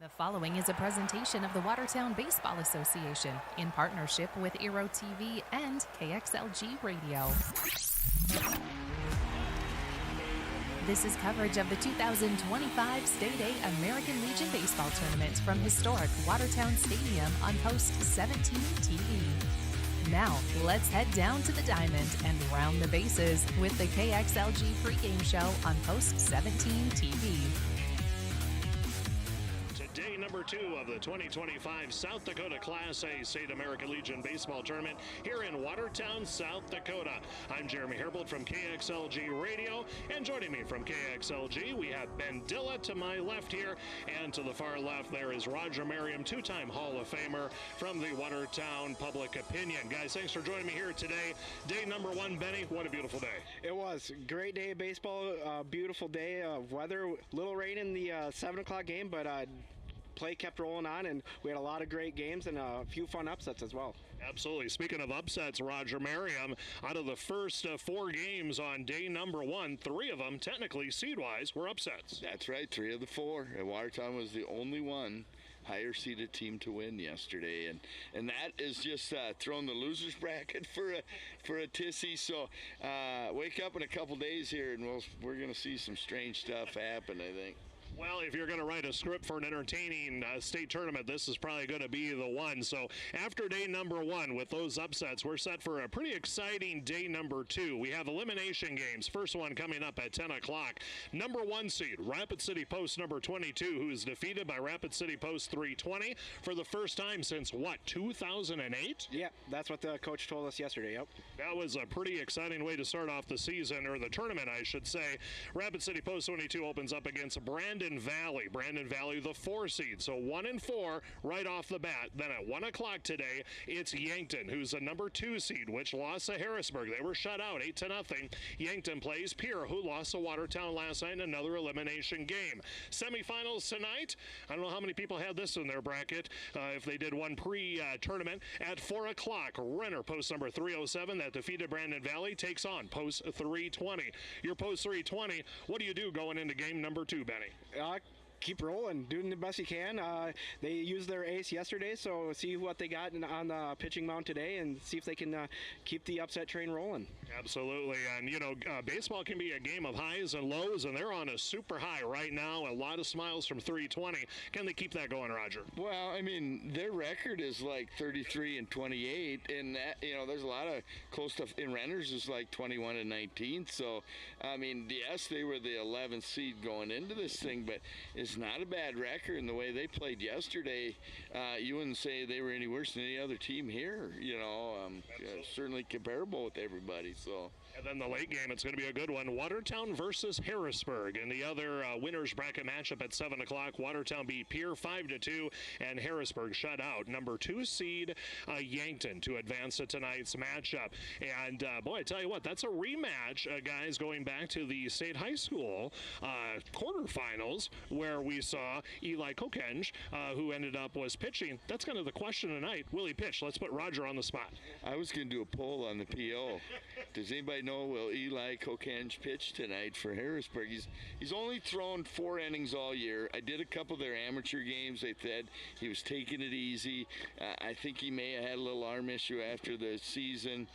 The following is a presentation of the Watertown Baseball Association in partnership with Aero TV and KXLG Radio. This is coverage of the 2025 State A American Legion Baseball Tournament from historic Watertown Stadium on Post 17 TV. Now, let's head down to the diamond and round the bases with the KXLG pregame show on Post 17 TV. Day number 2 of the 2025 South Dakota Class A State American Legion Baseball Tournament here in Watertown, South Dakota. I'm Jeremy Herbold from KXLG Radio, and joining me from KXLG, we have Ben Dilla to my left here, and to the far left there is Roger Merriam, two-time Hall of Famer from the Watertown Public Opinion. Guys, thanks for joining me here today. Day number 1, Benny, what a beautiful day. It was. Great day of baseball, beautiful day of weather, little rain in the 7 o'clock game, but play kept rolling on, and we had a lot of great games and a few fun upsets as well. Absolutely. Speaking of upsets, Roger Merriam, out of the first 4 games on day number 1, 3 of them, technically seed-wise, were upsets. That's right, 3 of the 4. And Watertown was the only one higher-seeded team to win yesterday, and that is just throwing the losers bracket for a tissy. So wake up in a couple days here, and we're going to see some strange stuff happen, I think. Well, if you're going to write a script for an entertaining state tournament, this is probably going to be the one. So after day number 1 with those upsets, we're set for a pretty exciting day number 2. We have elimination games. First one coming up at 10 o'clock. Number 1 seed, Rapid City Post number 22, who is defeated by Rapid City Post 320 for the first time since, 2008? Yeah, that's what the coach told us yesterday, yep. That was a pretty exciting way to start off the season, or the tournament, I should say. Rapid City Post 22 opens up against Brandon Valley, the 4 seed. So 1 and 4 right off the bat. Then at 1 o'clock today, it's Yankton, who's the number 2 seed, which lost to Harrisburg. They were shut out 8-0. Yankton plays Pierre, who lost to Watertown last night in another elimination game. Semifinals tonight. I don't know how many people had this in their bracket if they did one pre-tournament. At 4 o'clock, Renner, post number 307, that defeated Brandon Valley, takes on post 320. Your post 320, what do you do going into game number 2, Benny? Keep rolling, doing the best you can. They used their ace yesterday, so see what they got on the pitching mound today and see if they can keep the upset train rolling. Absolutely, and baseball can be a game of highs and lows, and they're on a super high right now. A lot of smiles from 320. Can they keep that going, Roger? Well, I mean, their record is like 33-28, and that, there's a lot of close stuff. In Renners is like 21-19. So, I mean, yes, they were the 11th seed going into this thing, but it's not a bad record. In the way they played yesterday, you wouldn't say they were any worse than any other team here. Certainly comparable with everybody. So. And then the late game, it's going to be a good one. Watertown versus Harrisburg. And the other winners bracket matchup at 7 o'clock. Watertown beat Pierre 5-2, and Harrisburg shut out number 2 seed Yankton to advance to tonight's matchup. And boy, I tell you what, that's a rematch, guys, going back to the state high school quarterfinals, where we saw Eli Kokenge, who was pitching. That's kind of the question tonight. Will he pitch? Let's put Roger on the spot. I was going to do a poll on the PO. Does anybody know, will Eli Kokenge pitch tonight for Harrisburg? He's only thrown 4 innings all year. I did a couple of their amateur games. They said he was taking it easy. I think he may have had a little arm issue after the season.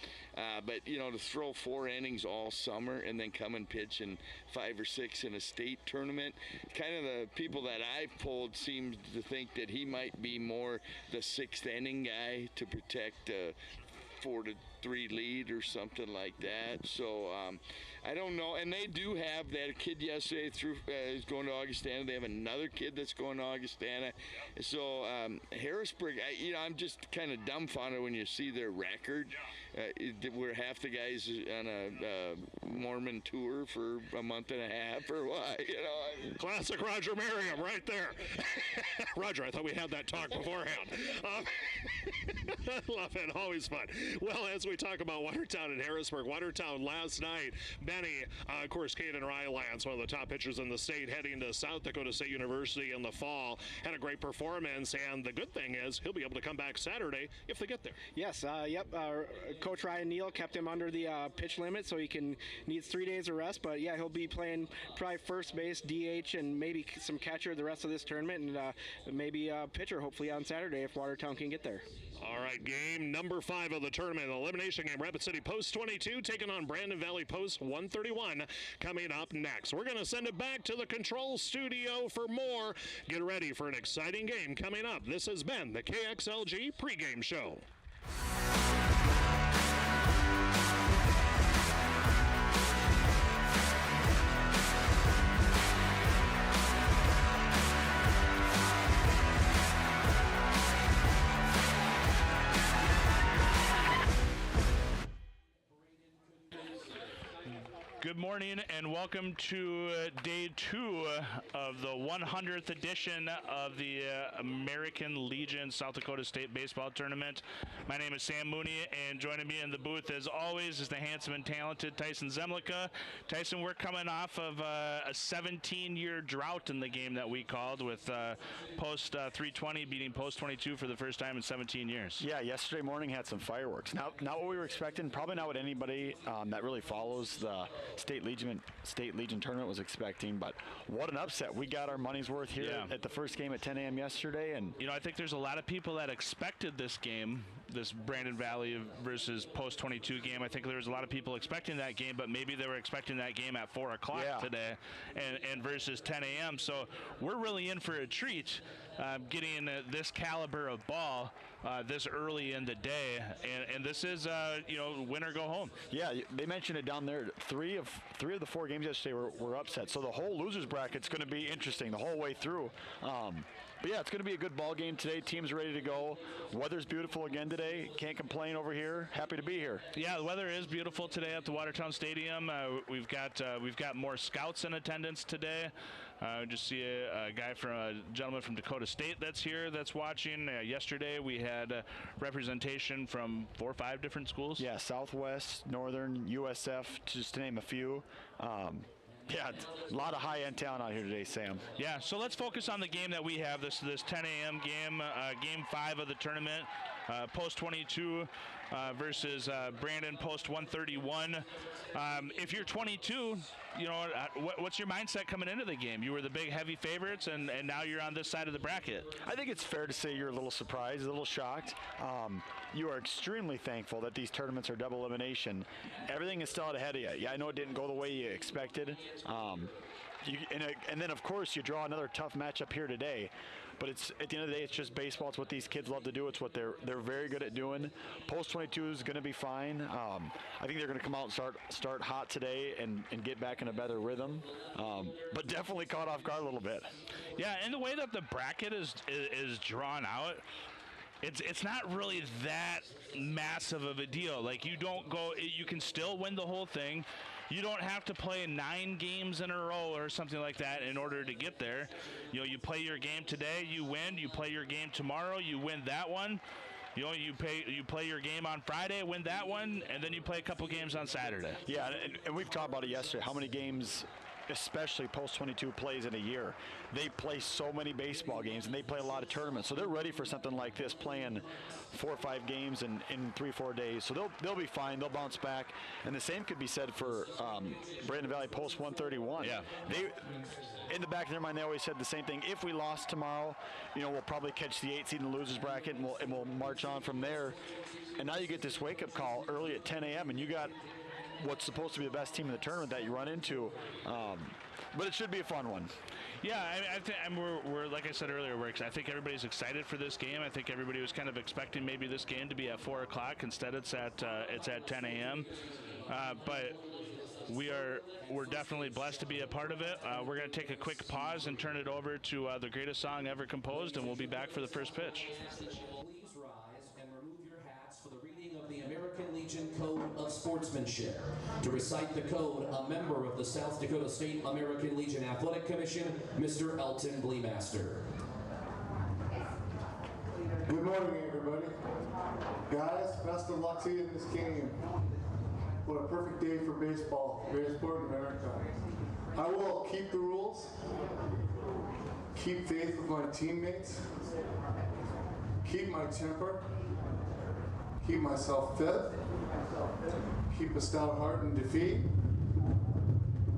But, to throw 4 innings all summer and then come and pitch in 5 or 6 in a state tournament, kind of the people that I've polled seem to think that he might be more the 6th inning guy to protect 4-3 lead or something like that. So I don't know. And they do have that kid yesterday is going to Augustana. They have another kid that's going to Augustana. So Harrisburg, I'm just kind of dumbfounded when you see their record. Where half the guys on a Mormon tour for a month and a half or what? Classic Roger Merriam right there. Roger, I thought we had that talk beforehand. Love it. Always fun. Well, as we talk about Watertown and Harrisburg, Watertown last night, Benny, of course, Caden Rylance, one of the top pitchers in the state, heading to South Dakota State University in the fall, had a great performance, and the good thing is he'll be able to come back Saturday if they get there. Yes, Coach Ryan Neal kept him under the pitch limit, so needs 3 days of rest. But yeah, he'll be playing probably first base, DH, and maybe some catcher the rest of this tournament, and maybe pitcher hopefully on Saturday if Watertown can get there. All right, game number 5 of the tournament, elimination game. Rapid City Post 22 taking on Brandon Valley Post 131 coming up next. We're going to send it back to the control studio for more. Get ready for an exciting game coming up. This has been the KXLG pregame show. Good morning and welcome to day 2 of the 100th edition of the American Legion South Dakota State Baseball Tournament. My name is Sam Mooney, and joining me in the booth as always is the handsome and talented Tyson Zemlicka. Tyson, we're coming off of a 17-year drought in the game that we called, with Post 320 beating Post 22 for the first time in 17 years. Yeah, yesterday morning had some fireworks. Not what we were expecting, probably not what anybody that really follows the State Legion tournament was expecting, but what an upset. We got our money's worth here at the first game at 10 a.m. yesterday. And you know, I think there's a lot of people that expected this game, this Brandon Valley versus Post 22 game. I think there was a lot of people expecting that game, but maybe they were expecting that game at 4 o'clock today and versus 10 a.m. So we're really in for a treat getting this caliber of ball this early in the day, and this is win or go home. Yeah, they mentioned it down there. Three of the 4 games yesterday were upset, so the whole losers bracket's going to be interesting the whole way through. But yeah, it's going to be a good ball game today. Team's ready to go. Weather's beautiful again today. Can't complain over here. Happy to be here. Yeah, the weather is beautiful today at the Watertown Stadium. We've got more scouts in attendance today. Just see a gentleman from Dakota State that's here, that's watching. Yesterday we had representation from 4 or 5 different schools. Yeah, Southwest, Northern, USF, just to name a few. Yeah, a lot of high-end talent out here today, Sam. Yeah, so let's focus on the game that we have. This 10 a.m. game, game 5 of the tournament. Post 22 versus Brandon Post 131. If you're 22, you know, what's your mindset coming into the game? You were the big heavy favorites, and now you're on this side of the bracket. I think it's fair to say you're a little surprised, a little shocked. You are extremely thankful that these tournaments are double elimination. Everything is still out ahead of you. Yeah, I know it didn't go the way you expected. And then, of course, you draw another tough matchup here today. But it's at the end of the day, it's just baseball. It's what these kids love to do. It's what they're very good at doing. Post 22 is going to be fine. I think they're going to come out and start hot today and get back in a better rhythm. But definitely caught off guard a little bit. Yeah, and the way that the bracket is drawn out, it's not really that massive of a deal. Like, you can still win the whole thing. You don't have to play 9 games in a row or something like that in order to get there. You know, you play your game today, you win. You play your game tomorrow, you win that one. You know, you play your game on Friday, win that one, and then you play a couple games on Saturday. Yeah, and we've talked about it yesterday, how many games especially Post 22 plays in a year. They play so many baseball games, and they play a lot of tournaments, so they're ready for something like this, playing 4 or 5 games in 3-4 days. So they'll be fine. They'll bounce back. And the same could be said for Brandon Valley Post 131. Yeah. They, in the back of their mind, they always said the same thing. If we lost tomorrow, you know, we'll probably catch the 8th seed in the losers bracket, and we'll march on from there. And now you get this wake-up call early at 10 a.m., and you got what's supposed to be the best team in the tournament that you run into. But it should be a fun one. Yeah, I think we're like I said earlier, I think everybody's excited for this game. I think everybody was kind of expecting maybe this game to be at 4 o'clock. Instead, it's at 10 a.m. But we're definitely blessed to be a part of it. We're going to take a quick pause and turn it over to the greatest song ever composed, and we'll be back for the first pitch. The American Legion Code of Sportsmanship. To recite the code, a member of the South Dakota State American Legion Athletic Commission, Mr. Elton Bleemaster. Good morning, everybody. Guys, best of luck to you in this game. What a perfect day for baseball, greatest sport in America. I will keep the rules, keep faith with my teammates, keep my temper, keep myself fit, Keep a stout heart in defeat.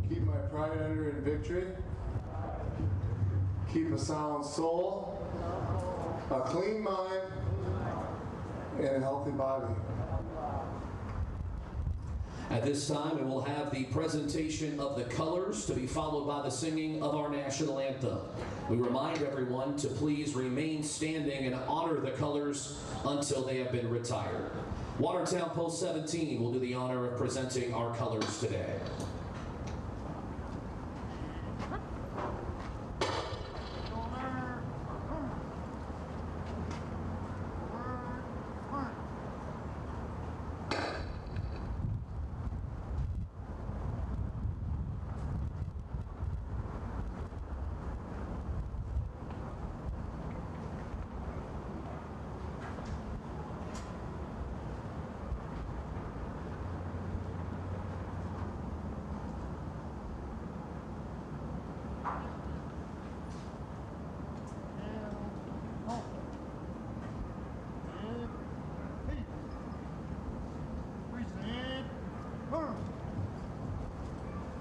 Keep my pride under in victory. Keep a sound soul, a clean mind, and a healthy body. At this time, we will have the presentation of the colors to be followed by the singing of our national anthem. We remind everyone to please remain standing and honor the colors until they have been retired. Watertown Post 17 will do the honor of presenting our colors today.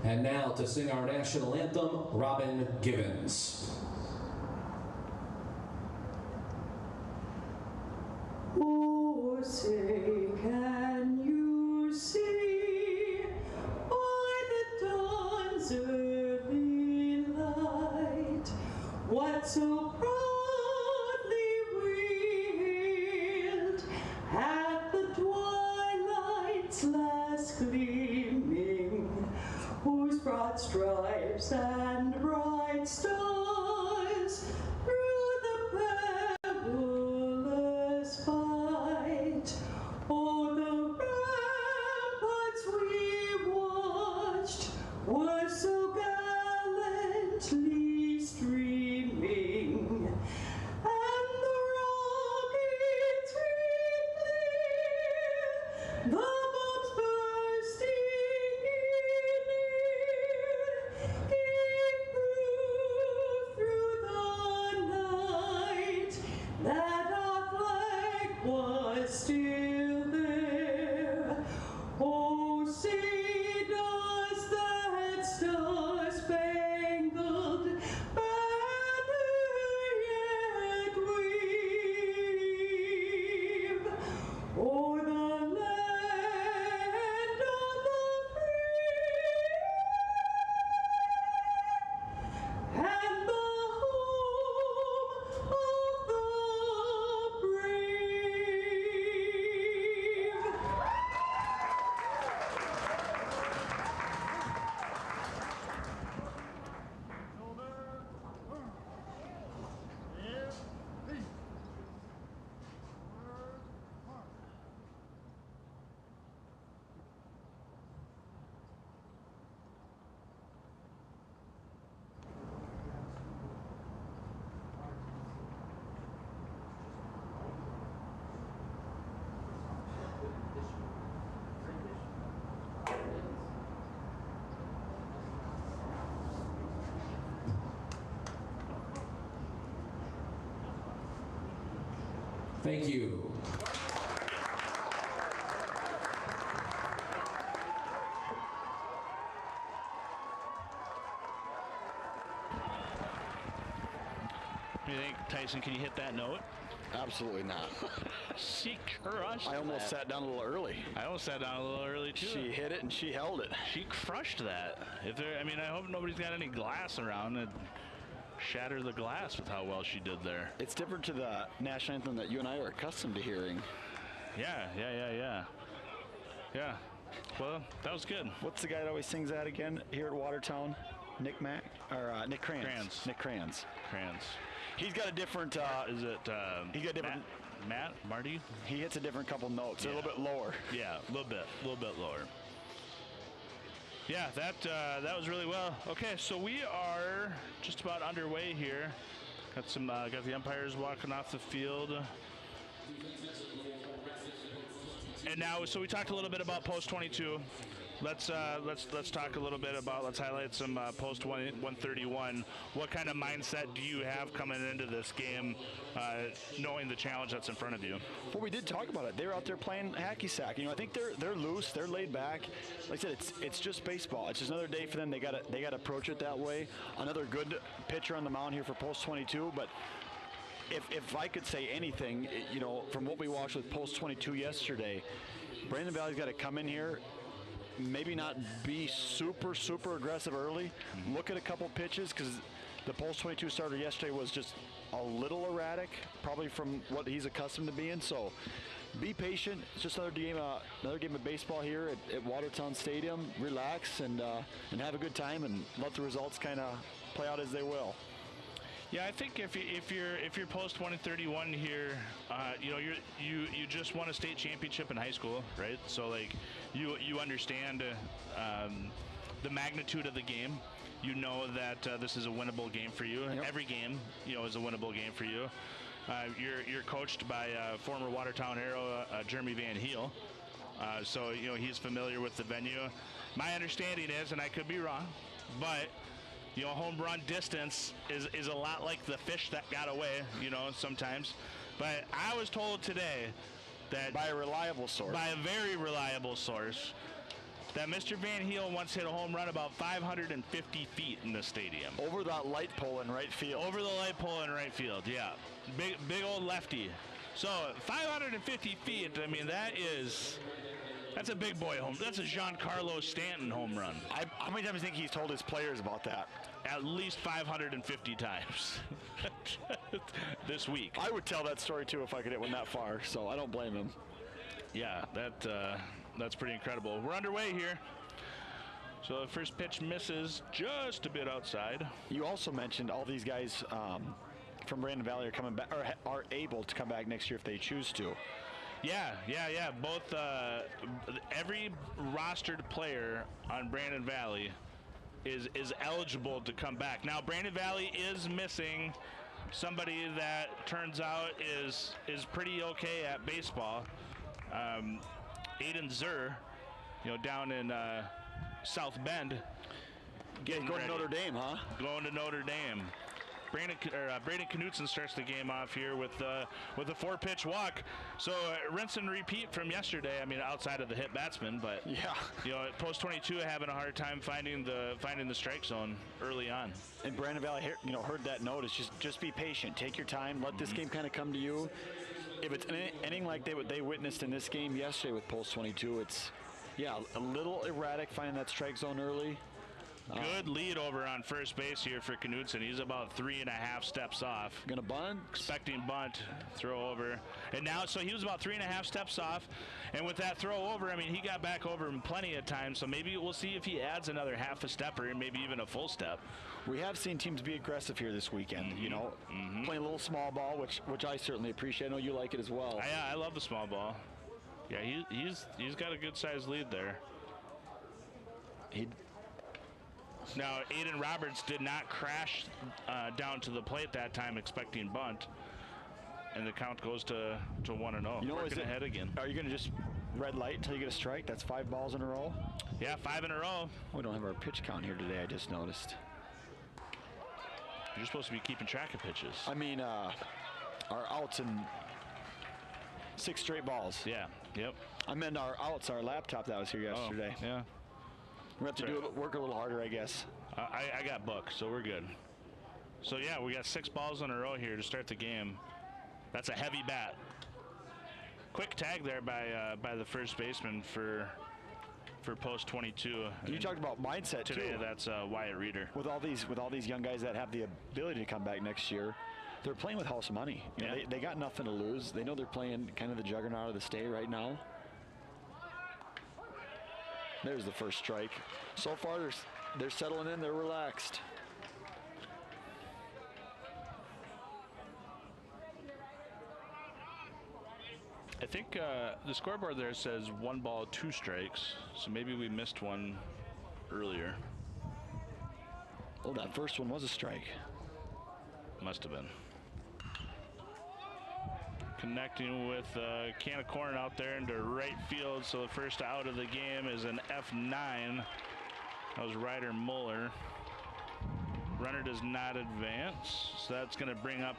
And now to sing our national anthem, Robin Gibbons. Oh, say, can you see by the dawn's early light what so proudly we hailed at the twilight's last gleaming, whose broad stripes and bright stars through the perilous fight, oh, the ramparts we watched were so gallantly streaming, and the rockets we flew, the bombs bursting that our flag was still there. Oh, say does that star-spangled banner yet wave o'er the land of the free and the home of the brave. Thank you. What do you think, Tyson? Can you hit that note? Absolutely not. She crushed I almost that. sat down a little early. I almost sat down a little early too. She hit it and she held it. She crushed that. If there, I mean, I hope nobody's got any glass around and shatter the glass with how well she did there. It's different to the national anthem that you and I are accustomed to hearing. Yeah. Well, that was good. What's the guy that always sings that again here at Watertown? Nick Kranz. Nick Kranz. He's got a different. Is it? He got different. Matt, Marty. He hits a different couple notes. Yeah. A little bit lower. Yeah, a little bit lower. Yeah, that was really well. Okay, so we are just about underway here. Got the umpires walking off the field. And now, so we talked a little bit about Post 22. let's talk a little bit about. Let's highlight some post 131. What kind of mindset do you have coming into this game, knowing the challenge that's in front of you? Well, we did talk about it. They're out there playing hacky sack. I think they're loose. They're laid back. Like I said, it's just baseball. It's just another day for them. They got to approach it that way. Another good pitcher on the mound here for post 22, but. If I could say anything, from what we watched with Post 22 yesterday, Brandon Valley's got to come in here, maybe not be super aggressive early. Look at a couple pitches, because the Post 22 starter yesterday was just a little erratic, probably from what he's accustomed to being. So be patient. It's just another game of baseball here at Watertown Stadium. Relax and have a good time, and let the results kind of play out as they will. Yeah, I think if you're post 131 here, you just won a state championship in high school, right? So like you understand the magnitude of the game. You know that this is a winnable game for you. Yep. Every game, is a winnable game for you. You're coached by former Watertown hero Jeremy Van Heel, so he's familiar with the venue. My understanding is, and I could be wrong, but home run distance is a lot like the fish that got away, sometimes. But I was told today that by a reliable source, by a very reliable source, that Mr. Van Heel once hit a home run about 550 feet in the stadium. Over that light pole in right field. Over the light pole in right field, yeah. Big old lefty. So 550 feet, I mean, that's a big boy home. That's a Giancarlo Stanton home run. How many times do you think he's told his players about that? At least 550 times this week. I would tell that story too if I could hit one that far, so I don't blame him. Yeah, that's pretty incredible. We're underway here. So the first pitch misses just a bit outside. You also mentioned all these guys from Brandon Valley are coming back, or are able to come back next year if they choose to. Yeah. Both every rostered player on Brandon Valley is eligible to come back. Now, Brandon Valley is missing somebody that turns out is pretty okay at baseball. Aiden Zur, down in South Bend. Going to Notre Dame, huh? Going to Notre Dame. Braden Knutson starts the game off here with a 4-pitch walk. So rinse and repeat from yesterday. I mean, outside of the hit batsman, but yeah, post 22 having a hard time finding the strike zone early on. And Brandon Valley, heard that notice. Just be patient. Take your time. Let this game kind of come to you. If it's anything like they witnessed in this game yesterday with post 22, it's a little erratic finding that strike zone early. Good lead over on first base here for Knutson. He's about 3.5 steps off. Gonna bunt. Expecting bunt, throw over. And now, so he was about 3.5 steps off. And with that throw over, I mean, he got back over him plenty of times. So maybe we'll see if he adds another half a step or maybe even a full step. We have seen teams be aggressive here this weekend, playing a little small ball, which I certainly appreciate. I know you like it as well. Yeah, I love the small ball. Yeah, he's got a good sized lead there. Now, Aiden Roberts did not crash down to the plate that time expecting bunt. And the count goes to 1-0. Working ahead again. Are you going to just red light until you get a strike? That's 5 balls in a row? Yeah, 5 in a row. We don't have our pitch count here today, I just noticed. You're supposed to be keeping track of pitches. I mean, our outs in 6 straight balls. Yeah, yep. I meant our outs, our laptop that was here yesterday. Oh, yeah. We have to work a little harder, I guess. I got booked, so we're good. So, yeah, we got 6 balls in a row here to start the game. That's a heavy bat. Quick tag there by the first baseman for post 22. You talked about mindset today. Too. That's Wyatt Reeder. With all these young guys that have the ability to come back next year, they're playing with house money. They got nothing to lose. They know they're playing kind of the juggernaut of the state right now. There's the first strike. So far, they're settling in. They're relaxed. I think the scoreboard there says 1 ball, 2 strikes. So maybe we missed one earlier. Oh, that first one was a strike. Must have been. connecting with a can of corn out there into right field. So the first out of the game is an F9. That was Ryder Muller. Runner does not advance, so that's going to bring up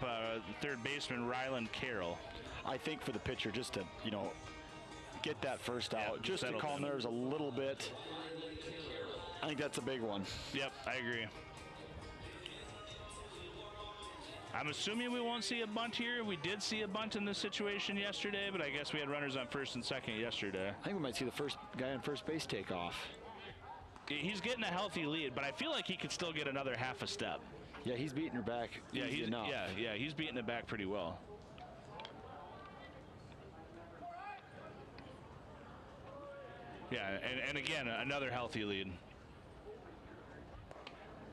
third baseman Ryland Carroll. I think for the pitcher, just to, get that first out, just to calm nerves a little bit. I think that's a big one. Yep, I agree. I'm assuming we won't see a bunt here. We did see a bunt in this situation yesterday, but I guess we had runners on first and second yesterday. I think we might see the first guy on first base take off. He's getting a healthy lead, but I feel like he could still get another half a step. Yeah, he's beating her back easy enough. Yeah, he's beating it back pretty well. Yeah, and again, another healthy lead.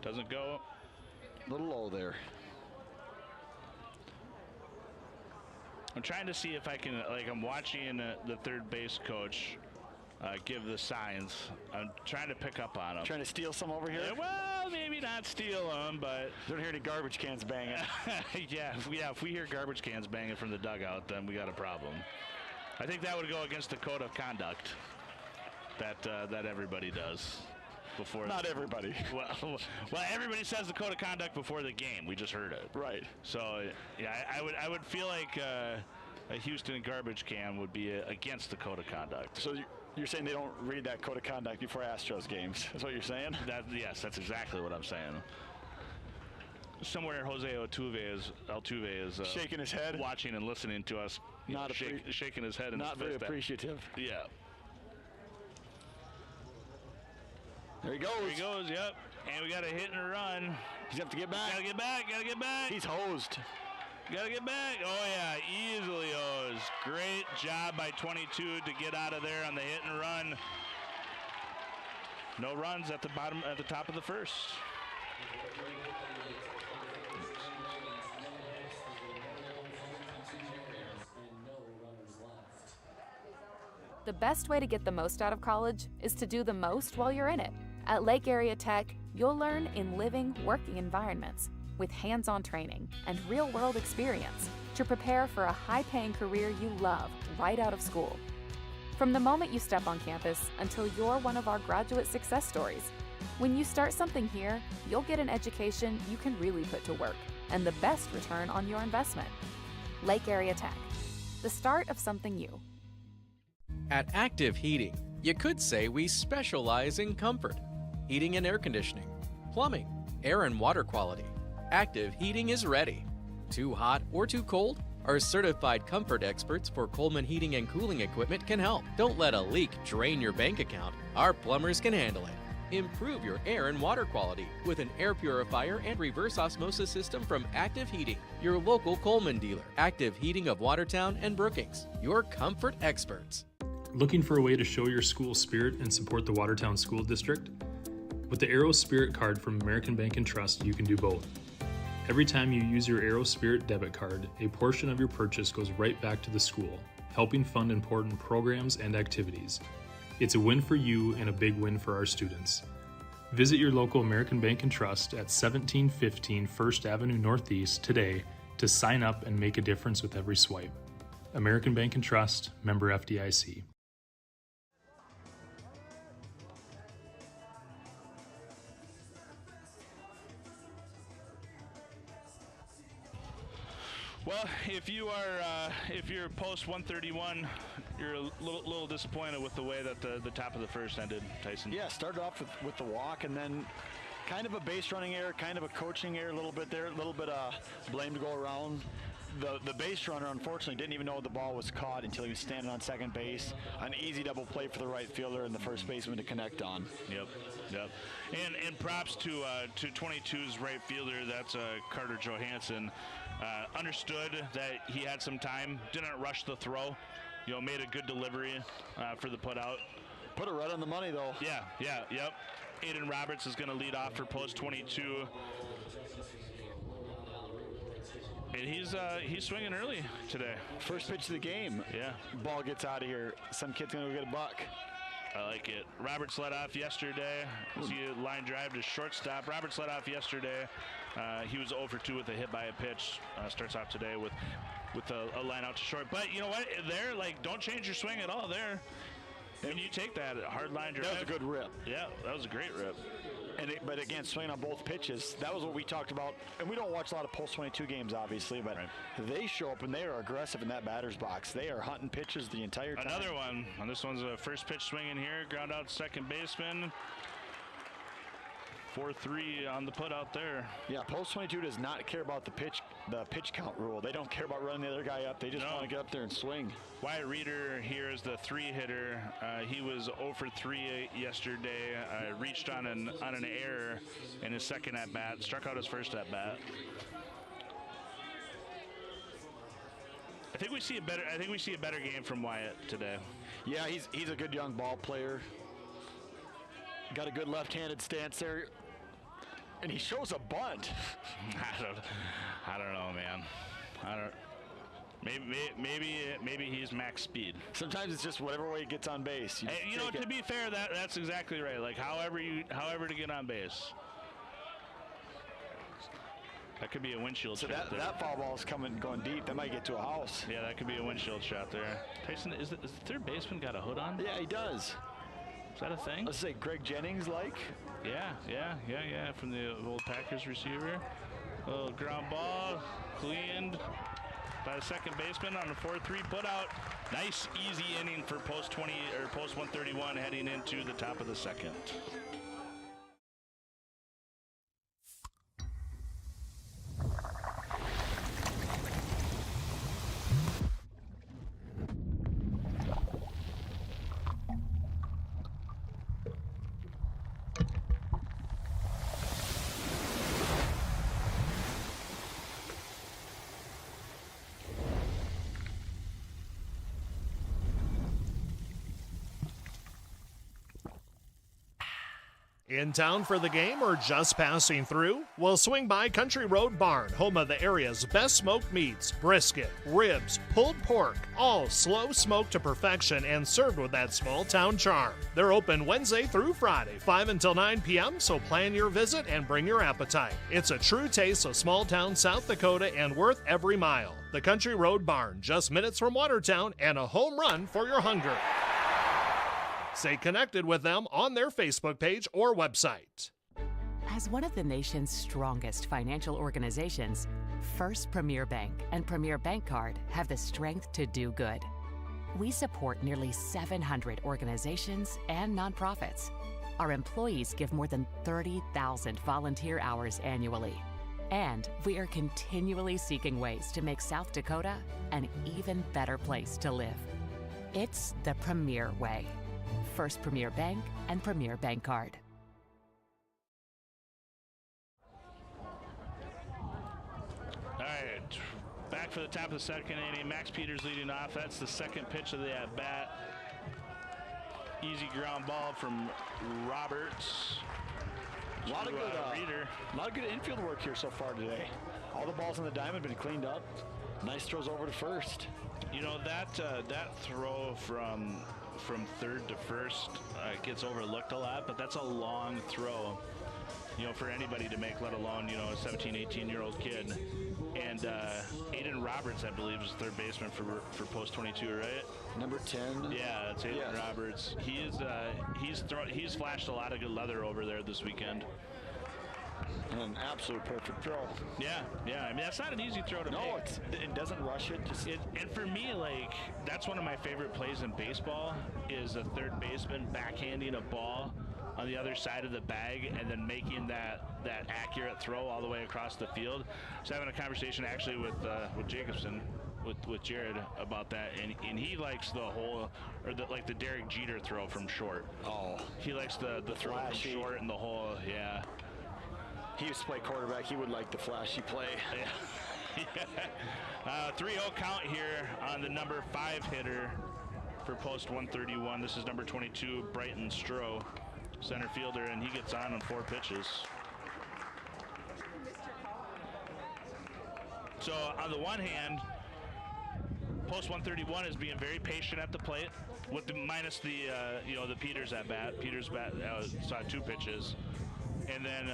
Doesn't go. A little low there. I'm trying to see if I can, I'm watching the third base coach give the signs. I'm trying to pick up on them. Trying to steal some over here? Well, maybe not steal them, but... Don't hear any garbage cans banging. Yeah, if we hear garbage cans banging from the dugout, then we got a problem. I think that would go against the code of conduct that everybody does. Before not everybody. Well, everybody says the code of conduct before the game. We just heard it. Right. So, yeah, I would feel like a Houston garbage can would be against the code of conduct. So you're saying they don't read that code of conduct before Astros games? That's what you're saying? Yes, that's exactly what I'm saying. Somewhere Jose Altuve is shaking his head, watching and listening to us. Shaking his head. Not very appreciative. Yeah. There he goes. There he goes, yep. And we got a hit and a run. He's have to get back. Gotta get back. He's hosed. Gotta get back. Oh, yeah, easily hosed. Great job by 22 to get out of there on the hit and run. No runs at the top of the first. The best way to get the most out of college is to do the most while you're in it. At Lake Area Tech, you'll learn in living, working environments with hands-on training and real-world experience to prepare for a high-paying career you love right out of school. From the moment you step on campus until you're one of our graduate success stories, when you start something here, you'll get an education you can really put to work and the best return on your investment. Lake Area Tech, the start of something new. At Active Heating, you could say we specialize in comfort, heating and air conditioning, plumbing, air and water quality. Active Heating is ready. Too hot or too cold? Our certified comfort experts for Coleman Heating and Cooling Equipment can help. Don't let a leak drain your bank account. Our plumbers can handle it. Improve your air and water quality with an air purifier and reverse osmosis system from Active Heating, your local Coleman dealer. Active Heating of Watertown and Brookings, your comfort experts. Looking for a way to show your school spirit and support the Watertown School District? With the Aero Spirit card from American Bank and Trust, you can do both. Every time you use your Aero Spirit debit card, a portion of your purchase goes right back to the school, helping fund important programs and activities. It's a win for you and a big win for our students. Visit your local American Bank and Trust at 1715 First Avenue Northeast today to sign up and make a difference with every swipe. American Bank and Trust, member FDIC. Well, if you're post 131, you're a little disappointed with the way that the top of the first ended, Tyson. Yeah, started off with the walk and then kind of a base running error, kind of a coaching error a little bit there, a little bit of blame to go around. The base runner, unfortunately, didn't even know the ball was caught until he was standing on second base. An easy double play for the right fielder and the first baseman to connect on. Yep. And props to 22's right fielder, that's Carter Johansson. Understood that he had some time, didn't rush the throw, made a good delivery for the put out. Put it right on the money, though. Yep. Aiden Roberts is going to lead off for post 22. And he's swinging early today. First pitch of the game. Yeah. Ball gets out of here. Some kid's going to go get a buck. I like it. Roberts led off yesterday. See a line drive to shortstop. Roberts led off yesterday. He was 0 for 2 with a hit by a pitch. Starts off today with a line out to short. But you know what? There, like, don't change your swing at all there. I mean, you take that hard line drive. That was a good rip. Yeah, that was a great rip. But again, swinging on both pitches, that was what we talked about. And we don't watch a lot of post-22 games, obviously, but they show up and they are aggressive in that batter's box. They are hunting pitches the entire time. Another one. And this one's a first pitch swing in here. Ground out second baseman. 4-3 on the put out there. Yeah, post-22 does not care about the pitch count rule. They don't care about running the other guy up. They just want to get up there and swing. Wyatt Reeder here is the 3 hitter. He was 0 for 3 yesterday. Reached on an error in his second at bat. Struck out his first at bat. I think we see a better game from Wyatt today. Yeah, he's a good young ball player. Got a good left-handed stance there. And he shows a bunt. I don't know, man. Maybe he's max speed. Sometimes it's just whatever way he gets on base. You know, to be fair, that's exactly right. Like however to get on base. That could be a windshield shot there. That foul ball is going deep. That might get to a house. Yeah, that could be a windshield shot there. Tyson, is the third baseman got a hood on? Yeah, he does. Is that a thing? Let's say Greg Jennings like. Yeah, from the old Packers receiver. A little ground ball, cleaned by the second baseman on a 4-3 putout. Nice, easy inning for post 131 heading into the top of the second. In town for the game or just passing through? Well, swing by Country Road Barn, home of the area's best smoked meats, brisket, ribs, pulled pork, all slow smoked to perfection and served with that small town charm. They're open Wednesday through Friday, 5 until 9 p.m., so plan your visit and bring your appetite. It's a true taste of small town South Dakota and worth every mile. The Country Road Barn, just minutes from Watertown and a home run for your hunger. Stay connected with them on their Facebook page or website. As one of the nation's strongest financial organizations, First Premier Bank and Premier Bank Card have the strength to do good. We support nearly 700 organizations and nonprofits. Our employees give more than 30,000 volunteer hours annually. And we are continually seeking ways to make South Dakota an even better place to live. It's the Premier Way. First Premier Bank and Premier Bank Card. All right, back for the top of the second inning. Max Peters leading off. That's the second pitch of the at-bat. Easy ground ball from Roberts. A lot of good infield work here so far today. All the balls in the diamond have been cleaned up. Nice throws over to first. You know, that throw from third to first gets overlooked a lot, but that's a long throw, you know, for anybody to make, let alone, you know, a 17, 18-year-old kid. And Aiden Roberts, I believe, is third baseman for post 22, right? Number 10. Yeah, that's Aiden Roberts. He's flashed a lot of good leather over there this weekend. An absolute perfect throw. Yeah. I mean, that's not an easy throw to make. No, it doesn't rush it. And for me, like, that's one of my favorite plays in baseball is a third baseman backhanding a ball on the other side of the bag and then making that accurate throw all the way across the field. I was having a conversation actually with Jacobson, with Jared about that, and he likes the Derek Jeter throw from short. Oh, he likes the throw from short and the whole, yeah. He used to play quarterback. He would like the flashy play. Yeah. 3-0 count here on the number 5 hitter for post 131. This is number 22, Brighton Stroh, center fielder, and he gets on 4 pitches. So on the one hand, post 131 is being very patient at the plate, with minus the Peters at bat. Peters bat saw 2 pitches. And then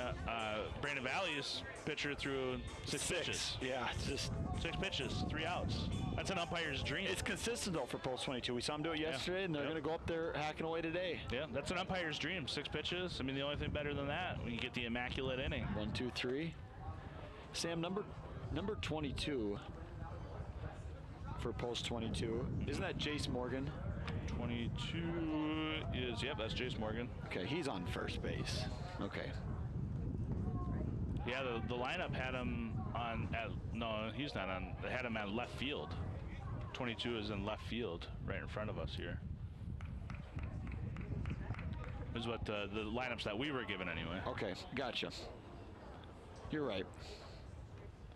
Brandon Valley's pitcher threw six pitches. Yeah, it's just 6 pitches, 3 outs. That's an umpire's dream. It's consistent, though, for Post 22. We saw him do it yesterday, and they're going to go up there hacking away today. Yeah, that's an umpire's dream. 6 pitches. I mean, the only thing better than that, when you get the immaculate inning. 1, 2, 3. Sam, number 22 for Post 22. Isn't that Jace Morgan? 22 is, yep, that's Jace Morgan. Okay, he's on first base. Okay. Yeah, the lineup had him on, no, he's not on, they had him at left field. 22 is in left field, right in front of us here. Is what the lineups that we were given anyway. Okay, gotcha. You're right.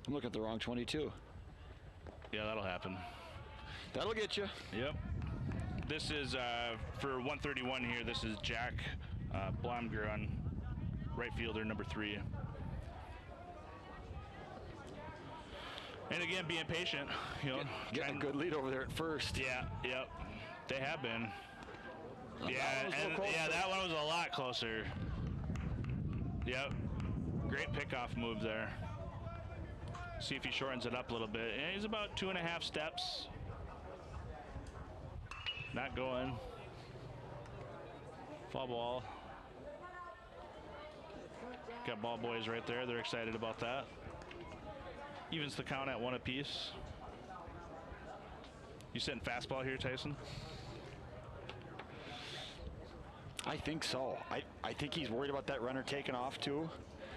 I'm looking at the wrong 22. Yeah, that'll happen. That'll get you. Yep. This is, for 131 here, this is Jack Blomger on right fielder, number 3. And again, being patient, you know. Getting a good lead over there at first. Yeah, yep. They have been. That one was a lot closer. Yep. Great pickoff move there. See if he shortens it up a little bit. And he's about 2.5 steps. Not going. Foul ball. Got ball boys right there. They're excited about that. Evens the count at 1 apiece. You sitting fastball here, Tyson? I think so. I think he's worried about that runner taking off too.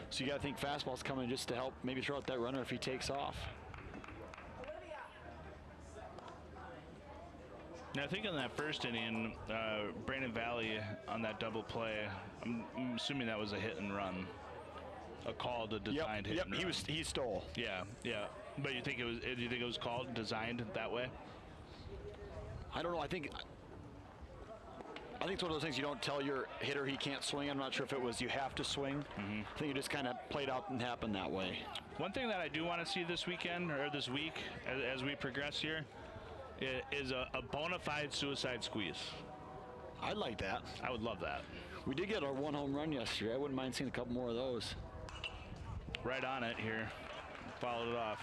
So you got to think fastball's coming just to help maybe throw out that runner if he takes off. Now I think in that first inning, Brandon Valley on that double play, I'm assuming that was a hit and run. A called, a designed hit and run. He stole. Yeah, yeah. But you think it was called, designed that way? I don't know. I think it's one of those things you don't tell your hitter he can't swing. I'm not sure if it was you have to swing. I think it just kind of played out and happened that way. One thing that I do want to see this weekend, or this week, as we progress here, is a bona fide suicide squeeze. I'd like that. I would love that. We did get our 1 home run yesterday. I wouldn't mind seeing a couple more of those. Right on it here. Followed it off.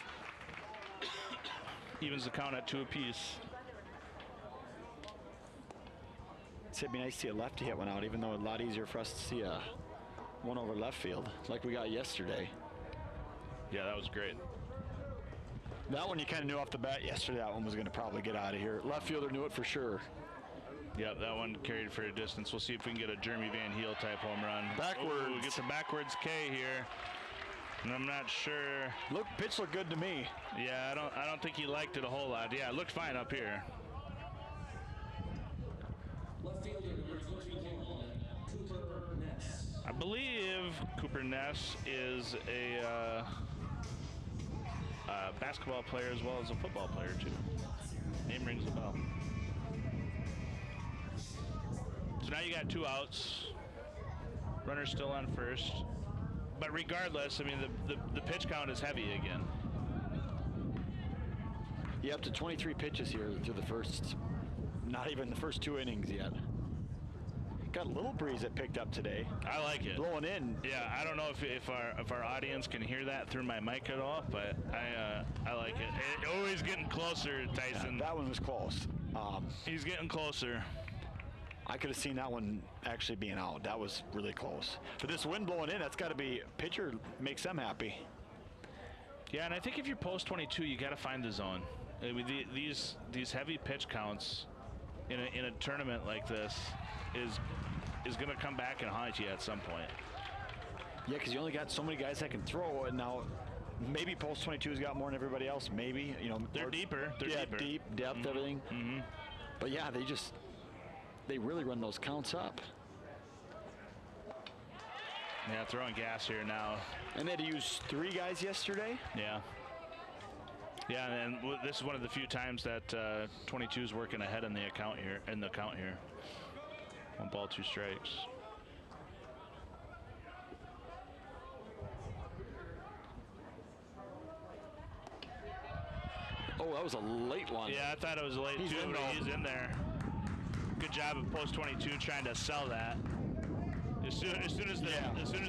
Evens the count at 2 apiece. It'd be nice to see a lefty hit one out, even though it's a lot easier for us to see a one over left field like we got yesterday. Yeah, that was great. That one you kind of knew off the bat yesterday that one was going to probably get out of here. Left fielder knew it for sure. Yep, that one carried for a distance. We'll see if we can get a Jeremy Van Heel type home run. Backwards. Ooh, gets a backwards K here. And I'm not sure. Pitch looked good to me. Yeah, I don't think he liked it a whole lot. Yeah, it looked fine up here. I believe Cooper Ness is a basketball player as well as a football player too. Name rings a bell. So now you got 2 outs. Runner's still on first. But regardless, I mean, the pitch count is heavy again. Yeah, up to 23 pitches here through the first, not even the first 2 innings yet. Got a little breeze that picked up today. I like it. Blowing in. Yeah, I don't know if our audience can hear that through my mic at all, but I like it. It always getting closer, Tyson. Yeah, that one was close. He's getting closer. I could have seen that one actually being out. That was really close. But this wind blowing in, that's got to be, pitcher makes them happy. Yeah, and I think if you're post 22, you got to find the zone. I mean, these heavy pitch counts in a tournament like this is going to come back and haunt you at some point. Yeah, because you only got so many guys that can throw, and now maybe post 22's got more than everybody else. Maybe, you know, they're deeper. They're deeper. Deep depth, everything. But yeah, they really run those counts up. Yeah, throwing gas here now. And they had to use 3 guys yesterday. Yeah. Yeah, and this is one of the few times that 22 is working ahead in the count here. 1 ball, 2 strikes. Oh, that was a late one. Yeah, I thought it was late too, but he's in there. Good job of post 22 trying to sell that. as soon as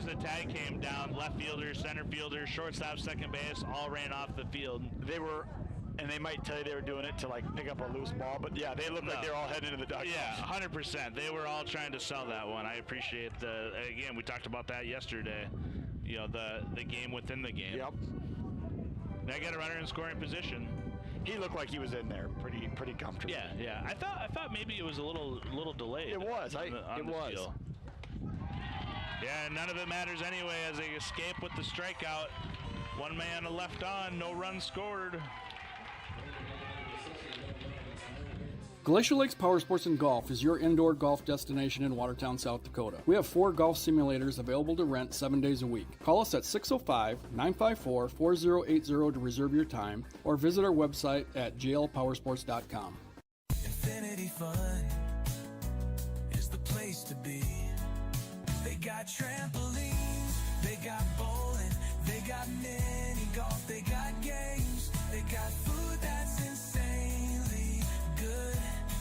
the tag came down, left fielder, center fielder, shortstop, second base, all ran off the field. They were, and they might tell you they were doing it to like pick up a loose ball, but yeah, they looked like they're all headed to the dugout. Yeah, 100%. They were all trying to sell that one. I appreciate again, we talked about that yesterday. You know, the game within the game. Yep. They got a runner in scoring position. He looked like he was in there pretty comfortable. Yeah. I thought maybe it was a little delayed. It was. It was. Field. Yeah, none of it matters anyway as they escape with the strikeout. One man left on, no runs scored. Glacier Lakes Power Sports and Golf is your indoor golf destination in Watertown, South Dakota. We have 4 golf simulators available to rent 7 days a week. Call us at 605-954-4080 to reserve your time or visit our website at glpowersports.com. Infinity Fun is the place to be. They got trampolines, they got bowling, they got mini golf, they got games, they got food that's insanely good.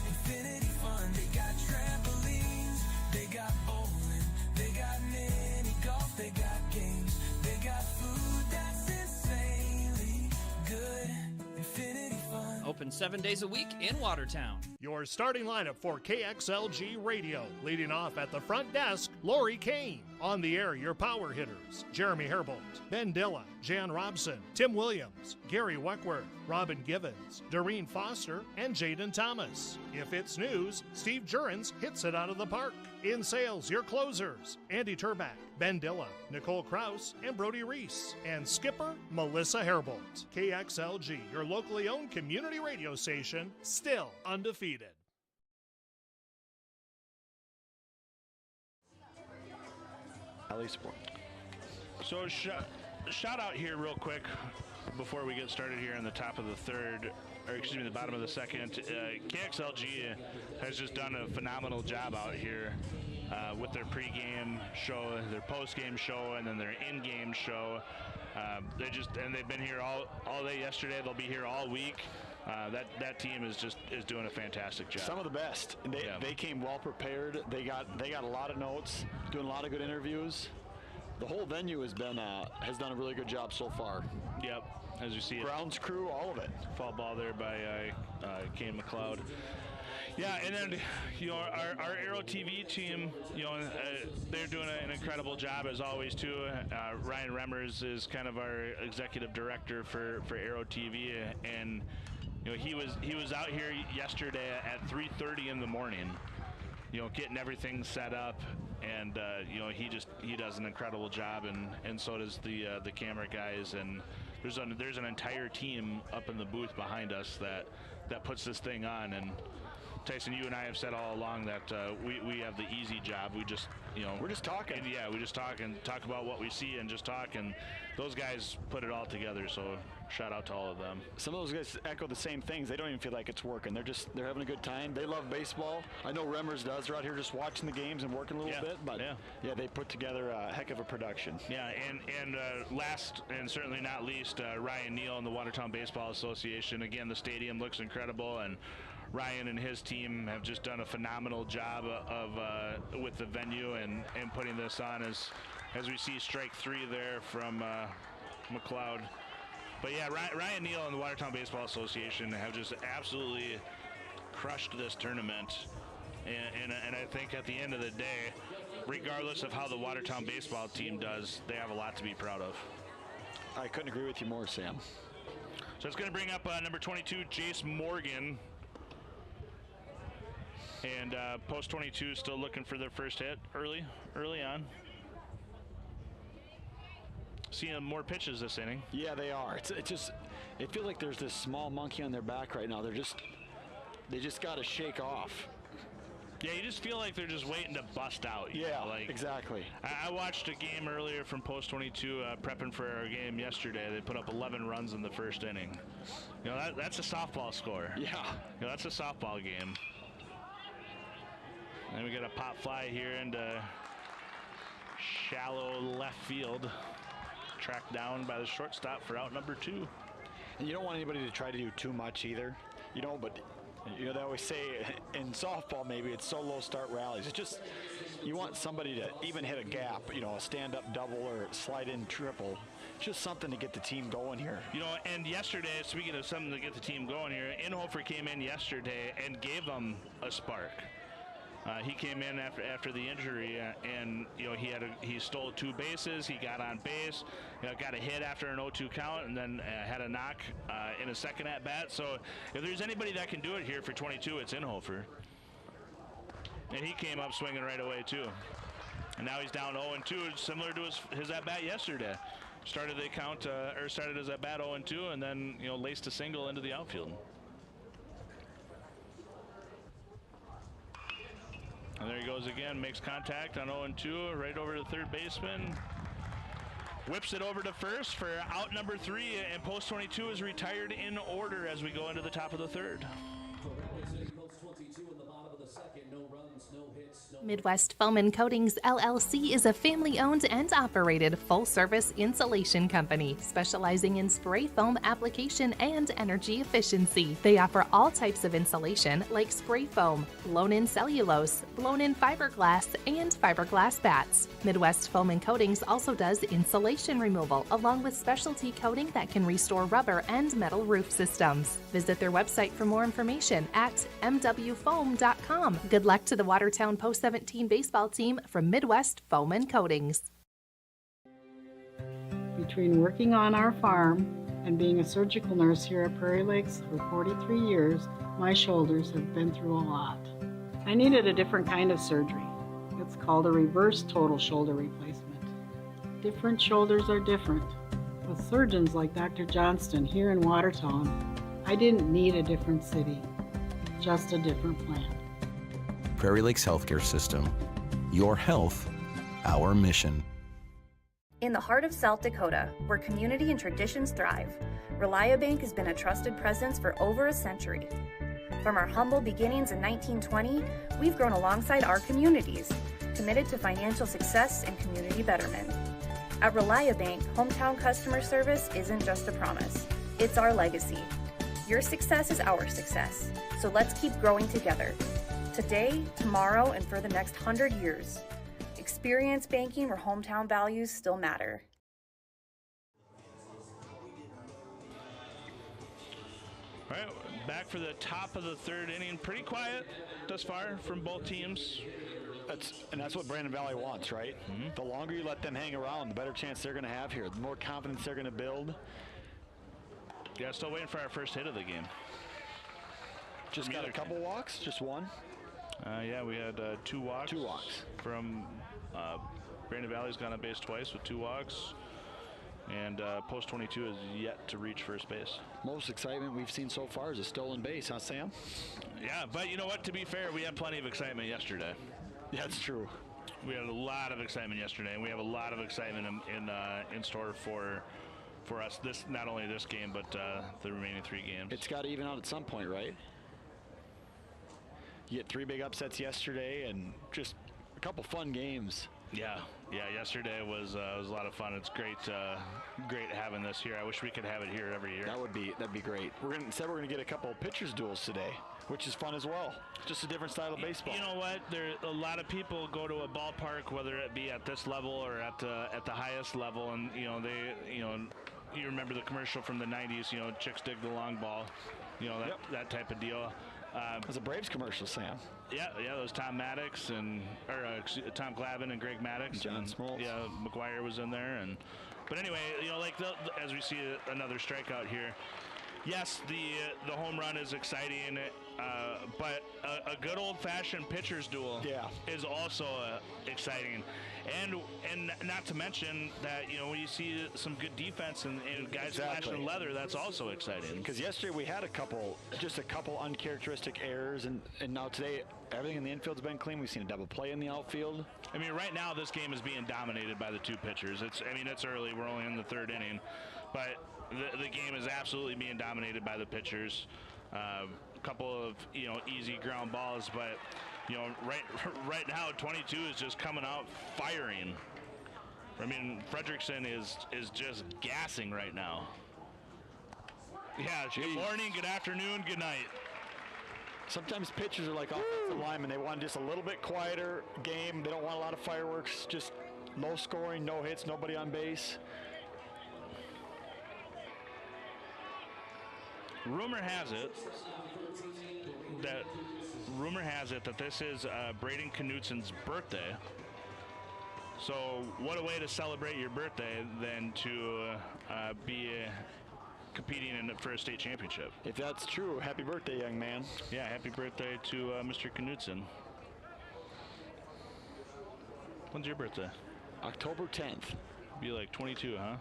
Infinity Fun, they got trampolines, they got bowling, they got mini golf, they got games, they got food that's insanely good. Infinity Fun. Open 7 days a week in Watertown. Your starting lineup for KXLG Radio. Leading off at the front desk, Lori Kane. On the air, your power hitters, Jeremy Herbold, Ben Dilla, Jan Robson, Tim Williams, Gary Weckworth, Robin Givens, Doreen Foster, and Jaden Thomas. If it's news, Steve Jurens hits it out of the park. In sales, your closers, Andy Turback, Ben Dilla, Nicole Kraus, and Brody Reese. And skipper, Melissa Herbold. KXLG, your locally owned community radio station, still undefeated. Sport. So shout out here real quick before we get started here in the top of the third, or excuse me, the bottom of the second. KXLG has just done a phenomenal job out here with their pregame show, their postgame show, and then their in-game show. They've been here all day yesterday. They'll be here all week. That team is doing a fantastic job. Some of the best. They came well prepared. They got a lot of notes, doing a lot of good interviews. The whole venue has done a really good job so far. Yep, as you see, grounds crew, all of it. Foul ball there by Kane McLeod. Yeah, and then our Aero TV team, they're doing an incredible job as always too. Ryan Remmers is kind of our executive director for Aero TV, and he was out here yesterday at 3:30 in the morning, getting everything set up, and he does an incredible job, and so does the camera guys, and there's an entire team up in the booth behind us that puts this thing on. And Tyson, you and I have said all along that we have the easy job. We're just talking. Yeah, we just talk about what we see and just talk, and those guys put it all together. So shout out to all of them. Some of those guys echo the same things. They don't even feel like it's working. They're having a good time. They love baseball. I know Remmers does. They're out here just watching the games and working a little bit, but they put together a heck of a production. Yeah, and last and certainly not least, Ryan Neal and the Watertown Baseball Association. Again, the stadium looks incredible, and Ryan and his team have just done a phenomenal job with the venue and putting this on as we see strike 3 there from McLeod. But yeah, Ryan Neal and the Watertown Baseball Association have just absolutely crushed this tournament. And I think at the end of the day, regardless of how the Watertown baseball team does, they have a lot to be proud of. I couldn't agree with you more, Sam. So it's going to bring up number 22, Jace Morgan. And post 22 still looking for their first hit early on. Seeing more pitches this inning. Yeah, they are. It feels like there's this small monkey on their back right now. They just got to shake off. Yeah, you just feel like they're just waiting to bust out. Exactly. I watched a game earlier from Post 22, prepping for our game yesterday. They put up 11 runs in the first inning. That's a softball score. Yeah. That's a softball game. And we get a pop fly here into shallow left field. Tracked down by the shortstop for out number 2. And you don't want anybody to try to do too much either. But they always say in softball maybe it's solo start rallies. It's just You want somebody to even hit a gap, a stand-up double or slide-in triple. Just something to get the team going here. And yesterday, speaking of something to get the team going here, Inhofer came in yesterday and gave them a spark. He came in after the injury, and he stole 2 bases. He got on base, got a hit after an 0-2 count, and then had a knock in a second at bat. So if there's anybody that can do it here for 22, it's Inhofer. And he came up swinging right away too. And now he's down 0-2, similar to his at bat yesterday. Started his at bat 0-2, and then laced a single into the outfield. And there he goes again, makes contact on 0-2, right over to third baseman. Whips it over to first for out number 3, and post 22 is retired in order as we go into the top of the third. Midwest Foam and Coatings LLC is a family-owned and operated full-service insulation company specializing in spray foam application and energy efficiency. They offer all types of insulation like spray foam, blown-in cellulose, blown-in fiberglass, and fiberglass bats. Midwest Foam and Coatings also does insulation removal along with specialty coating that can restore rubber and metal roof systems. Visit their website for more information at mwfoam.com. Good luck to the Watertown Post 17 baseball team from Midwest Foam and Coatings. Between working on our farm and being a surgical nurse here at Prairie Lakes for 43 years, my shoulders have been through a lot. I needed a different kind of surgery. It's called a reverse total shoulder replacement. Different shoulders are different. With surgeons like Dr. Johnston here in Watertown, I didn't need a different city, just a different plan. Prairie Lakes Healthcare System. Your health, our mission. In the heart of South Dakota, where community and traditions thrive, ReliaBank has been a trusted presence for over a century. From our humble beginnings in 1920, we've grown alongside our communities, committed to financial success and community betterment. At ReliaBank, hometown customer service isn't just a promise, it's our legacy. Your success is our success, so let's keep growing together. Today, tomorrow, and for the next 100 years. Experience banking where hometown values still matter. All right, back for the top of the third inning. Pretty quiet thus far from both teams. That's what Brandon Valley wants, right? Mm-hmm. The longer you let them hang around, the better chance they're going to have here. The more confidence they're going to build. Yeah, still waiting for our first hit of the game. Just got a couple walks? Just one? Yeah, we had 2 walks. 2 walks. From Brandon Valley's gone on base twice with 2 walks. And post 22 is yet to reach first base. Most excitement we've seen so far is a stolen base, huh, Sam? Yeah, but you know what? To be fair, we had plenty of excitement yesterday. Yeah, that's true. We had a lot of excitement yesterday, and we have a lot of excitement in store for us. Not only this game, but the remaining 3 games. It's got to even out at some point, right? You had 3 big upsets yesterday, and just a couple fun games. Yeah. Yesterday was a lot of fun. It's great having this here. I wish we could have it here every year. That'd be great. We're gonna get a couple of pitchers duels today, which is fun as well. Just a different style of baseball. You know what? A lot of people go to a ballpark, whether it be at this level or at the highest level, and you remember the commercial from the 90s. Chicks dig the long ball. That type of deal. It was a Braves commercial, Sam. Yeah, those Tom Glavine and Greg Maddox. John Smoltz. Yeah, McGuire was in there. But anyway, as we see another strikeout here, yes, the home run is exciting, but a good old-fashioned pitcher's duel is also exciting. And not to mention that, when you see some good defense and guys flashing leather, that's also exciting. Because yesterday we had a couple uncharacteristic errors, and now today everything in the infield's been clean. We've seen a double play in the outfield. I mean, right now this game is being dominated by the 2 pitchers. It's early. We're only in the 3rd inning, but the game is absolutely being dominated by the pitchers. A couple of easy ground balls, but right now 22 is just coming out firing. I mean, Fredrickson is just gassing right now. Yeah, good morning, good afternoon, good night. Sometimes pitchers are like offensive linemen. They want just a little bit quieter game. They don't want a lot of fireworks. Just low scoring, no hits, nobody on base. Rumor has it that this is Braden Knutsen's birthday. So what a way to celebrate your birthday than to be competing for a state championship. If that's true, happy birthday, young man. Yeah, happy birthday to Mr. Knutsen. When's your birthday? October 10th. Be like 22, huh?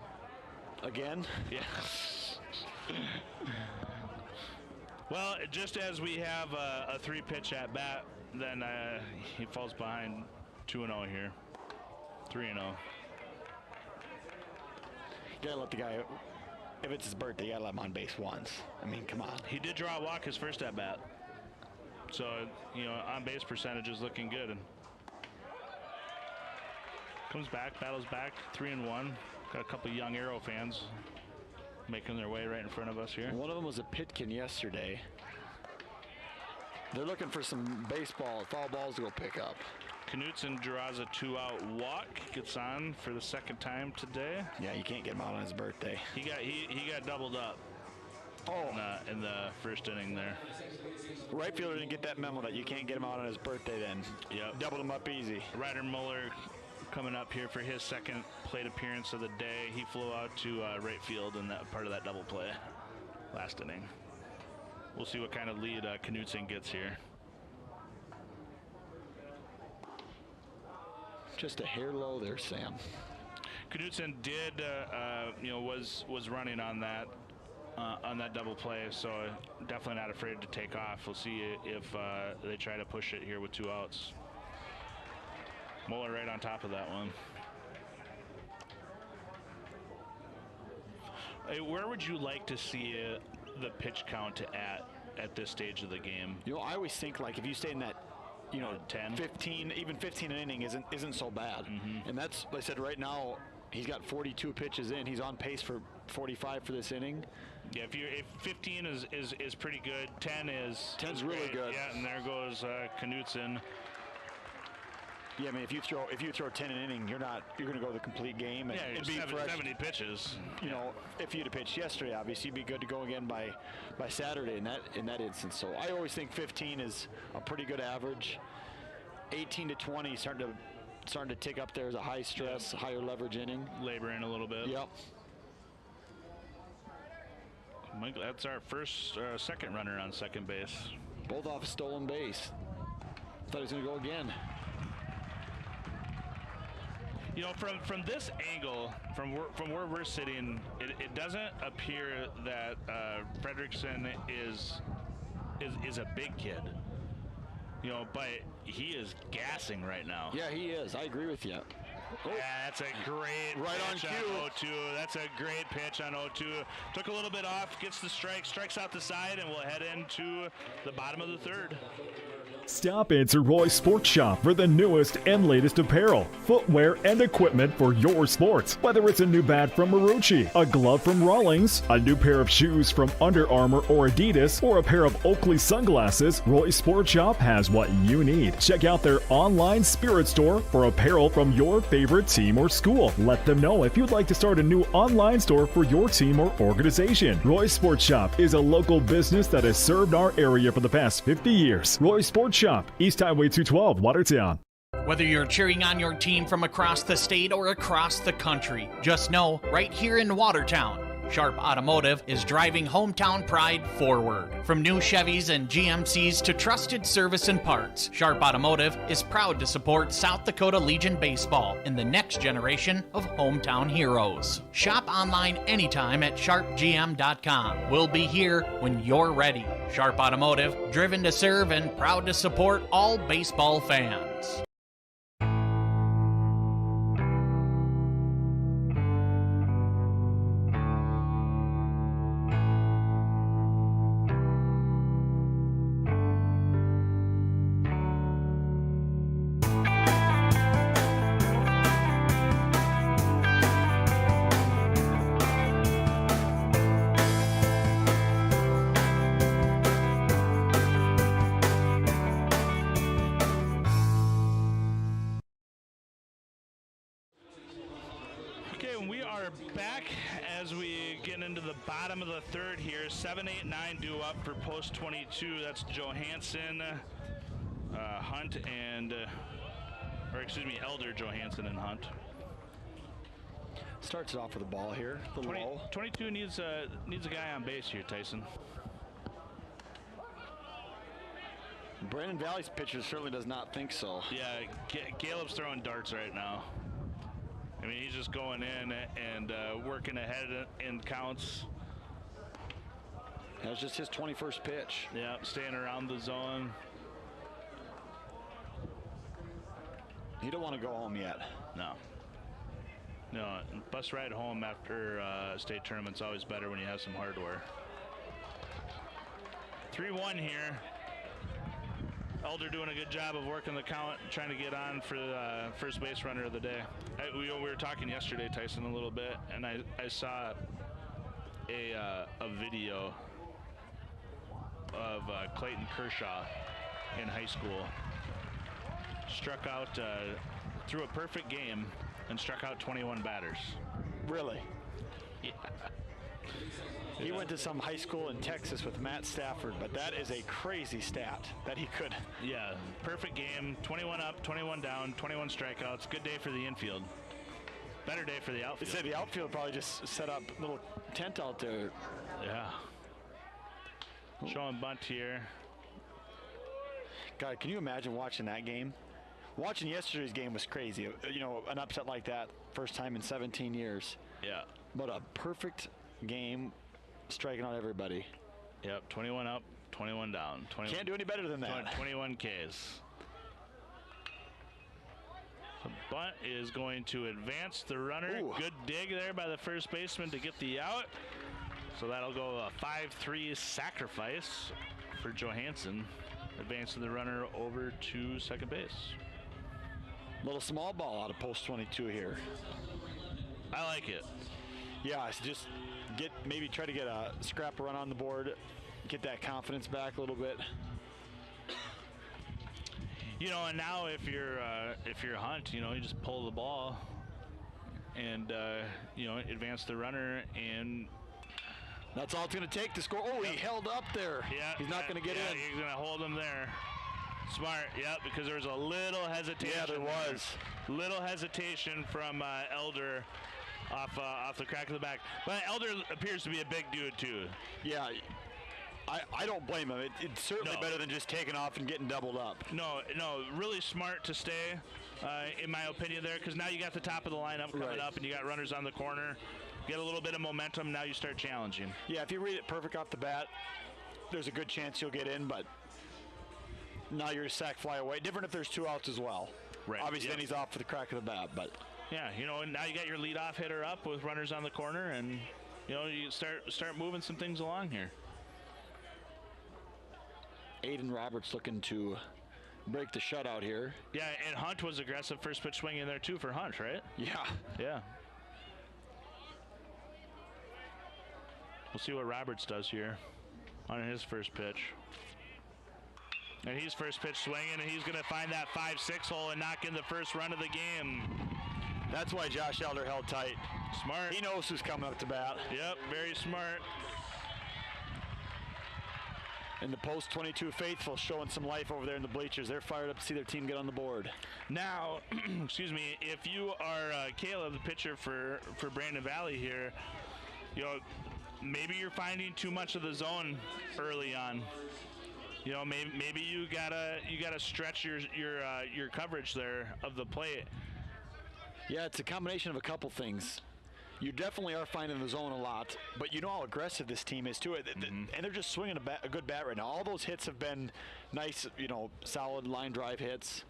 Again? Yeah. Well, just as we have a 3-pitch at bat, then he falls behind 2-0 here. 3-0. You gotta let the guy, if it's his birthday, you gotta let him on base once. I mean, come on. He did draw a walk his first at bat. So, on base percentage is looking good. And comes back, battles back, 3-1. Got a couple young Arrow fans making their way right in front of us here. One of them was a Pitkin yesterday. They're looking for some foul balls to go pick up. Knutsen draws a 2-out walk, gets on for the second time today. Yeah, you can't get him out on his birthday. He got doubled up. In the first inning there. Right fielder didn't get that memo that you can't get him out on his birthday then. Yep. Doubled him up easy. Ryder Muller coming up here for his second plate appearance of the day. He flew out to right field in that part of that double play last inning. We'll see what kind of lead Knutsen gets here. Just a hair low there, Sam. Knutsen did, was running on that double play, so definitely not afraid to take off. We'll see if they try to push it here with 2 outs. Muller right on top of that one. Hey, where would you like to see the pitch count at this stage of the game? I always think like if you stay in that 10, 15, even 15 an inning isn't so bad. Mm-hmm. And that's, like I said, right now he's got 42 pitches in. He's on pace for 45 for this inning. Yeah, if 15 is pretty good, 10's really great. good. Yeah, and there goes Knutsen. Yeah, I mean, if you throw 10 an inning, you're going to go the complete game. And Yeah, it'd be 70 pitches. If you'd have pitched yesterday, obviously you'd be good to go again by Saturday in that instance. So I always think 15 is a pretty good average. 18 to 20 starting to tick up there as a high stress, higher leverage inning. Laboring a little bit. Yep. Mike, that's our second runner on second base. Both off a stolen base. Thought he was going to go again. From this angle, from where we're sitting, it doesn't appear that Fredrickson is a big kid. But he is gassing right now. Yeah, he is. I agree with you. Yeah, that's a great pitch on 0-2. That's a great pitch on 0-2. Took a little bit off, gets the strikes out the side, and we'll head into the bottom of the third. Stop into Roy's Sports Shop for the newest and latest apparel, footwear, and equipment for your sports. Whether it's a new bat from Marucci, a glove from Rawlings, a new pair of shoes from Under Armour or Adidas, or a pair of Oakley sunglasses, Roy's Sports Shop has what you need. Check out their online spirit store for apparel from your favorite team or school. Let them know if you'd like to start a new online store for your team or organization. Roy's Sports Shop is a local business that has served our area for the past 50 years. Roy's Sports Shop, East Highway 212, Watertown. Whether you're cheering on your team from across the state or across the country, just know, right here in Watertown, Sharp Automotive is driving hometown pride forward. From new Chevys and GMCs to trusted service and parts, Sharp Automotive is proud to support South Dakota Legion Baseball in the next generation of hometown heroes. Shop online anytime at sharpgm.com. We'll be here when you're ready. Sharp Automotive, driven to serve and proud to support all baseball fans. and we are back as we get into the bottom of the third here. 7, 8, 9 due up for post 22. That's Johansson, Hunt, and Elder, Johansson, and Hunt. Starts it off with the ball here. 22 needs a guy on base here, Tyson. Brandon Valley's pitcher certainly does not think so. Yeah, Caleb's throwing darts right now. I mean, he's just going in and working ahead in counts. That was just his 21st pitch. Yeah, staying around the zone. You don't want to go home yet. No, bus ride home after state tournament's always better when you have some hardware. 3-1 here. Elder doing a good job of working the count, trying to get on for the first base runner of the day. We were talking yesterday, Tyson, a little bit, and I saw a video of Clayton Kershaw in high school. Struck out, threw a perfect game, and struck out 21 batters. Really? Yeah. He went to some high school in Texas with Matt Stafford, but that is a crazy stat that he could. Yeah, perfect game, 21 up, 21 down, 21 strikeouts. Good day for the infield. Better day for the outfield. They said the outfield probably just set up a little tent out there. Yeah. Showing bunt here. God, can you imagine watching that game? Watching yesterday's game was crazy. You know, an upset like that, first time in 17 years. Yeah. But a perfect game, striking out everybody. Yep, 21 up, 21 down. Can't do any better than that. 21 Ks. The bunt is going to advance the runner. Ooh. Good dig there by the first baseman to get the out. So that'll go a 5-3 sacrifice for Johansson, advancing the runner over to second base. Little small ball out of post 22 here. I like it. Yeah, so just maybe try to get a scrap run on the board, get that confidence back a little bit. You know, and now if you're Hunt, you know, you just pull the ball and you know, advance the runner, and that's all it's going to take to score. Oh, he held up there. Yeah, he's not going to get in. He's going to hold him there. Smart, yep, because there was a little hesitation. Yeah, there was. Little hesitation from Elder off the crack of the back. But Elder appears to be a big dude, too. Yeah, I don't blame him. It's certainly better than just taking off and getting doubled up. No, really smart to stay, in my opinion, there, because now you got the top of the lineup coming up, and you got runners on the corner. Get a little bit of momentum, now you start challenging. Yeah, if you read it perfect off the bat, there's a good chance you'll get in, but now you're a sack fly away. Different if there's 2 outs as well. Right. Obviously, then he's off for the crack of the bat, but yeah, you know, and now you got your leadoff hitter up with runners on the corner, and you know, you start moving some things along here. Aiden Roberts looking to break the shutout here. Yeah, and Hunt was aggressive first pitch swing in there too for Hunt, right? Yeah. Yeah. We'll see what Roberts does here on his first pitch. And he's first pitch swinging, and he's going to find that 5-6 hole and knock in the first run of the game. That's why Josh Elder held tight. Smart. He knows who's coming up to bat. Yep, very smart. And the post 22 faithful showing some life over there in the bleachers. They're fired up to see their team get on the board. Now, excuse me, if you are Caleb, the pitcher for Brandon Valley here, you know, maybe you're finding too much of the zone early on. You know, maybe you gotta stretch your coverage there of the plate. Yeah, it's a combination of a couple things. You definitely are finding the zone a lot, but you know how aggressive this team is too. And they're just swinging a good bat right now. All those hits have been nice, you know, solid line drive hits.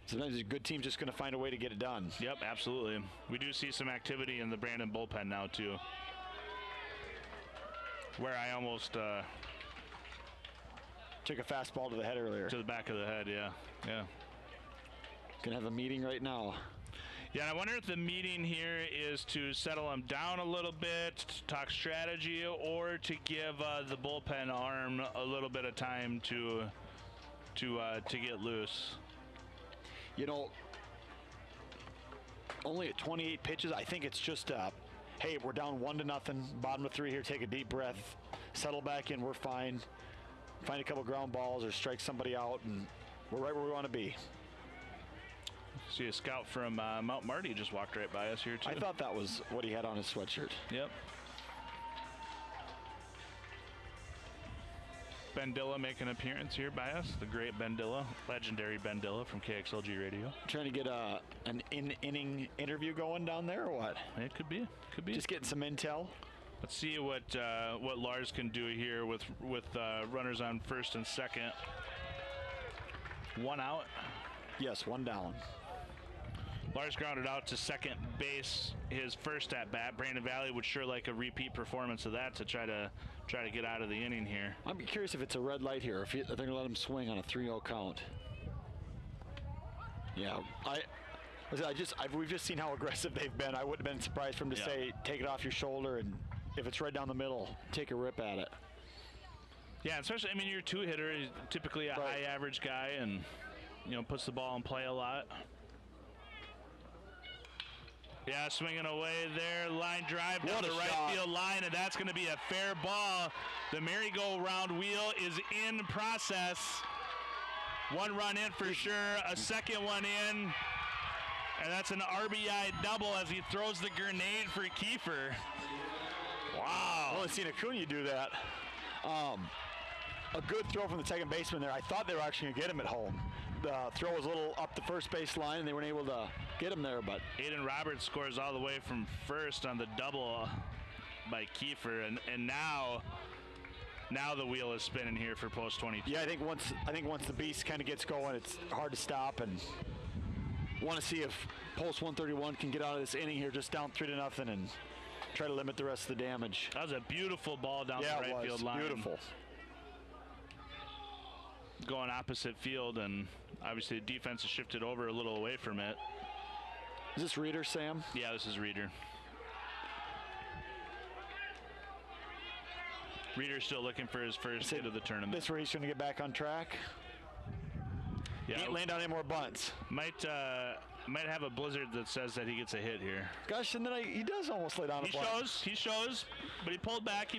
Sometimes a good team's just going to find a way to get it done. Yep, absolutely. We do see some activity in the Brandon bullpen now too, where I almost took a fastball to the head earlier. To the back of the head, yeah. Gonna have a meeting right now. Yeah, and I wonder if the meeting here is to settle them down a little bit, to talk strategy, or to give the bullpen arm a little bit of time to get loose. You know, only at 28 pitches. I think it's just, hey, we're down 1-0, bottom of 3 here. Take a deep breath, settle back in. We're fine. Find a couple ground balls or strike somebody out, and we're right where we want to be. See a scout from Mount Marty just walked right by us here, too. I thought that was what he had on his sweatshirt. Yep. Ben Dilla making an appearance here by us. The great Ben Dilla, legendary Ben Dilla from KXLG Radio. Trying to get an inning interview going down there, or what? It could be. Could be. Just getting some intel. Let's see what Lars can do here with runners on first and second. 1 out. Yes, 1 down. Lars grounded out to second base, his first at bat. Brandon Valley would sure like a repeat performance of that to try to get out of the inning here. I'm curious if it's a red light here, if they're going to let him swing on a 3-0 count. Yeah, we've just seen how aggressive they've been. I wouldn't have been surprised for him to say, take it off your shoulder, and if it's right down the middle, take a rip at it. Yeah, especially, I mean, your 2-hitter is typically a high average guy and, puts the ball in play a lot. Yeah, swinging away there, line drive down the right field line, and that's going to be a fair ball. The merry-go-round wheel is in process. 1 run in for sure, a second one in, and that's an RBI double as he throws the grenade for Kiefer. Wow. I've only seen Acuna do that. A good throw from the second baseman there. I thought they were actually going to get him at home. The throw was a little up the first base line, and they weren't able to get him there. But Aiden Roberts scores all the way from first on the double by Kiefer, and now the wheel is spinning here for Post 22. Yeah, I think once the beast kind of gets going, it's hard to stop, and want to see if Post 131 can get out of this inning here, just down 3-0, and try to limit the rest of the damage. That was a beautiful ball down the right field line. Beautiful. Going opposite field, and obviously the defense has shifted over a little away from it. Is this Reeder, Sam? Yeah, this is Reeder. Reeder's still looking for his first hit of the tournament. This where he's going to get back on track? Yeah, he ain't laying down any more bunts. Might have a blizzard that says that he gets a hit here. Gosh, and then he does almost lay down a bunt. He shows, but he pulled back.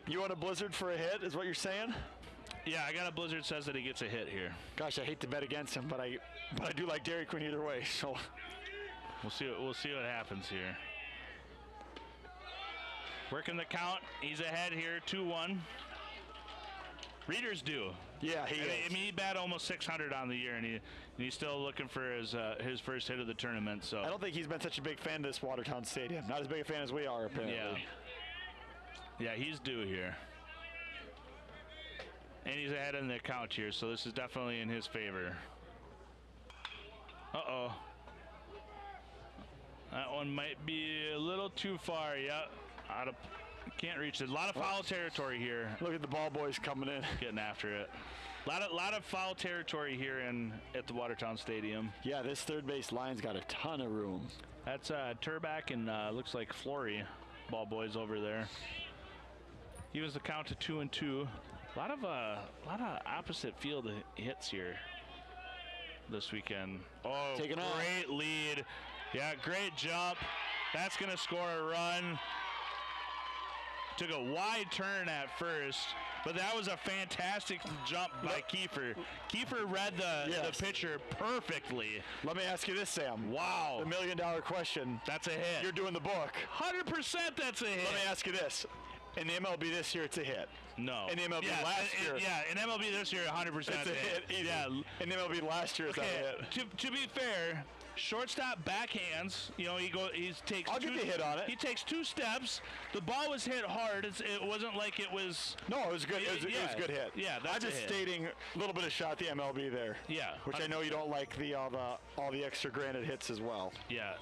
You want a blizzard for a hit, is what you're saying? Yeah, I got a blizzard says that he gets a hit here. Gosh, I hate to bet against him, but I do like Dairy Queen either way. So we'll see what happens here. Working the count. He's ahead here, 2-1. Reeder's due. Yeah, he is. I mean, he bat almost 600 on the year, and he's still looking for his first hit of the tournament. So I don't think he's been such a big fan of this Watertown Stadium. Not as big a fan as we are, apparently. Yeah, he's due here. And he's ahead in the count here, so this is definitely in his favor. Uh-oh. That one might be a little too far. Yep. Can't reach it. A lot of foul territory here. Look at the ball boys coming in. Getting after it. A lot of foul territory here at the Watertown Stadium. Yeah, this third base line's got a ton of room. That's Turback and looks like Flory ball boys over there. He was the count to 2-2. A lot of opposite field hits here this weekend. Oh, taking great lead. Yeah, great jump. That's going to score a run. Took a wide turn at first, but that was a fantastic jump by Kiefer. Kiefer read the pitcher perfectly. Let me ask you this, Sam. Wow. The $1 million question. That's a hit. You're doing the book. 100% that's a hit. Let me ask you this. In the MLB this year, it's a hit. No. In the MLB last year. Yeah, in MLB this year, 100% it's a hit. Yeah. In the MLB last year, it's a hit. To be fair, shortstop backhands. He takes. I'll give you a hit on it. He takes 2 steps. The ball was hit hard. It wasn't like it was. No, it was good. It was a good hit. Yeah, that's I'm just stating a little bit of shot at the MLB there. Yeah. Which I know you don't like all the extra granted hits as well. Yeah.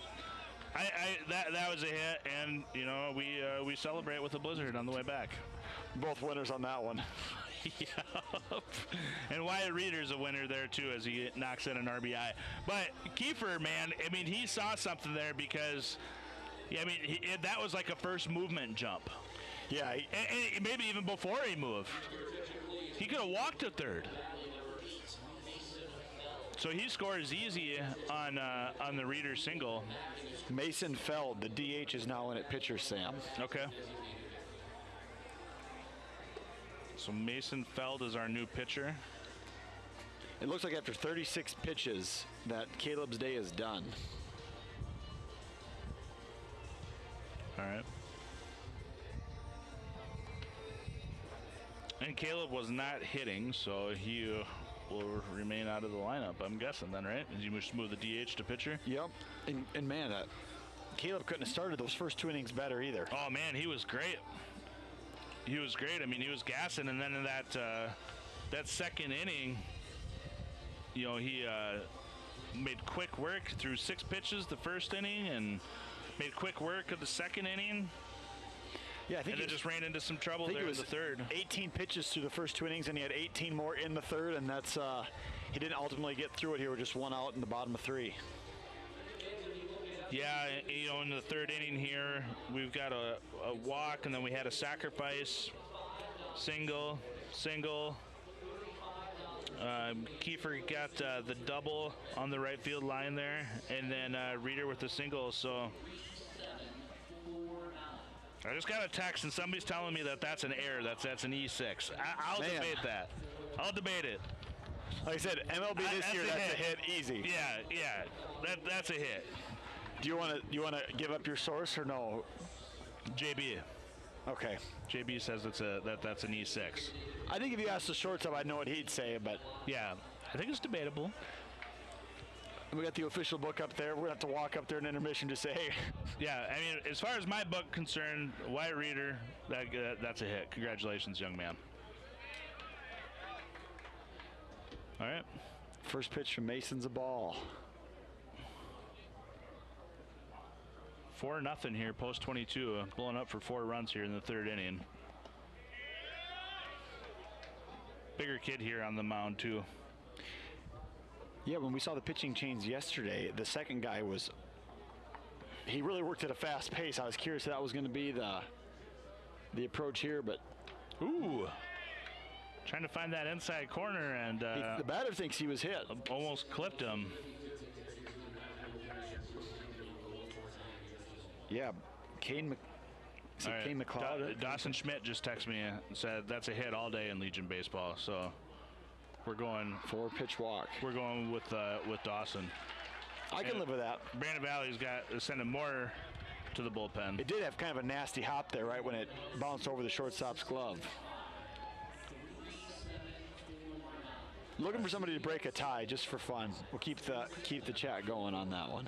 That was a hit, and we celebrate with a blizzard on the way back. Both winners on that one. Yep. And Wyatt Reeder's a winner there too, as he knocks in an RBI. But Kiefer, man, I mean, he saw something there because, that was like a first movement jump. Yeah. And maybe even before he moved, he could have walked to third. So he scores easy on the Reader single. Mason Feld, the DH, is now in at pitcher, Sam. Okay. So Mason Feld is our new pitcher. It looks like after 36 pitches that Caleb's day is done. All right. And Caleb was not hitting, so he will remain out of the lineup, I'm guessing then, right? Did you just move the DH to pitcher? Yep. And man, Caleb couldn't have started those first 2 innings better either. Oh, man, he was great. He was great. I mean, he was gassing, and then in that second inning, you know, he made quick work through 6 pitches the first inning and made quick work of the second inning. Yeah, I think and then just ran into some trouble there in the third. 18 pitches through the first 2 innings, and he had 18 more in the third, and that's he didn't ultimately get through it here with just 1 out in the bottom of 3. Yeah, you know, in the third inning here, we've got a walk, and then we had a sacrifice, single. Kiefer got the double on the right field line there, and then Reader with the single. So I just got a text, and somebody's telling me that that's an error. That's an E6. I'll debate that. I'll debate it. Like I said, MLB this year, that's a hit easy. Yeah, that's a hit. Do you want to give up your source or no? JB. Okay. JB says that's an E6. I think if you asked the shortstop, I'd know what he'd say, but yeah, I think it's debatable. We got the official book up there. We're gonna have to walk up there in intermission to say, hey. Yeah, I mean, as far as my book concerned, Wyatt Reader, that's a hit. Congratulations, young man. All right. First pitch from Mason's a ball. 4-0 here, post 22, blowing up for 4 runs here in the third inning. Bigger kid here on the mound too. Yeah, when we saw the pitching change yesterday, the second guy he really worked at a fast pace. I was curious if that was going to be the approach here, but trying to find that inside corner, and the batter thinks he was hit. Almost clipped him. Yeah, Kane McLeod. Dawson Schmidt just texted me and said that's a hit all day in Legion baseball. So we're going 4-pitch walk. We're going with Dawson. I can live with that. Brandon Valley's got sending more to the bullpen. It did have kind of a nasty hop there, right when it bounced over the shortstop's glove. Looking for somebody to break a tie just for fun. We'll keep the chat going on that one.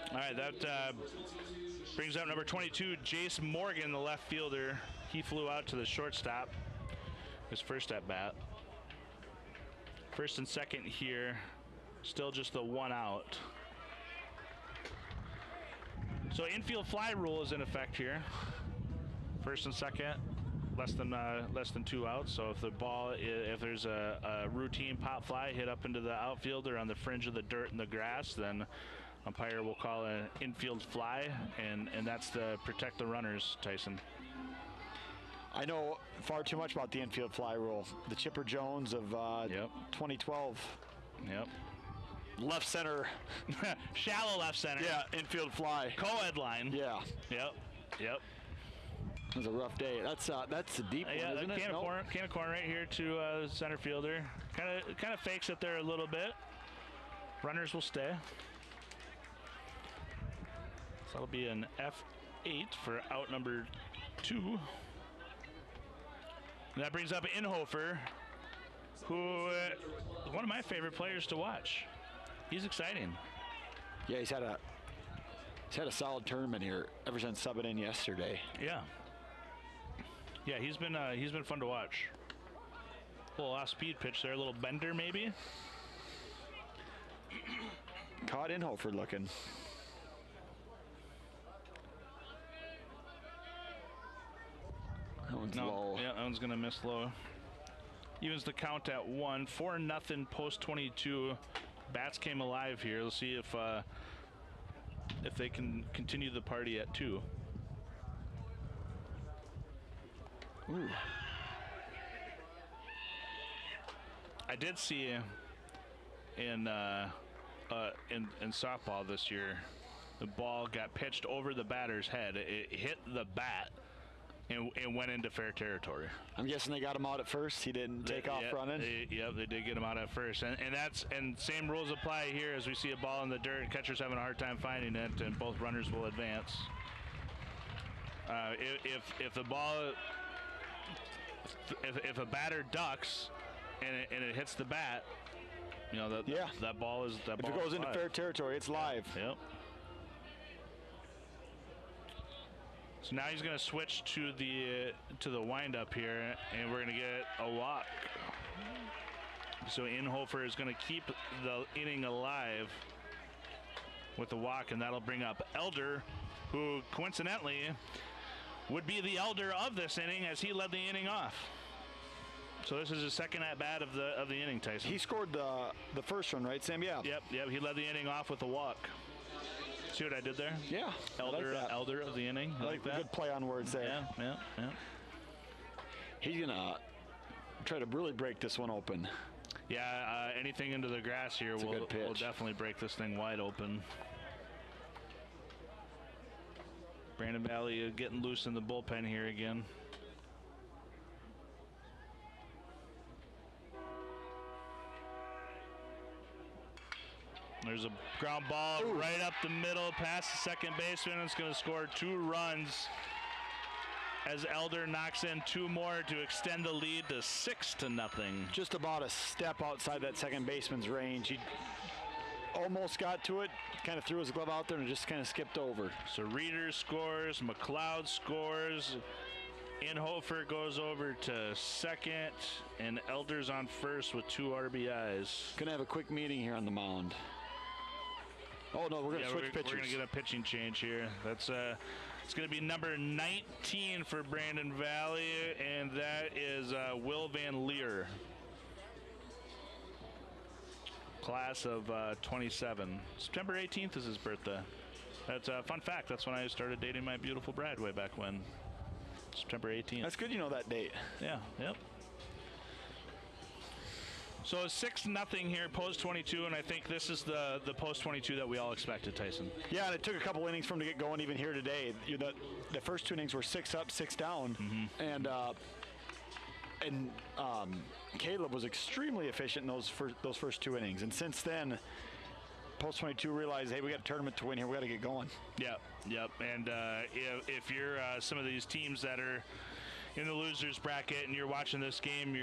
All right, that brings up number 22, Jace Morgan, the left fielder. He flew out to the shortstop, his first at bat. First and second here, still just the 1 out. So infield fly rule is in effect here. First and second, less than 2 outs. So if there's a routine pop fly hit up into the outfield or on the fringe of the dirt and the grass, then umpire will call an infield fly, and that's to protect the runners, Tyson. I know far too much about the infield fly rule. The Chipper Jones of 2012. Yep. Left center. Shallow left center. Yeah, infield fly. Co-ed line. Yeah. Yep. It was a rough day. That's a deep one, isn't it? Can of corn right here to center fielder. Kind of fakes it there a little bit. Runners will stay. So that'll be an F8 for out number 2. And that brings up Inhofer, who is one of my favorite players to watch. He's exciting. Yeah, he's had a solid tournament here ever since subbing in yesterday. Yeah, he's been fun to watch. A little off-speed pitch there, a little bender maybe. Caught Inhofer looking. That one's low. Yeah, that one's gonna miss low. Evens the count at 1. 4-0 post 22. Bats came alive here. Let's see if they can continue the party at 2. Ooh. I did see in softball this year. The ball got pitched over the batter's head. It hit the bat and went into fair territory. I'm guessing they got him out at first. He didn't take off running. They did get him out at first, and same rules apply here. As we see a ball in the dirt, catcher's having a hard time finding it, and both runners will advance. If the ball, if a batter ducks and it hits the bat, you know that ball is that. If it goes into fair territory, it's live. Yep. So now he's going to switch to the windup here, and we're going to get a walk. So Inhofer is going to keep the inning alive with the walk, and that'll bring up Elder, who coincidentally would be the elder of this inning as he led the inning off. So this is his second at bat of the inning, Tyson. He scored the first one, right, Sam? Yeah. Yep. He led the inning off with a walk. See what I did there? Yeah. Elder of the inning. I like that. Good play on words there. Yeah. He's gonna try to really break this one open. Yeah. Anything into the grass here will definitely break this thing wide open. Brandon Valley getting loose in the bullpen here again. There's a ground ball right up the middle past the second baseman. It's going to score 2 runs as Elder knocks in 2 more to extend the lead to 6-0. Just about a step outside that second baseman's range. He almost got to it, kind of threw his glove out there and just kind of skipped over. So Reeder scores, McLeod scores, Inhofer goes over to second, and Elder's on first with 2 RBIs. Gonna have a quick meeting here on the mound. Oh no, we're gonna switch pitchers. We're gonna get a pitching change here. That's it's gonna be number 19 for Brandon Valley, and that is Will Van Leer, class of 27. September 18th is his birthday. That's a fun fact. That's when I started dating my beautiful bride way back when. September 18th. That's good you know that date. Yeah, yep. So 6-0 here, post 22, and I think this is the post 22 that we all expected, Tyson. Yeah, and it took a couple innings for him to get going even here today. The first 2 innings were 6 up, 6 down, and Caleb was extremely efficient in those first 2 innings. And since then, post 22 realized, hey, we got a tournament to win here. We got to get going. Yep. And if you're some of these teams that are in the losers bracket and you're watching this game,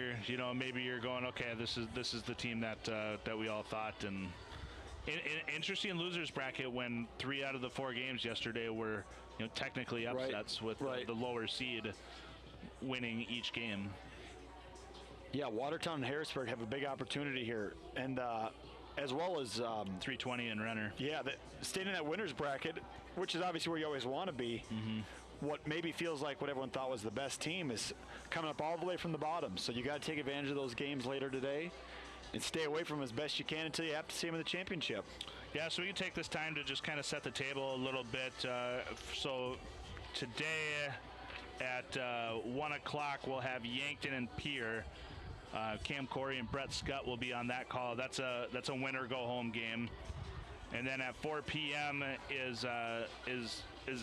maybe you're going, okay, this is the team that we all thought. And interesting losers bracket when 3 out of the 4 games yesterday were technically upsets with the lower seed winning each game. Yeah, Watertown and Harrisburg have a big opportunity here, and as well as 320 and Renner. Yeah, staying in that winners bracket, which is obviously where you always want to be. What maybe feels like what everyone thought was the best team is coming up all the way from the bottom. So you got to take advantage of those games later today and stay away from them as best you can until you have to see them in the championship. Yeah, so we can take this time to just kind of set the table a little bit. So today at 1 o'clock we'll have Yankton and Pierre. Cam Corey and Brett Scott will be on that call. That's a winner go home game. And then at 4 p.m. is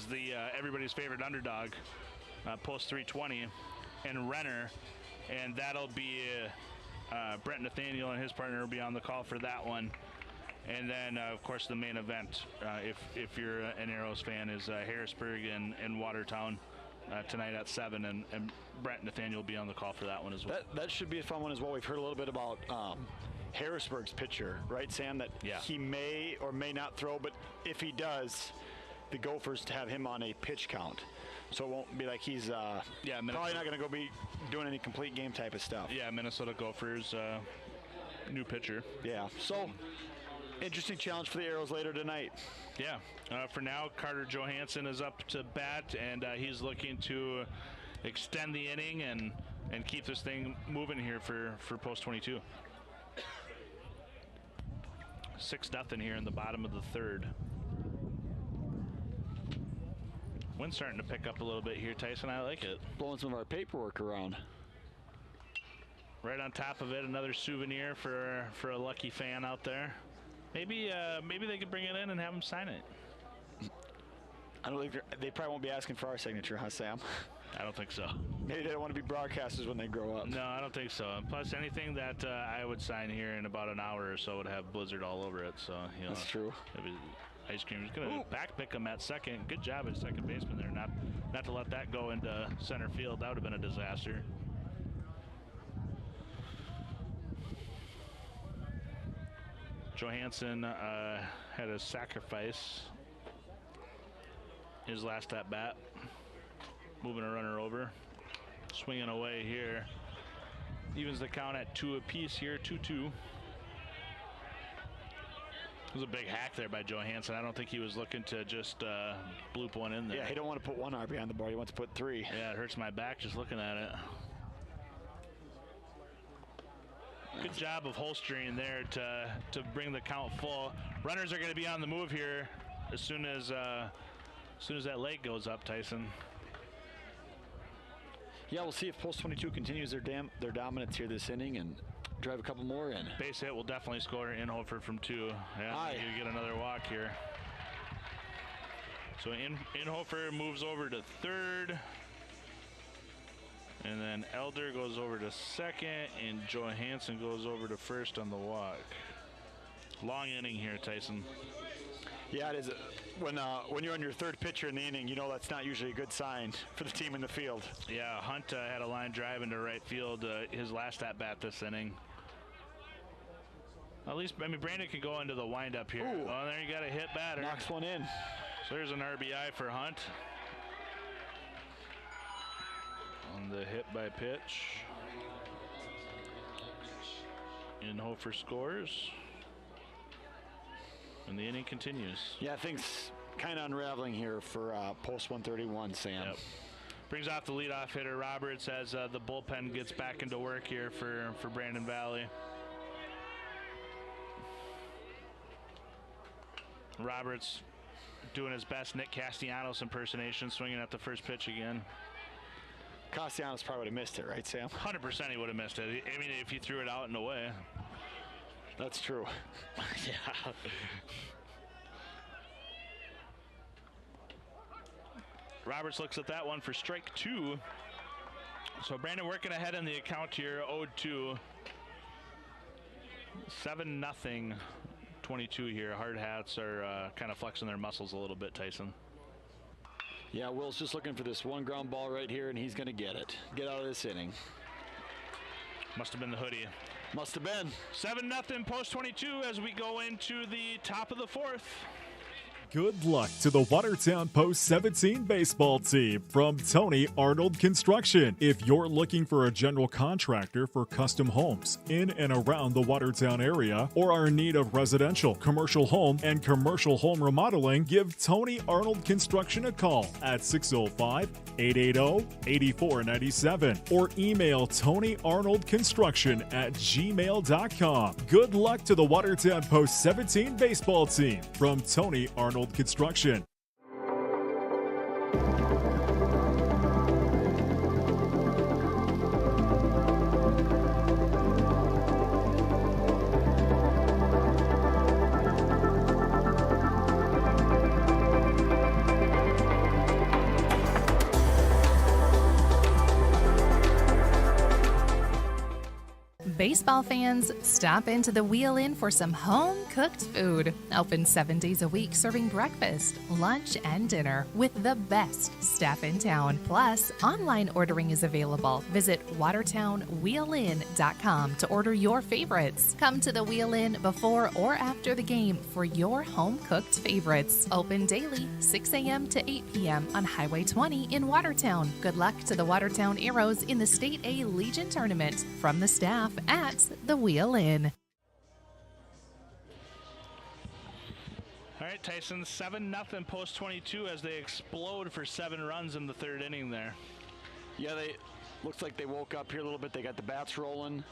the everybody's favorite underdog, post 320, and Renner, and that'll be Brent Nathaniel and his partner will be on the call for that one. And then of course the main event, if you're an Arrows fan, is Harrisburg and Watertown tonight at 7, and Brent Nathaniel will be on the call for that one as well. That should be a fun one as well. We've heard a little bit about Harrisburg's pitcher, right, Sam? That he may or may not throw, but if he does, the Gophers have him on a pitch count. So it won't be like he's probably not going to go be doing any complete game type of stuff. Yeah, Minnesota Gophers, new pitcher. Yeah, so interesting challenge for the Arrows later tonight. Yeah, for now, Carter Johansson is up to bat, and he's looking to extend the inning and keep this thing moving here for post 22. 6-0 here in the bottom of the 3rd. Wind's starting to pick up a little bit here, Tyson. I like it. Blowing some of our paperwork around. right on top of it, another souvenir for a lucky fan out there. Maybe they could bring it in and have them sign it. I don't think they probably won't be asking for our signature, huh, Sam? I don't think so. Maybe they don't want to be broadcasters when they grow up. No, I don't think so. And plus, anything that I would sign here in about an hour or so would have Blizzard all over it. So, you know, that's true. Ice Cream is going to back pick him at second. Good job at second baseman there. Not to let that go into center field. That would have been a disaster. Johansson had a sacrifice his last at bat. Moving a runner over. Swinging away here. Evens the count at 2 apiece here, 2-2. It was a big hack there by Johansson. I don't think he was looking to just bloop one in there. Yeah, he don't want to put 1 RBI on the board. He wants to put 3. Yeah, it hurts my back just looking at it. Good job of holstering there to bring the count full. Runners are going to be on the move here as soon as that leg goes up, Tyson. Yeah, we'll see if Post 22 continues their dominance here this inning and drive a couple more in. Base hit will definitely score Inhofer from 2. Yeah, you get another walk here. So Inhofer moves over to third. And then Elder goes over to second, and Johansson goes over to first on the walk. Long inning here, Tyson. Yeah, it is. When you're on your third pitcher in the inning, you know that's not usually a good sign for the team in the field. Yeah, Hunt had a line drive into right field his last at bat this inning. At least, I mean, Brandon can go into the windup here. Ooh. Oh, there you got a hit batter. Knocks one in. So there's an RBI for Hunt. On the hit by pitch. Inhofer scores. And the inning continues. Yeah, things kind of unraveling here for Post 131, Sam. Yep. Brings off the leadoff hitter Roberts as the bullpen gets back into work here for Brandon Valley. Roberts doing his best Nick Castellanos impersonation, swinging at the first pitch again. Castellanos probably would have missed it, right, Sam? 100% he would have missed it. I mean, if he threw it out and away. That's true. Yeah. Roberts looks at that one for strike 2. So Brandon working ahead in the account here, 0-2. 7-0, 22 here. Hard hats are kind of flexing their muscles a little bit, Tyson. Yeah, Will's just looking for this one ground ball right here, and he's going to get it. Get out of this inning. Must have been the hoodie. Must have been. 7-0 Post 22 as we go into the top of the 4th. Good luck to the Watertown Post 17 baseball team from Tony Arnold Construction. If you're looking for a general contractor for custom homes in and around the Watertown area or are in need of residential, commercial home, and commercial home remodeling, give Tony Arnold Construction a call at 605-880-8497 or email TonyArnoldConstruction@gmail.com. Good luck to the Watertown Post 17 baseball team from Tony Arnold Construction. Baseball fans, stop into the Wheel Inn for some home-cooked food. Open 7 days a week, serving breakfast, lunch, and dinner with the best staff in town. Plus, online ordering is available. Visit WatertownWheelIn.com to order your favorites. Come to the Wheel Inn before or after the game for your home-cooked favorites. Open daily, 6 a.m. to 8 p.m. on Highway 20 in Watertown. Good luck to the Watertown Arrows in the State A Legion Tournament from the staff at the Wheel Inn. All right, Tyson, 7-0 Post 22 as they explode for 7 runs in the 3rd inning there. Yeah, looks like they woke up here a little bit. They got the bats rolling.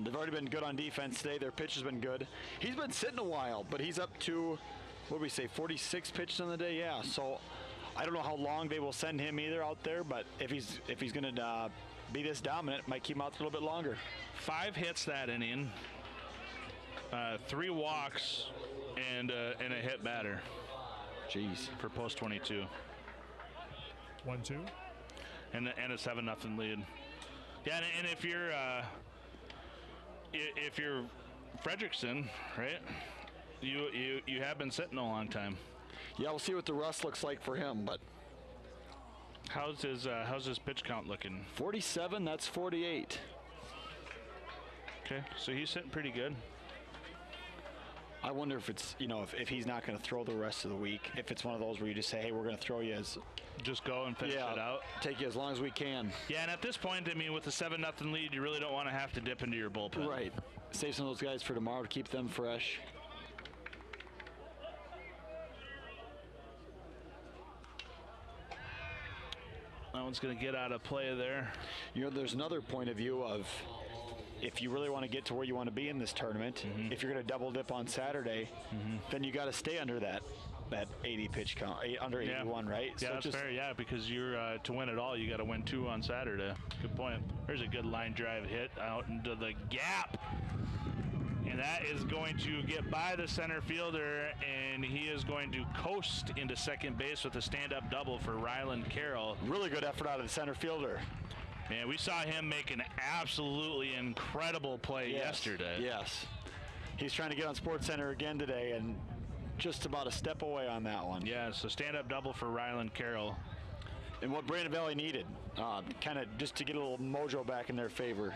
They've already been good on defense today. Their pitch has been good. He's been sitting a while, but he's up to, what did we say, 46 pitches on the day? Yeah, so I don't know how long they will send him either out there, but if he's going to be this dominant, might keep him out a little bit longer. 5 hits that inning, 3 walks, and a hit batter. Jeez. For Post 22. 1-2. And a 7-0 lead. Yeah, and if you're Fredrickson, right? You have been sitting a long time. Yeah, we'll see what the rust looks like for him, but how's his pitch count looking? 47, that's 48. Okay, so he's sitting pretty good. I wonder if it's, if he's not going to throw the rest of the week, if it's one of those where you just say, hey, we're going to throw you as... Just go and finish it out. Take you as long as we can. Yeah, and at this point, I mean, with the 7-0 lead, you really don't want to have to dip into your bullpen. Right. Save some of those guys for tomorrow to keep them fresh. That one's going to get out of play there. There's another point of view of if you really want to get to where you want to be in this tournament, if you're going to double dip on Saturday, then you got to stay under that 80 pitch count, under 81, right? Yeah, so that's fair. Yeah, because you're to win it all, you got to win 2 on Saturday. Good point. There's a good line drive hit out into the gap. And that is going to get by the center fielder, and he is going to coast into second base with a stand-up double for Ryland Carroll. Really good effort out of the center fielder. And we saw him make an absolutely incredible play yesterday. Yes. He's trying to get on SportsCenter again today, and just about a step away on that one. Yeah, so stand-up double for Ryland Carroll. And what Brandon Valley needed, kind of just to get a little mojo back in their favor.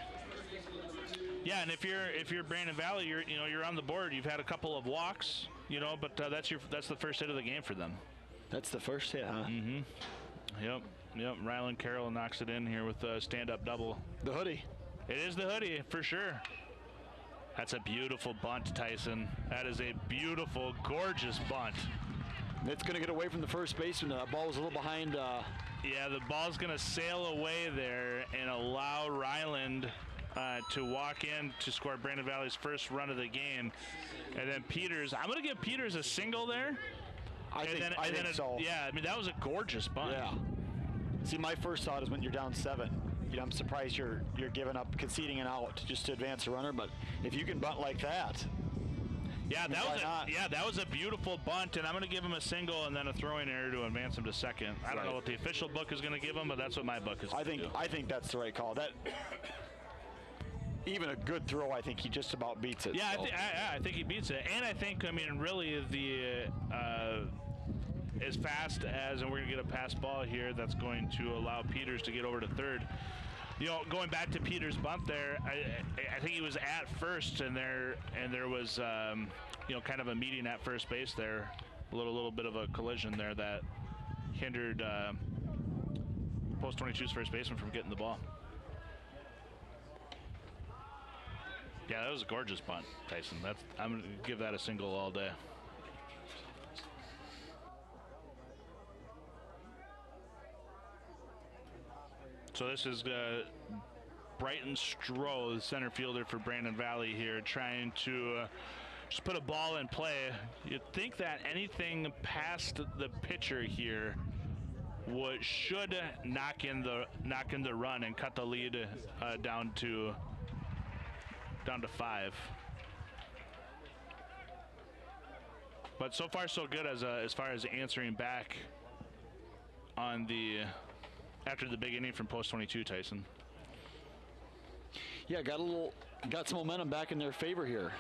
Yeah, and if you're Brandon Valley, you're on the board. You've had a couple of walks, but that's the first hit of the game for them. That's the first hit, huh? Mm-hmm. Yep. Ryland Carroll knocks it in here with a stand-up double. The hoodie. It is the hoodie for sure. That's a beautiful bunt, Tyson. That is a beautiful, gorgeous bunt. It's going to get away from the first baseman. That ball was a little behind. Yeah, the ball's going to sail away there and allow Ryland to walk in to score Brandon Valley's first run of the game. And then Peters, I'm going to give Peters a single there. I think so. Yeah, I mean, that was a gorgeous bunt. Yeah. See, my first thought is when you're down 7, I'm surprised you're giving up, conceding an out just to advance a runner. But if you can bunt like that, that was a beautiful bunt, and I'm going to give him a single and then a throwing error to advance him to second. I don't know what the official book is going to give him, but that's what my book is. I think that's the right call. That even a good throw, I think he just about beats it. Yeah, I think he beats it, and I think really the as fast as, and we're going to get a pass ball here that's going to allow Peters to get over to third. Going back to Peters' bunt there, I think he was at first, and there was kind of a meeting at first base there, a little bit of a collision there that hindered Post 22's first baseman from getting the ball. Yeah, that was a gorgeous bunt, Tyson. I'm going to give that a single all day. So this is Brighton Stroh, the center fielder for Brandon Valley here, trying to just put a ball in play. You'd think that anything past the pitcher here should knock in the run and cut the lead down to 5. But so far so good as far as answering back on after the big inning from Post 22, Tyson. Yeah, got some momentum back in their favor here.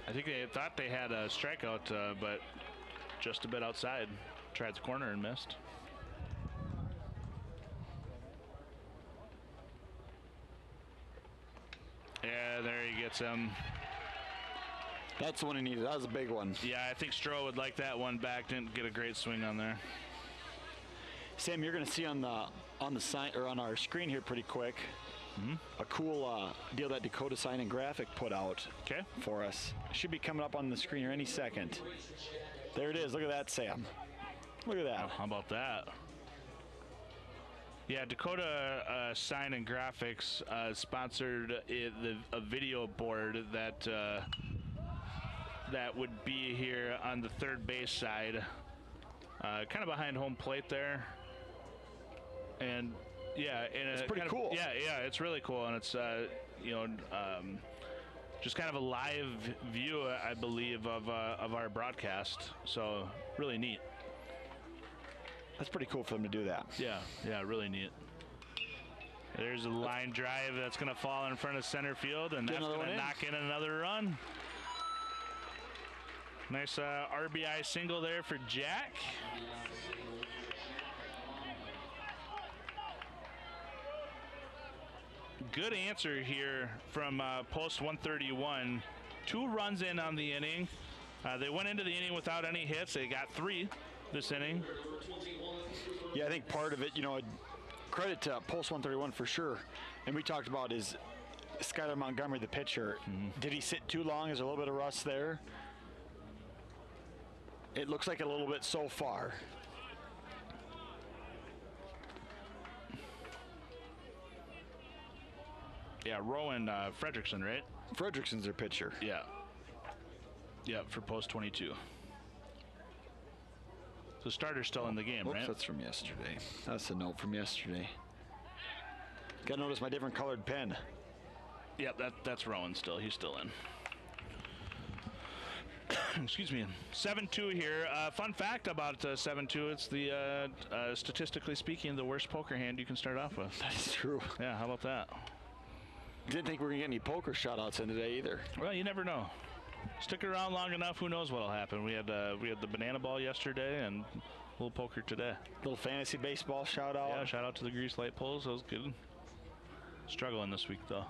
I think they thought they had a strikeout, but just a bit outside. Tried the corner and missed. Yeah, there he gets him. That's the one he needed. That was a big one. Yeah, I think Stroh would like that one back. Didn't get a great swing on there. Sam, you're going to see on the sign or on our screen here pretty quick a cool deal that Dakota Sign and Graphic put out for us. Should be coming up on the screen here any second. There it is. Look at that, Sam. Look at that. Oh, how about that? Yeah, Dakota Sign and Graphics sponsored a video board that would be here on the third base side, kind of behind home plate there. And Yeah, and it's pretty cool. Yeah, it's really cool, and it's just kind of a live view, I believe, of our broadcast. So really neat. That's pretty cool for them to do that. Yeah, really neat. There's a line drive that's going to fall in front of center field, and that's going to knock in another run. Nice RBI single there for Jack. Good answer here from post 131. 2 runs in on the inning. They went into the inning without any hits. They got 3 this inning. Yeah, I think part of it, credit to Pulse 131 for sure. And we talked about is Skyler Montgomery, the pitcher. Did he sit too long? Is there a little bit of rust there? It looks like a little bit so far. Yeah, Rowan Fredrickson, right? Fredrickson's their pitcher. Yeah. Yeah, for post 22. So starter's still in the game, right? That's from yesterday. That's a note from yesterday. Got to notice my different colored pen. Yep, that's Rowan still. He's still in. Excuse me. 7-2 here. Fun fact about 7-2, it's the, statistically speaking, the worst poker hand you can start off with. That's true. Yeah, how about that? Didn't think we were going to get any poker shout-outs in today either. Well, you never know. Stick around long enough, who knows what'll happen. We had the banana ball yesterday and a little poker today. Little fantasy baseball shout-out. Yeah, shout-out to the grease light pulls. That was good. Struggling this week, though.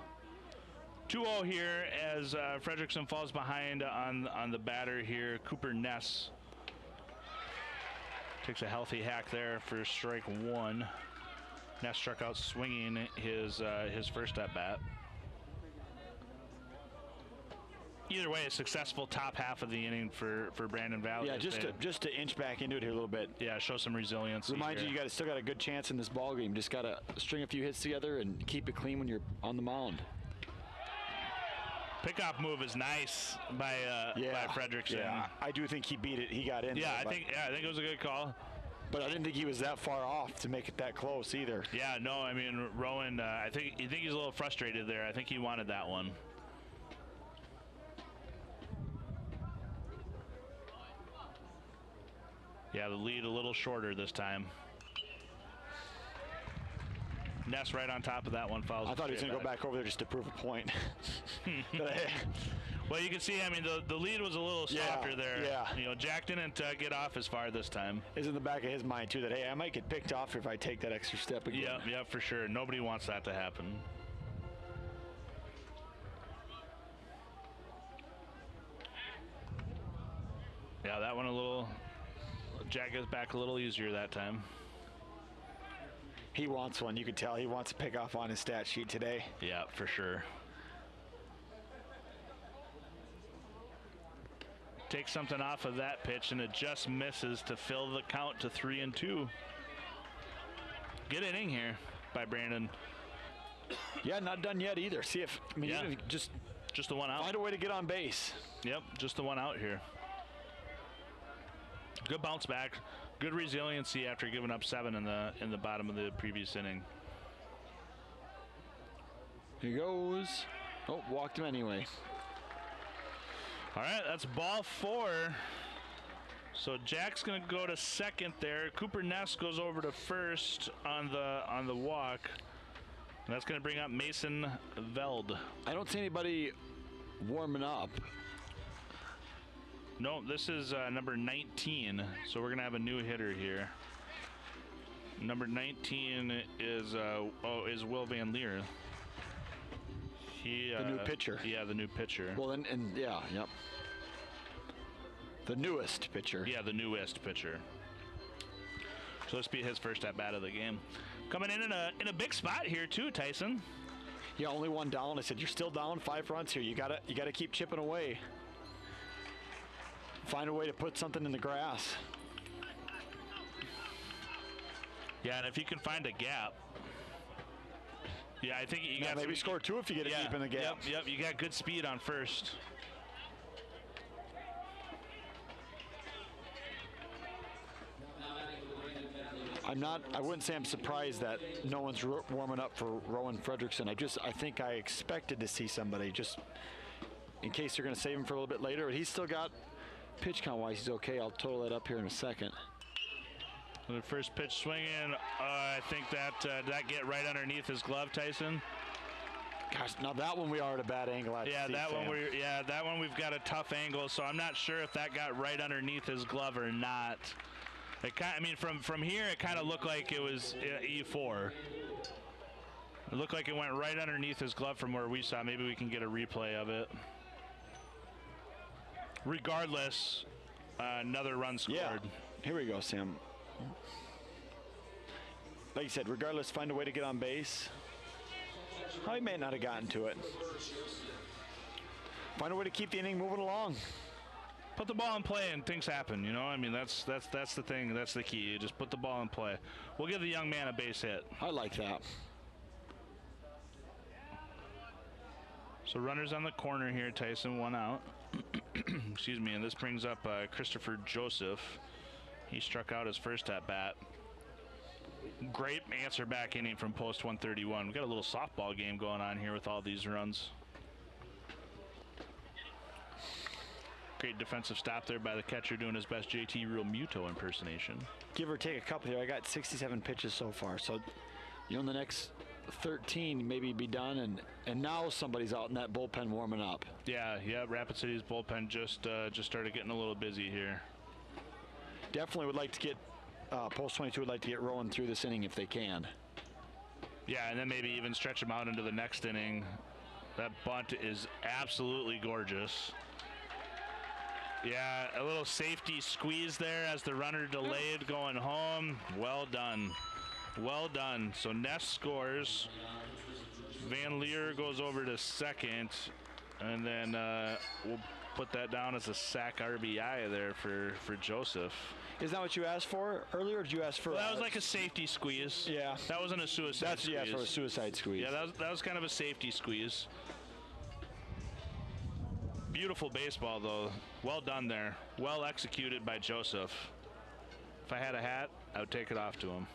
2-0 here as Fredrickson falls behind on the batter here. Cooper Ness takes a healthy hack there for strike 1. Ness struck out swinging his first at bat. Either way, a successful top half of the inning for Brandon Valley. Yeah, just to inch back into it here a little bit. Yeah, show some resilience. Remind you still got a good chance in this ball game. Just got to string a few hits together and keep it clean when you're on the mound. Pickoff move is nice by Fredrickson. Yeah, I do think he beat it. He got in. Yeah, I think it was a good call. But I didn't think he was that far off to make it that close either. Yeah, no, I mean Rowan. I think he's a little frustrated there. I think he wanted that one. Yeah, the lead a little shorter this time. Ness right on top of that one. Fouls. I thought he was going to go back over there just to prove a point. Well, you can see, I mean, the lead was a little softer there. Yeah. Jack didn't get off as far this time. It's in the back of his mind, too, that, hey, I might get picked off if I take that extra step again. Yeah, for sure. Nobody wants that to happen. Yeah, that one a little... Jack gets back a little easier that time. He wants one. You could tell he wants a pickoff on his stat sheet today. Yeah, for sure. Takes something off of that pitch, and it just misses to fill the count to 3-2. Good inning here by Brandon. Yeah, not done yet either. See if just the one out. Find a way to get on base. Yep, just the one out here. Good bounce back, good resiliency after giving up 7 in the bottom of the previous inning. Here goes. Oh, walked him anyway. All right, that's ball 4. So Jack's going to go to second there. Cooper Ness goes over to first on the walk. And that's going to bring up Mason Veld. I don't see anybody warming up. No, this is number 19, so we're going to have a new hitter here. Number 19 is Will Van Leer. The new pitcher. Yeah, the new pitcher. Well, yep. The newest pitcher. Yeah, the newest pitcher. So this be his first at bat of the game. Coming in a big spot here too, Tyson. Yeah, only one down. I said you're still down 5 runs here. You gotta keep chipping away. Find a way to put something in the grass. Yeah, and if you can find a gap. Yeah, I think you got maybe score 2 if you get it deep in the gap. Yep, you got good speed on first. I wouldn't say I'm surprised that no one's warming up for Rowan Fredrickson. I think I expected to see somebody just in case they're going to save him for a little bit later. But he's still got pitch count wise. He's okay. I'll total that up here in a second. The first pitch swinging, I think that get right underneath his glove, Tyson. Gosh, now that one we are at a bad angle. That one we've got a tough angle, so I'm not sure if that got right underneath his glove or not. From here it kind of looked like it was E4. It looked like it went right underneath his glove from where we saw. Maybe we can get a replay of it. Regardless, another run scored. Yeah. Here we go, Sam. Like you said, regardless, find a way to get on base. He may not have gotten to it. Find a way to keep the inning moving along. Put the ball in play and things happen, you know? I mean, that's the thing. That's the key. You just put the ball in play. We'll give the young man a base hit. I like that. So runners on the corner here, Tyson, one out. Excuse me, and this brings up Christopher Joseph. He struck out his first at bat. Great answer back inning from post 131. We've got a little softball game going on here with all these runs. Great defensive stop there by the catcher doing his best JT Real Muto impersonation. Give or take a couple here. I got 67 pitches so far. So, in the next 13 maybe be done, and now somebody's out in that bullpen warming up. Yeah, Rapid City's bullpen just started getting a little busy here. Definitely would like to get Post 22 would like to get Rowan through this inning if they can. Yeah, and then maybe even stretch him out into the next inning. That bunt is absolutely gorgeous. Yeah, a little safety squeeze there as the runner delayed going home. Well done. Well done. So Ness scores. Van Leer goes over to second. And then we'll put that down as a sack RBI there for Joseph. Is that what you asked for earlier, or did you ask for? Well, that was like a safety squeeze. Yeah. That wasn't a suicide squeeze. Yeah, for a suicide squeeze. Yeah, that was kind of a safety squeeze. Beautiful baseball, though. Well done there. Well executed by Joseph. If I had a hat, I would take it off to him.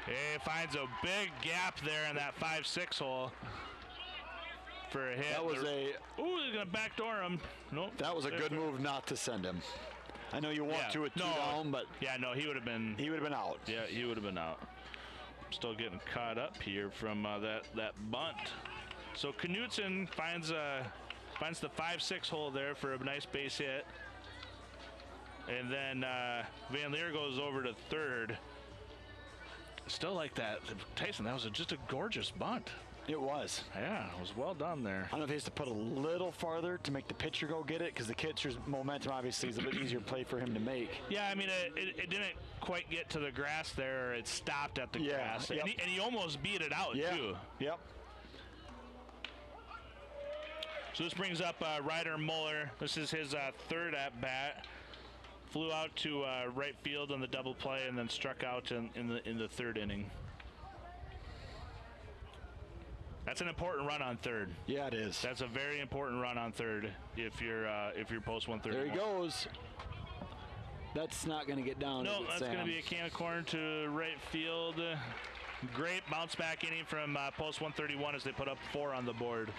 He finds a big gap there in that 5-6 hole for a hit. That was Ooh, they're going to backdoor him. Nope. That was a good move not to send him. I know you want to at two down, but yeah, no, he would have been out. Yeah, he would have been out. Still getting caught up here from that bunt. So Knutson finds the 5-6 hole there for a nice base hit, and then Van Leer goes over to third. Still like that, Tyson. That was just a gorgeous bunt. It was. Yeah, it was well done there. I don't know if he has to put a little farther to make the pitcher go get it, because the catcher's momentum obviously is a bit easier play for him to make. Yeah, I mean, it didn't quite get to the grass there. It stopped at the grass. Yep. And he almost beat it out, too. Yep. So this brings up Ryder Muller. This is his third at-bat. Flew out to right field on the double play and then struck out in the third inning. That's an important run on third. Yeah, it is. That's a very important run on third if you're post 131. There he goes. That's not going to get down. No, that's going to be a can of corn to right field. Great bounce back inning from post 131 as they put up 4 on the board.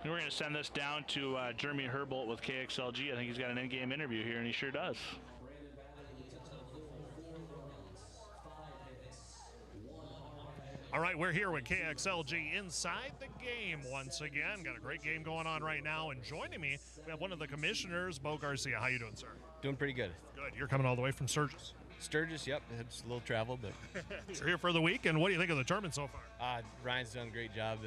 And we're going to send this down to Jeremy Herbolt with KXLG. I think he's got an in-game interview here, and he sure does. All right, we're here with KXLG inside the game once again. Got a great game going on right now. And joining me, we have one of the commissioners, Bo Garcia. How you doing, sir? Doing pretty good. Good. You're coming all the way from Sturgis. Sturgis, yep. It's a little travel, but you're here for the week. And what do you think of the tournament so far? Ryan's done a great job,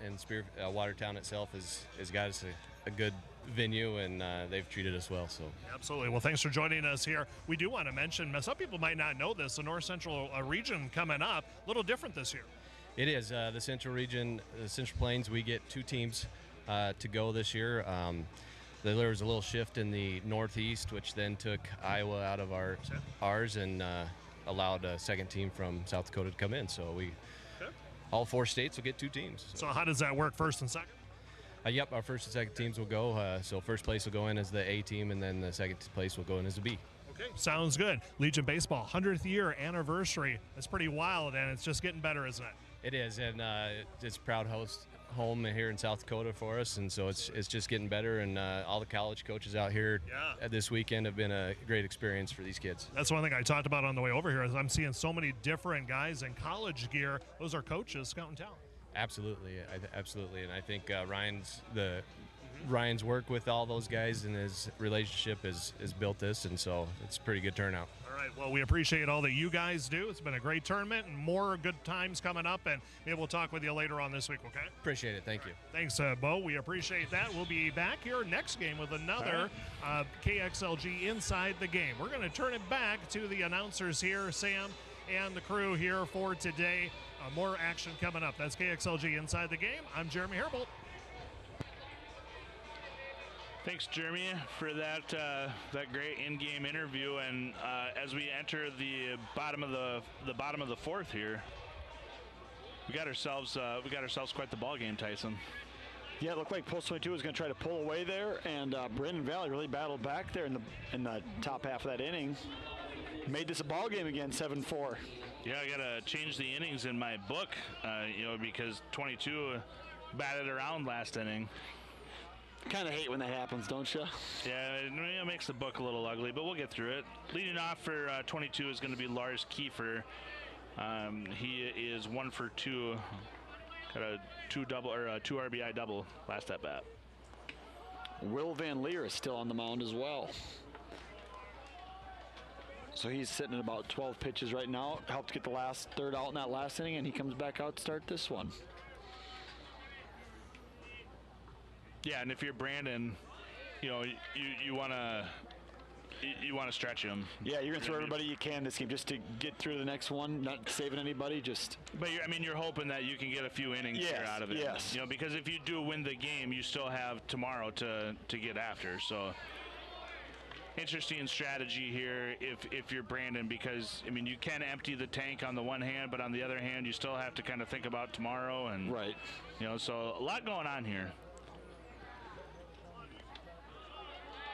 and Spear Watertown itself has got us a good venue, and they've treated us well. So absolutely. Well, thanks for joining us here. We do want to mention, some people might not know this, the North Central region coming up, a little different this year. It is. The Central region, the Central Plains, we get 2 teams to go this year. There was a little shift in the Northeast, which then took Iowa out of ours and allowed a second team from South Dakota to come in. So all 4 states will get 2 teams. So how does that work, first and second? Yep, our first and second teams will go. So first place will go in as the A team, and then the second place will go in as a B. Okay, sounds good. Legion Baseball, 100th year anniversary. That's pretty wild, and it's just getting better, isn't it? It is, and it's a proud home here in South Dakota for us, and so it's just getting better, and all the college coaches out here this weekend have been a great experience for these kids. That's one thing I talked about on the way over here is I'm seeing so many different guys in college gear. Those are coaches scouting talent. Absolutely, absolutely, and I think Ryan's work with all those guys and his relationship has built this, and so it's a pretty good turnout. All right, well, we appreciate all that you guys do. It's been a great tournament and more good times coming up, and maybe we'll talk with you later on this week, okay? Appreciate it. Thank you. Thanks, Bo. We appreciate that. We'll be back here next game with another KXLG Inside the Game. We're going to turn it back to the announcers here, Sam and the crew here for today. More action coming up. That's KXLG Inside the Game. I'm Jeremy Herbold. Thanks, Jeremy, for that great in-game interview. And as we enter the bottom of the fourth here, we got ourselves quite the ball game, Tyson. Yeah, it looked like Post 22 was going to try to pull away there, and Brandon Valley really battled back there in the top half of that inning. Made this a ball game again, 7-4. Yeah, I got to change the innings in my book, because 22 batted around last inning. Kind of hate when that happens, don't you? Yeah, it makes the book a little ugly, but we'll get through it. Leading off for 22 is going to be Lars Kiefer. He is 1 for 2. Got a 2 RBI double last at bat. Will Van Leer is still on the mound as well. So he's sitting at about 12 pitches right now. Helped get the last third out in that last inning, and he comes back out to start this one. Yeah, and if you're Brandon, you want to stretch him. Yeah, you're gonna throw everybody you can this game just to get through the next one, not saving anybody. But you're hoping that you can get a few innings here out of it. Yes. Because if you do win the game, you still have tomorrow to get after. So interesting strategy here if you're Brandon, because you can empty the tank on the one hand, but on the other hand, you still have to kind of think about tomorrow, and right. So a lot going on here.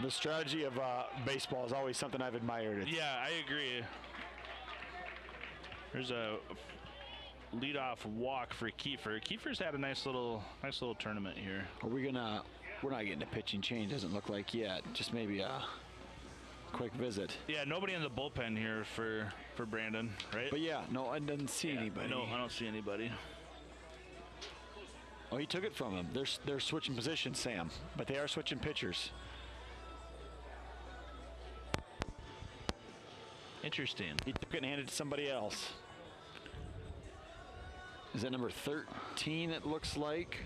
The strategy of baseball is always something I've admired. Yeah, I agree. There's a leadoff walk for Kiefer. Kiefer's had a nice little tournament here. We're not getting a pitching change, doesn't look like yet. Just maybe a quick visit. Yeah, nobody in the bullpen here for Brandon, right? But yeah, no, I didn't see anybody. No, I don't see anybody. Oh, he took it from him. They're switching positions, Sam, but they are switching pitchers. Interesting. He took it and handed it to somebody else. Is that number 13, it looks like?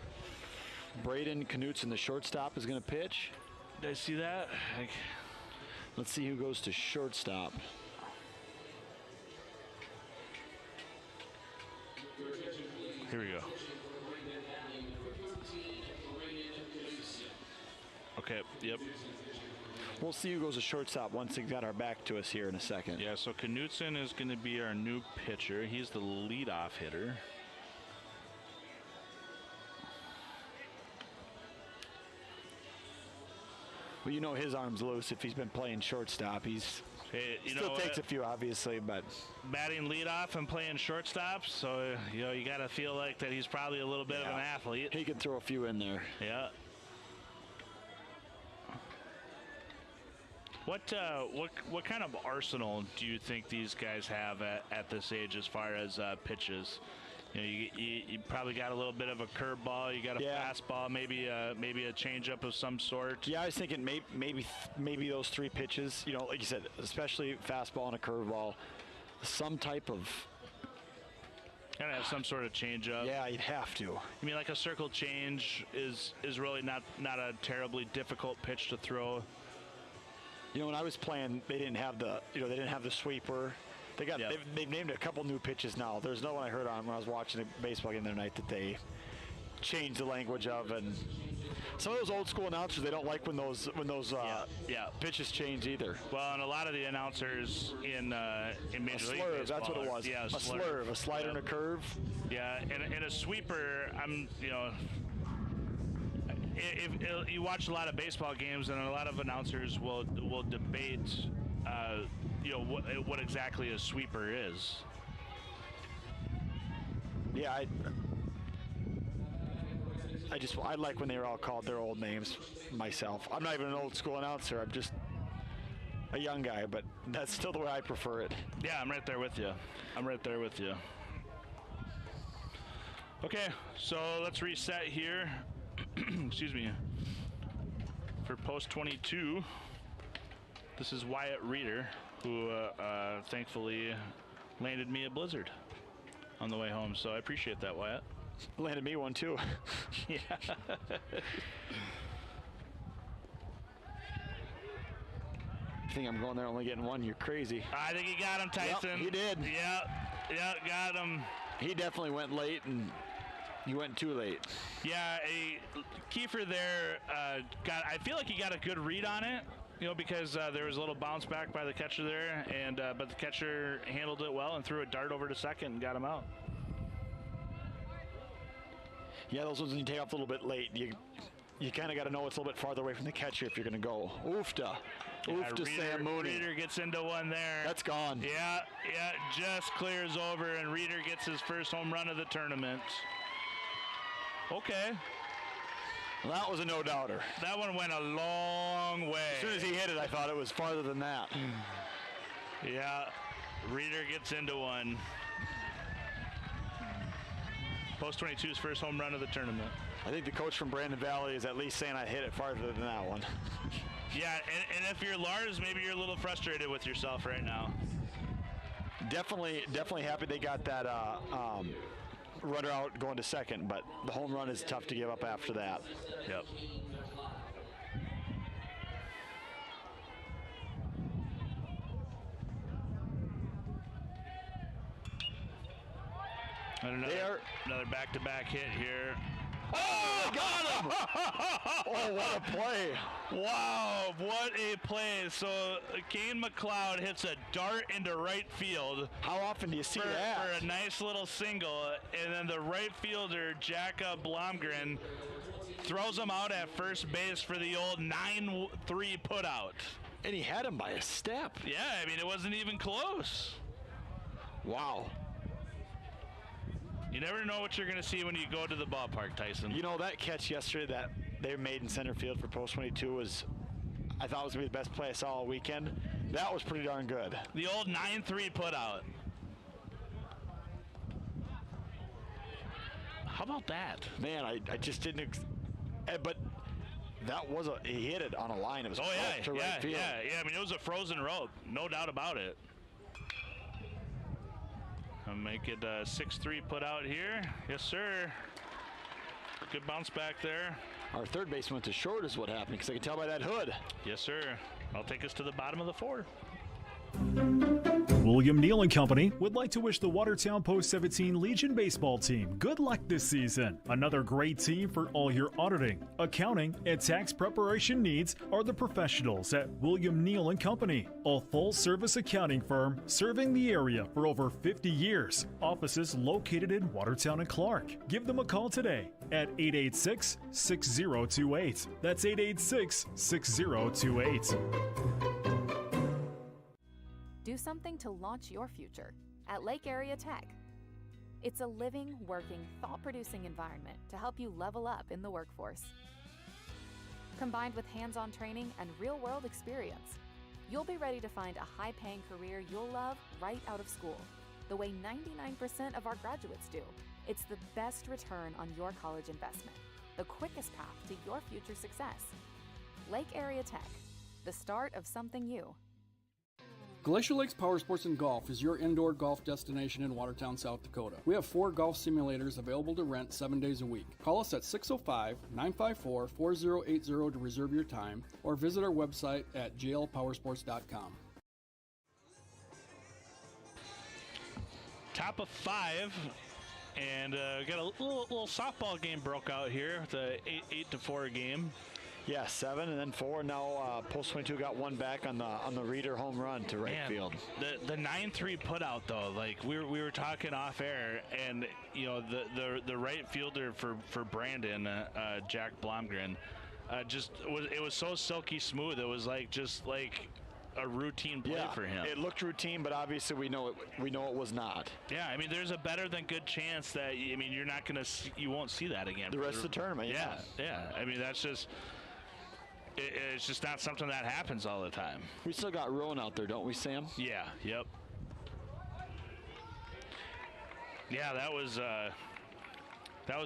Braden Knutson, the shortstop, is going to pitch. Did I see that? Let's see who goes to shortstop. Here we go. Okay, yep. We'll see who goes to shortstop once they got our back to us here in a second. Yeah, so Knutson is going to be our new pitcher. He's the leadoff hitter. Well, his arm's loose if he's been playing shortstop. He's still takes a few, obviously, but batting leadoff and playing shortstop, so you got to feel like that he's probably a little bit of an athlete. He can throw a few in there. Yeah. What kind of arsenal do you think these guys have at this age as far as pitches? You probably got a little bit of a curveball. You got a fastball, maybe a changeup of some sort. Yeah, I was thinking maybe those 3 pitches. Like you said, especially fastball and a curveball, some type of. Gotta have some sort of changeup. Yeah, you'd have to. Like a circle change is really not a terribly difficult pitch to throw. When I was playing, they didn't have the sweeper. They've named a couple new pitches now. There's no one I heard on when I was watching a baseball game the other night that they changed the language of, and some of those old school announcers, they don't like when those pitches change either. Well, and a lot of the announcers in Major League Baseball, that's what it was. Yeah, a slurve, a slider and a curve. Yeah, and a sweeper. if you watch a lot of baseball games, and a lot of announcers will debate, what exactly a sweeper is. Yeah, I like when they were all called their old names myself. I'm not even an old school announcer. I'm just a young guy, but that's still the way I prefer it. Yeah, I'm right there with you. Okay, so let's reset here. Excuse me. For post 22, this is Wyatt Reeder, who thankfully landed me a blizzard on the way home. So I appreciate that, Wyatt. Landed me one too. Yeah. You think I'm going there only getting one? You're crazy. I think he got him, Tyson. Yep, he did. Yeah, got him. He definitely went late, and you went too late. Yeah, Kiefer there I feel like he got a good read on it, because there was a little bounce back by the catcher there, and but the catcher handled it well and threw a dart over to second and got him out. Yeah, those ones when you take off a little bit late, you kind of got to know it's a little bit farther away from the catcher if you're going to go. Oofta. Oofta Sam Mooney. Reeder gets into one there. That's gone. Yeah, just clears over, and Reeder gets his first home run of the tournament. Okay. Well, that was a no-doubter. That one went a long way. As soon as he hit it, I thought it was farther than that. Yeah, Reeder gets into one. Post 22's first home run of the tournament. I think the coach from Brandon Valley is at least saying I hit it farther than that one. Yeah, and if you're Lars, maybe you're a little frustrated with yourself right now. Definitely happy they got that runner out going to second, but the home run is tough to give up after that. Yep. And another back-to-back hit here. Oh, got him! Oh, what a play. Wow, what a play. So Kane McLeod hits a dart into right field. How often do you see that? For a nice little single, and then the right fielder, Jakob Blomgren, throws him out at first base for the old 9-3 putout. And he had him by a step. Yeah, I mean, it wasn't even close. Wow. You never know what you're going to see when you go to the ballpark, Tyson. That catch yesterday that they made in center field for post 22 I thought was going to be the best play I saw all weekend. That was pretty darn good. The old 9-3 putout. How about that? Man, I just didn't. But that was he hit it on a line. It was right field. Yeah. I mean, it was a frozen rope, no doubt about it. I'll make it 6-3 put out here. Yes, sir. Good bounce back there. Our third base went to short is what happened, because I can tell by that hood. Yes, sir. I'll take us to the bottom of the 4. William Neal & Company would like to wish the Watertown Post 17 Legion baseball team good luck this season. Another great team for all your auditing, accounting, and tax preparation needs are the professionals at William Neal & Company, a full-service accounting firm serving the area for over 50 years. Offices located in Watertown and Clark. Give them a call today at 886-6028. That's 886-6028. Do something to launch your future at Lake Area Tech. It's a living, working, thought-producing environment to help you level up in the workforce. Combined with hands-on training and real-world experience, you'll be ready to find a high-paying career you'll love right out of school, the way 99% of our graduates do. It's the best return on your college investment, the quickest path to your future success. Lake Area Tech, the start of something new. Glacier Lakes Power Sports and Golf is your indoor golf destination in Watertown, South Dakota. We have 4 golf simulators available to rent 7 days a week. Call us at 605-954-4080 to reserve your time, or visit our website at jlpowersports.com. Top of 5, and got a little softball game broke out here. It's a 8-4 game. Yeah, 7 and then 4. Now Post 22 got one back on the Reeder home run to right field. The 9-3 put out though, like we were talking off air, and you know the right fielder for Brandon, Jack Blomgren, it was so silky smooth. It was just like a routine play for him. It looked routine, but obviously we know it was not. Yeah, I mean, there's a better than good chance that you're not gonna you won't see that again the rest of the tournament. Yeah. I mean, that's just. It's just not something that happens all the time. We still got Rowan out there, don't we, Sam? Yeah. Yep. Yeah, that was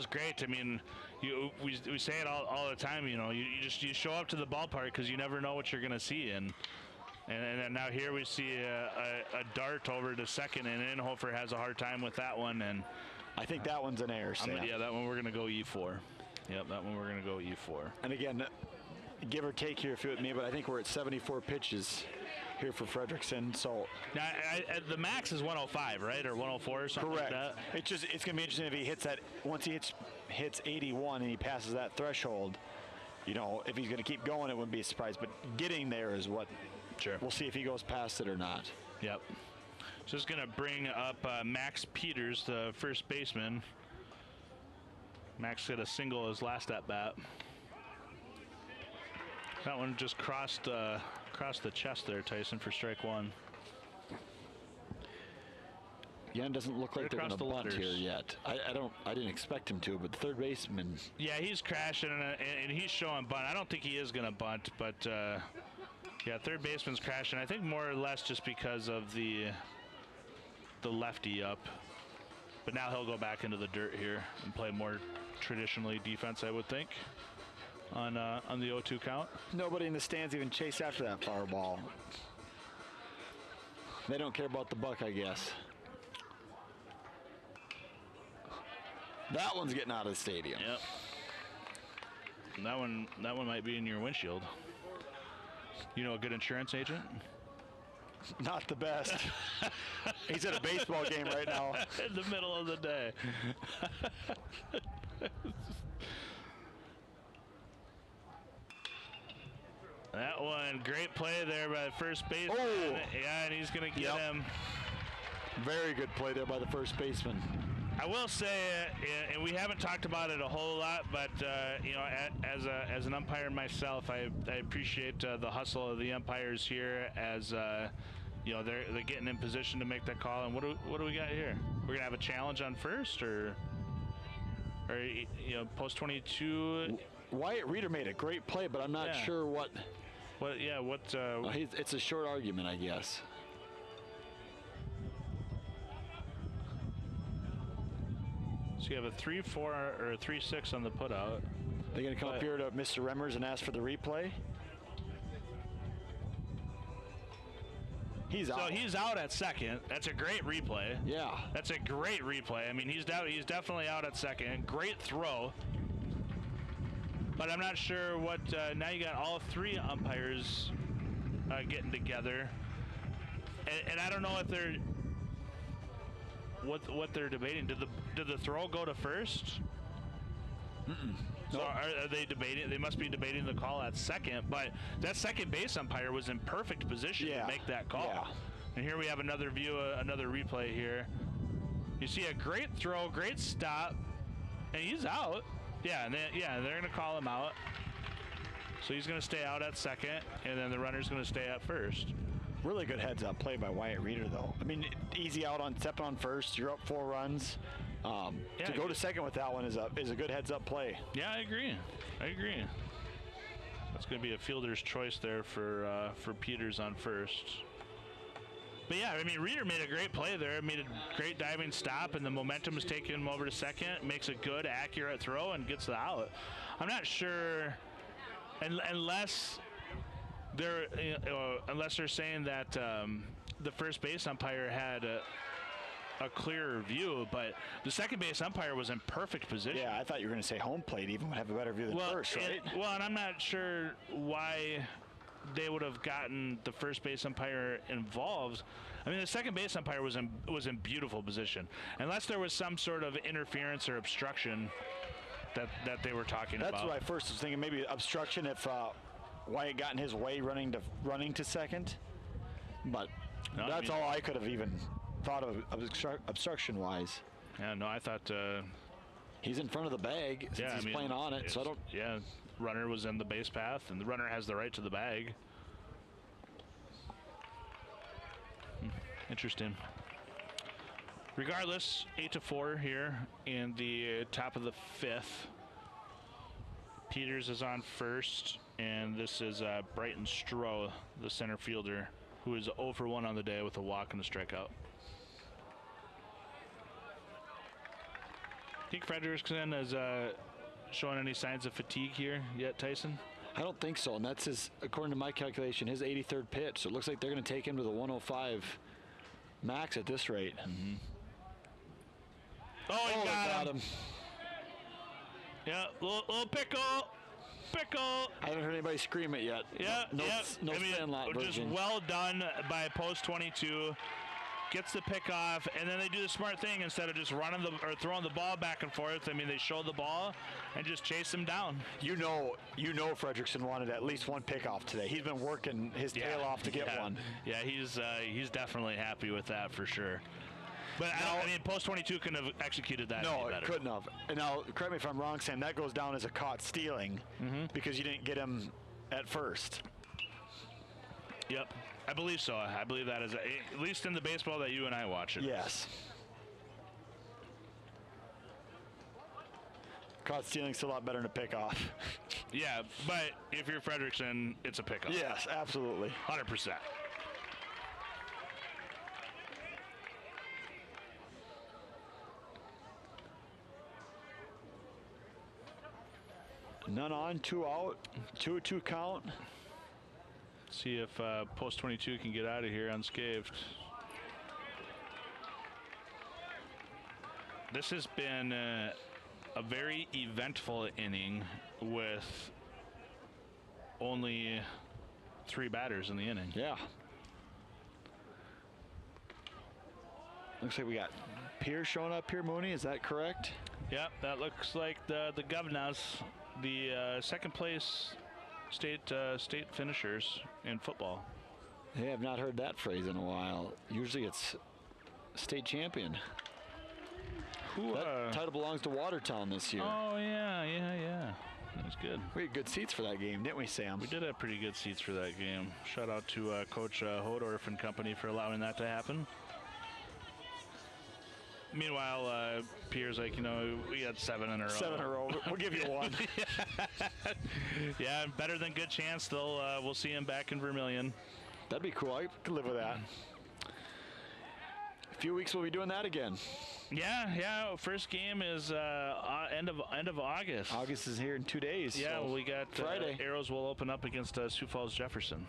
great. I mean, we say it all the time. You know, you show up to the ballpark because you never know what you're gonna see, and now here we see a dart over to second, and Inhofer has a hard time with that one, and I think that one's an error, Sam. Yeah, that one we're gonna go E4. Yep, that one we're gonna go E4. And again, give or take here if you with me, but I think we're at 74 pitches here for Fredrickson. So now the max is 105, right, or 104 or something. Correct. Like that. It's gonna be interesting if he hits that. Once he hits 81 and he passes that threshold. You know, if he's gonna keep going, it wouldn't be a surprise. But getting there is what. Sure. We'll see if he goes past it or not. Yep. Just gonna bring up Max Peters, the first baseman. Max hit a single his last at bat. That one just crossed the chest there, Tyson, for strike one. Yeah, it doesn't look like they're going to bunt here yet. I didn't expect him to, but the third baseman. Yeah, he's crashing and he's showing bunt. I don't think he is going to bunt, but yeah, third baseman's crashing. I think more or less just because of the lefty up. But now he'll go back into the dirt here and play more traditionally defense, I would think. On the 0-2 count. Nobody in the stands even chase after that foul ball. They don't care about the buck, I guess. That one's getting out of the stadium. Yep. And that one might be in your windshield. You know a good insurance agent? Not the best. He's at a baseball game right now. In the middle of the day. That one, great play there by the first baseman. Oh. Yeah, and he's going to get him. Very good play there by the first baseman. I will say, and we haven't talked about it a whole lot, but you know, as an umpire myself, I appreciate the hustle of the umpires here as you know they're getting in position to make that call. And what do we got here? We're gonna have a challenge on first, or you know, post 22. Wyatt Reeder made a great play, but I'm not sure what. It's a short argument, I guess. So you have a 3-4 or a 3-6 on the putout. They're going to come up here to Mr. Remmers and ask for the replay. He's out. So he's out at second. That's a great replay. Yeah. That's a great replay. I mean, he's definitely out at second. Great throw. But I'm not sure what. Now you got all three umpires getting together, and I don't know if they're what they're debating. Did the throw go to first? So are they debating? They must be debating the call at second. But that second base umpire was in perfect position to make that call. Yeah. And here we have another view, another replay here. You see a great throw, great stop, and he's out. Yeah, and they're going to call him out. So he's going to stay out at second, and then the runner's going to stay at first. Really good heads-up play by Wyatt Reeder, though. I mean, easy out on stepping on first. You're up 4 runs. To go to second with that one is a good heads-up play. Yeah, I agree. That's going to be a fielder's choice there for Peters on first. But yeah, I mean, Reeder made a great play there. Made a great diving stop, and the momentum is taking him over to second. Makes a good, accurate throw and gets the out. I'm not sure, unless they're saying that the first base umpire had a clearer view, but the second base umpire was in perfect position. Yeah, I thought you were going to say home plate even would have a better view than first, right? And I'm not sure why they would have gotten the first base umpire involved. I mean, the second base umpire was in beautiful position. Unless there was some sort of interference or obstruction, that they were talking about. That's what I first was thinking. Maybe obstruction if Wyatt got in his way running to second. But No, that's all I could have even thought of obstruction-wise. Yeah, no, I thought he's in front of the bag since he's playing on it. So I don't. Yeah, runner was in the base path, and the runner has the right to the bag. Interesting. Regardless, 8-4 here in the top of the 5th. Peters is on first, and this is Brighton Stroh, the center fielder, who is 0 for 1 on the day with a walk and a strikeout. Think Frederickson is showing any signs of fatigue here yet, Tyson? I don't think so, and that's his, according to my calculation, his 83rd pitch. So it looks like they're going to take him to the 105 max at this rate. Mm-hmm. Oh, he got him. Yeah, little pickle. I haven't heard anybody scream it yet. Yeah, no Sandlot just version. well done by post 22. Gets the pick off, and then they do the smart thing instead of just running or throwing the ball back and forth. I mean, they show the ball and just chase him down. You know, Frederickson wanted at least one pickoff today. He's been working his tail off to get one. Yeah, he's definitely happy with that for sure. But I mean, post 22 couldn't have executed that. No, any better. it couldn't have. And now, correct me if I'm wrong, Sam. That goes down as a caught stealing because you didn't get him at first. Yep. I believe so. I believe that is, at least in the baseball that you and I watch it. Yes. Caught stealing's still a lot better than a pickoff. Yeah, but if you're Frederickson, it's a pickoff. Yes, absolutely. 100%. None on, 2 out, 2-2 count. See if post 22 can get out of here unscathed. This has been a very eventful inning with only 3 batters in the inning. Yeah. Looks like we got Pierce showing up here, Mooney. Is that correct? Yep, that looks like the Governors, the second place state finishers in football. Hey, I've not heard that phrase in a while. Usually it's state champion. That title belongs to Watertown this year. Oh, yeah. That was good. We had good seats for that game, didn't we, Sam? We did have pretty good seats for that game. Shout out to Coach Hodorf and company for allowing that to happen. Meanwhile, Pierre's like, we had 7 in a row. 7 in a row. We'll give you 1. Yeah, better than good chance. We'll see him back in Vermilion. That'd be cool. I could live with that. A few weeks we'll be doing that again. Yeah. First game is end of August. August is here in 2 days. Yeah, so we got Friday. Arrows will open up against Sioux Falls Jefferson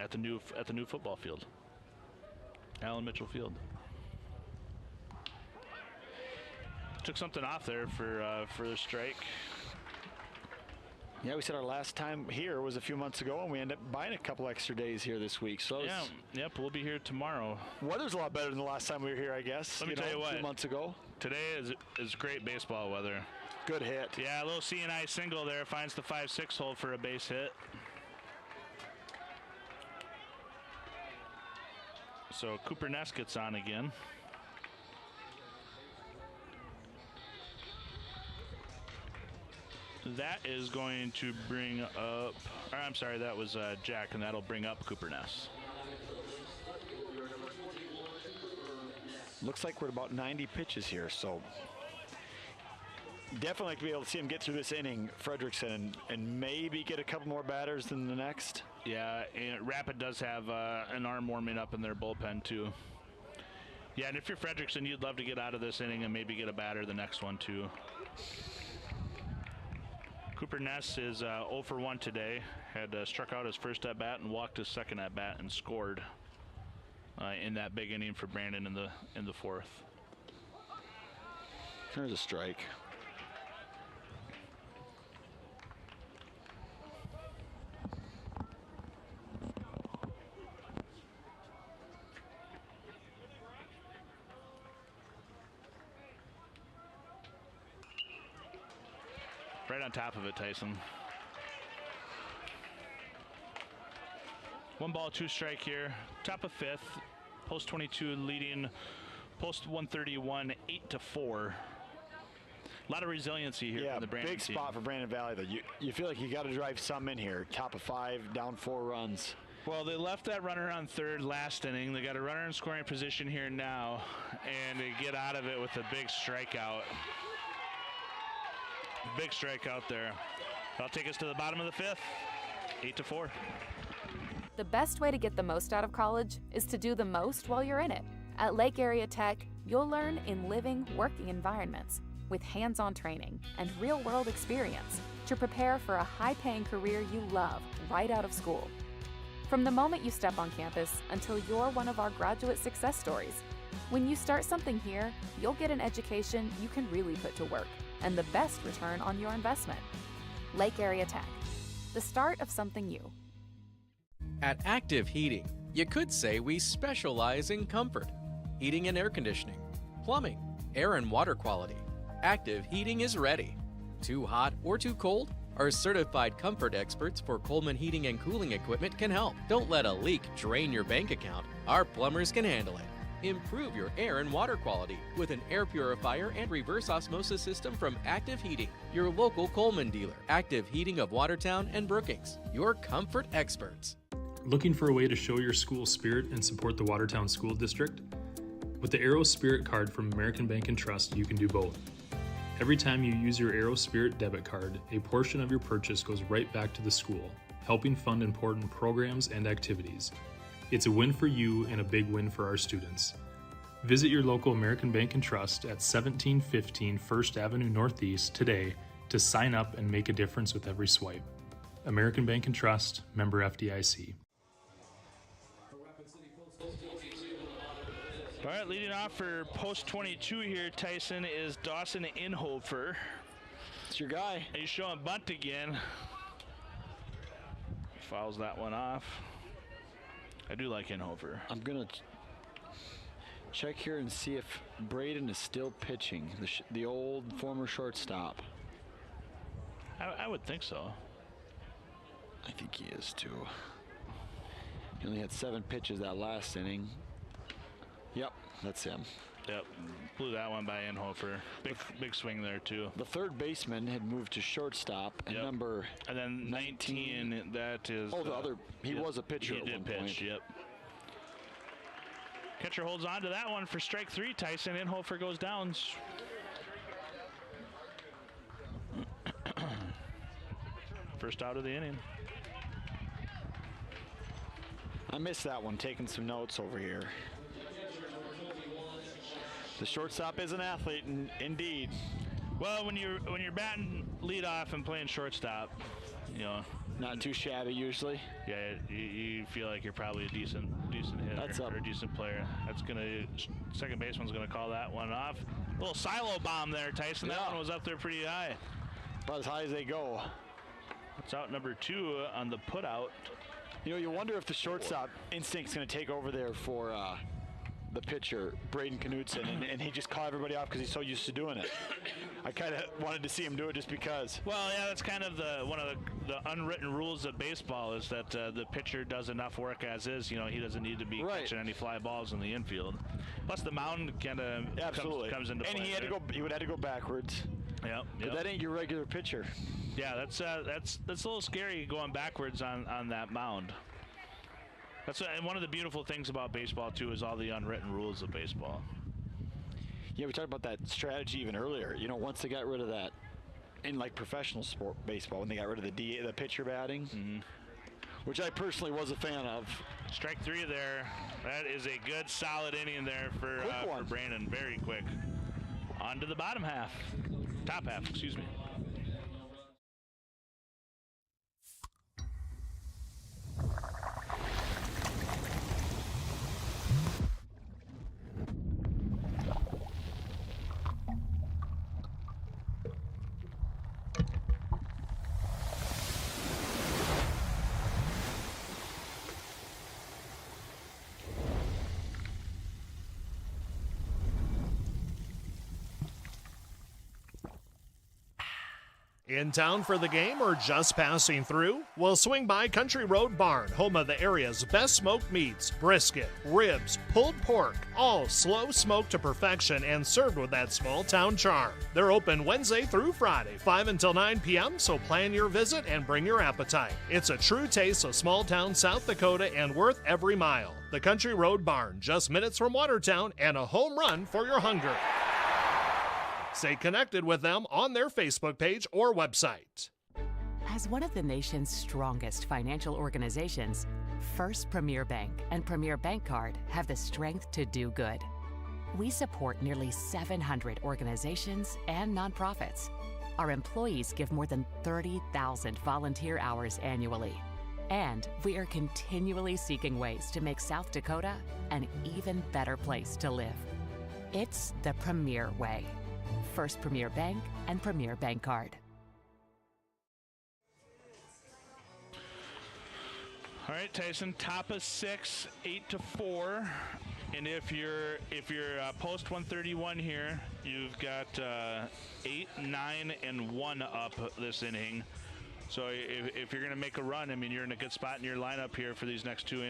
at the new football field, Allen Mitchell Field. Took something off there for the strike. Yeah, we said our last time here was a few months ago, and we ended up buying a couple extra days here this week. So yep, we'll be here tomorrow. Weather's a lot better than the last time we were here, I guess. Let me tell you what. A few months ago. Today is great baseball weather. Good hit. Yeah, a little C&I single there, finds the 5-6 hole for a base hit. So Cooper Ness gets on again. That is going to bring up, I'm sorry, that was Jack, and that'll bring up Cooper Ness. Looks like we're at about 90 pitches here, so definitely like to be able to see him get through this inning, Frederickson, and maybe get a couple more batters than the next. Yeah, and Rapid does have an arm warming up in their bullpen too. Yeah, and if you're Frederickson, you'd love to get out of this inning and maybe get a batter the next one too. Cooper Ness is 0 for 1 today. Had struck out his first at bat and walked his second at bat and scored in that big inning for Brandon in the 4th. There's a strike. Right on top of it, Tyson. 1 ball, 2 strike here. Top of 5th. Post 22 leading post 131, 8-4. A lot of resiliency here from the Brandon big team. spot for Brandon Valley, though. You feel like you got to drive some in here. Top of 5, down 4 runs. Well, they left that runner on third last inning. They got a runner in scoring position here now, and they get out of it with a big strikeout. Big strikeout there. That'll take us to the bottom of the 5th, 8-4. The best way to get the most out of college is to do the most while you're in it. At Lake Area Tech, you'll learn in living, working environments with hands-on training and real-world experience to prepare for a high-paying career you love right out of school. From the moment you step on campus until you're one of our graduate success stories, when you start something here, you'll get an education you can really put to work and the best return on your investment. Lake Area Tech, the start of something new. At Active Heating, you could say we specialize in comfort, heating and air conditioning, plumbing, air and water quality. Active Heating is ready. Too hot or too cold? Our certified comfort experts for Coleman Heating and Cooling Equipment can help. Don't let a leak drain your bank account. Our plumbers can handle it. Improve your air and water quality with an air purifier and reverse osmosis system from Active Heating, your local Coleman dealer. Active Heating of Watertown and Brookings, your comfort experts. Looking for a way to show your school spirit and support the Watertown School District? With the Aero Spirit card from American Bank and Trust, you can do both. Every time you use your Aero Spirit debit card, a portion of your purchase goes right back to the school, helping fund important programs and activities. It's a win for you and a big win for our students. Visit your local American Bank and Trust at 1715 First Avenue Northeast today to sign up and make a difference with every swipe. American Bank and Trust, member FDIC. All right, leading off for post 22 here, Tyson, is Dawson Inhofer. It's your guy. He's showing bunt again. Fouls that one off. I do like Inhofer. I'm going to check here and see if Braden is still pitching, the old former shortstop. I would think so. I think he is too. He only had 7 pitches that last inning. Yep, that's him. Yep, blew that one by Inhofer. Big swing there too. The third baseman had moved to shortstop, and number and then 19. That is. Oh, the other. He was a pitcher. He at did one pitch. point. Yep. Catcher holds on to that one for strike 3. Tyson. Inhofer goes down. First out of the inning. I missed that one. Taking some notes over here. The shortstop is an athlete, indeed. Well, when you're batting leadoff and playing shortstop, you know, not too shabby usually. Yeah, you feel like you're probably a decent hitter or a decent player. That's gonna second baseman's gonna call that one off. A little silo bomb there, Tyson. That one was up there pretty high. About as high as they go. It's out number 2 on the put out. You know, you wonder if the shortstop instinct's going to take over there for the pitcher, Braden Knudsen, and he just caught everybody off because he's so used to doing it. I kind of wanted to see him do it just because. Well, yeah, that's kind of one of the unwritten rules of baseball is that the pitcher does enough work as is. You know, he doesn't need to be catching any fly balls in the infield. Plus, the mound kind of comes into play. And he would have to go backwards. Yep. But that ain't your regular pitcher. Yeah, that's a little scary going backwards on that mound. That's one of the beautiful things about baseball too is all the unwritten rules of baseball. Yeah, we talked about that strategy even earlier. You know, once they got rid of that in like professional sport baseball, when they got rid of the pitcher batting, which I personally was a fan of. Strike 3 there. That is a good solid inning there for Brandon. Very quick. On to the bottom half. Top half, excuse me. In town for the game or just passing through? Well, swing by Country Road Barn, home of the area's best smoked meats, brisket, ribs, pulled pork, all slow smoked to perfection and served with that small town charm. They're open Wednesday through Friday, 5 until 9 p.m., so plan your visit and bring your appetite. It's a true taste of small town South Dakota and worth every mile. The Country Road Barn, just minutes from Watertown and a home run for your hunger. Stay connected with them on their Facebook page or website. As one of the nation's strongest financial organizations, First Premier Bank and Premier Bank Card have the strength to do good. We support nearly 700 organizations and nonprofits. Our employees give more than 30,000 volunteer hours annually. And we are continually seeking ways to make South Dakota an even better place to live. It's the Premier way. First Premier Bank and Premier Bank Card. All right, Tyson, top of 6, 8-4. And if you're post 131 here, you've got 8, 9, and 1 up this inning. So if you're going to make a run, I mean, you're in a good spot in your lineup here for these next two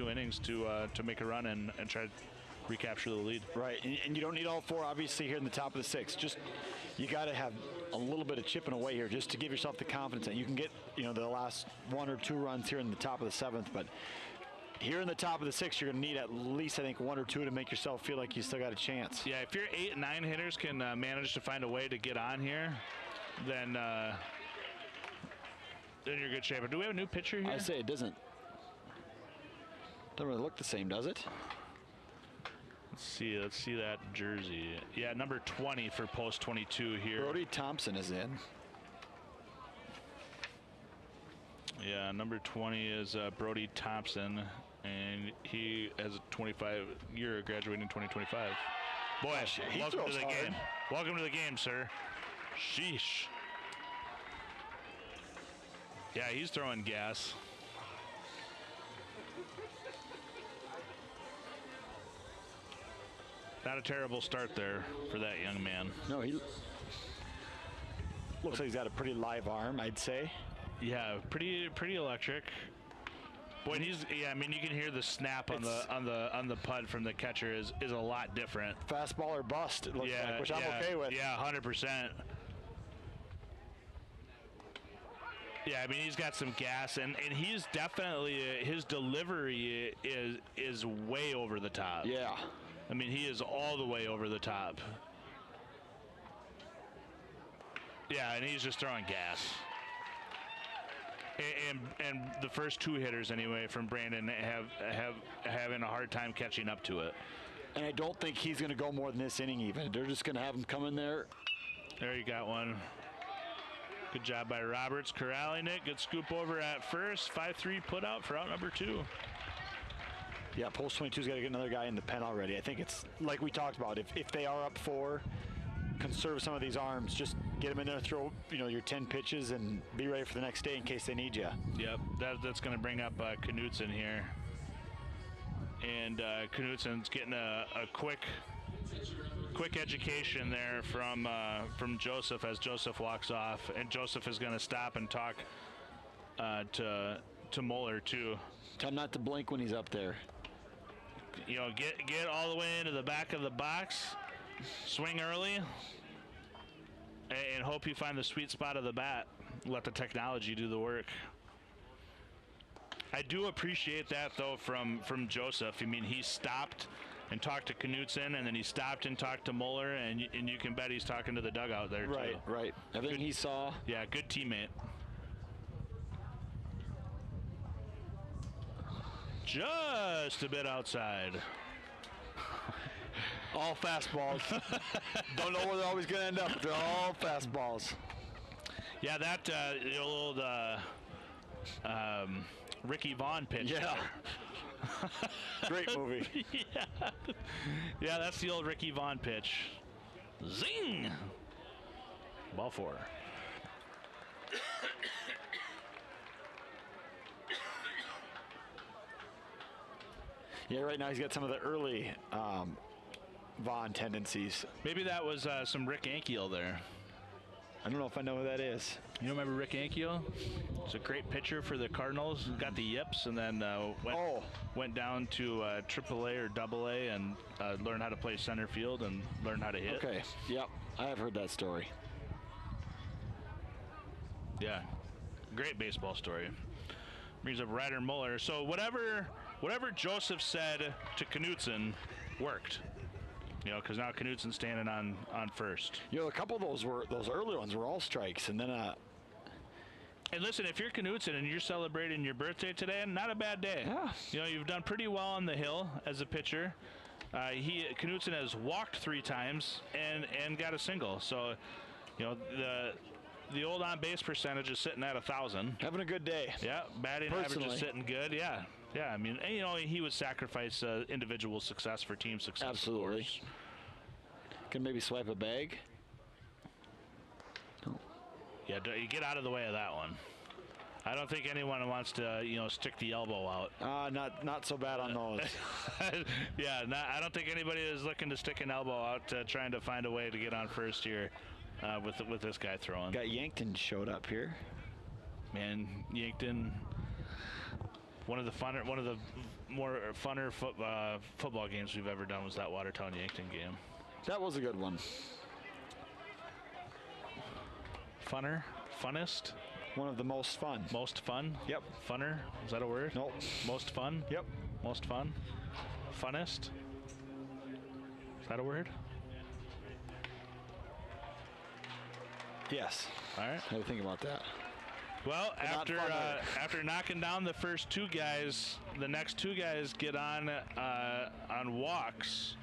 innings to make a run and try to recapture the lead. Right, and you don't need all 4 obviously here in the top of the 6. Just you got to have a little bit of chipping away here just to give yourself the confidence that you can get the last 1 or 2 runs here in the top of the 7th. But here in the top of the 6th, you're going to need at least, I think, 1 or 2 to make yourself feel like you still got a chance. Yeah, if your 8 and 9 hitters can manage to find a way to get on here, then you're in good shape. But do we have a new pitcher here? I say it doesn't really look the same, does it? Let's see that jersey. Yeah, number 20 for post 22 here. Brody Thompson is in. Yeah, number 20 is Brody Thompson, and he has a 25-year graduating in 2025. Boy, welcome to the game. Welcome to the game, sir. Sheesh. Yeah, he's throwing gas. Not a terrible start there for that young man. No, he looks like he's got a pretty live arm, I'd say. Yeah, pretty electric. Boy, I mean, you can hear the snap on the putt from the catcher is a lot different. Fastball or bust, it looks like, which I'm okay with. Yeah, 100%. Yeah, I mean, he's got some gas, and he's definitely his delivery is way over the top. Yeah. I mean, he is all the way over the top. Yeah, and he's just throwing gas. And the first 2 hitters, anyway, from Brandon have having a hard time catching up to it. And I don't think he's going to go more than this inning even. They're just going to have him come in there. There you got one. Good job by Roberts corralling it. Good scoop over at first. 5-3 put out for out number 2. Yeah, post 22's got to get another guy in the pen already. I think it's like we talked about. If they are up 4, conserve some of these arms. Just get them in there, throw your 10 pitches, and be ready for the next day in case they need you. Yep, that's going to bring up Knutson here. And Knutson's getting a quick education there from Joseph as Joseph walks off, and Joseph is going to stop and talk to Muller too. Tell him not to blink when he's up there. Get all the way into the back of the box, swing early, and hope you find the sweet spot of the bat. Let the technology do the work. I do appreciate that though from Joseph. I mean, he stopped and talked to Knutson, and then he stopped and talked to Muller, and you can bet he's talking to the dugout there too. Right. Everything he saw. Yeah, good teammate. Just a bit outside. All fastballs. Don't know where they're always going to end up. They're all fastballs. Yeah, that old Ricky Vaughn pitch. Yeah. Great movie. Yeah, that's the old Ricky Vaughn pitch. Zing! Ball 4. Yeah, right now he's got some of the early Vaughn tendencies. Maybe that was some Rick Ankiel there. I don't know if I know who that is. You don't remember Rick Ankiel? He's a great pitcher for the Cardinals. Got the yips and then went down to AAA or AA and learned how to play center field and learned how to hit. Okay. Yep. I have heard that story. Yeah. Great baseball story. Brings up Ryder Muller. So whatever Joseph said to Knutson worked. Because now Knutsen's standing on first. A couple of those early ones were all strikes, and then And listen, if you're Knutson and you're celebrating your birthday today, not a bad day. Yeah. You've done pretty well on the hill as a pitcher. Knutson has walked 3 times and got a single. So, the old on-base percentage is sitting at 1,000. Having a good day. Yeah, batting average is sitting good. Yeah. I mean, he would sacrifice individual success for team success. Absolutely. Can maybe swipe a bag. Yeah, you get out of the way of that one. I don't think anyone wants to, stick the elbow out. Not so bad on those. Yeah, I don't think anybody is looking to stick an elbow out, trying to find a way to get on first here with this guy throwing. Got Yankton showed up here. Man, Yankton, one of the more funner football games we've ever done was that Watertown Yankton game. That was a good one. Funnest? One of the most fun. Most fun? Yep. Funner? Is that a word? Nope. Most fun? Yep. Most fun? Funnest? Is that a word? Yes. All right. How do you think about that? Well, after knocking down the first 2 guys, the next 2 guys get on walks.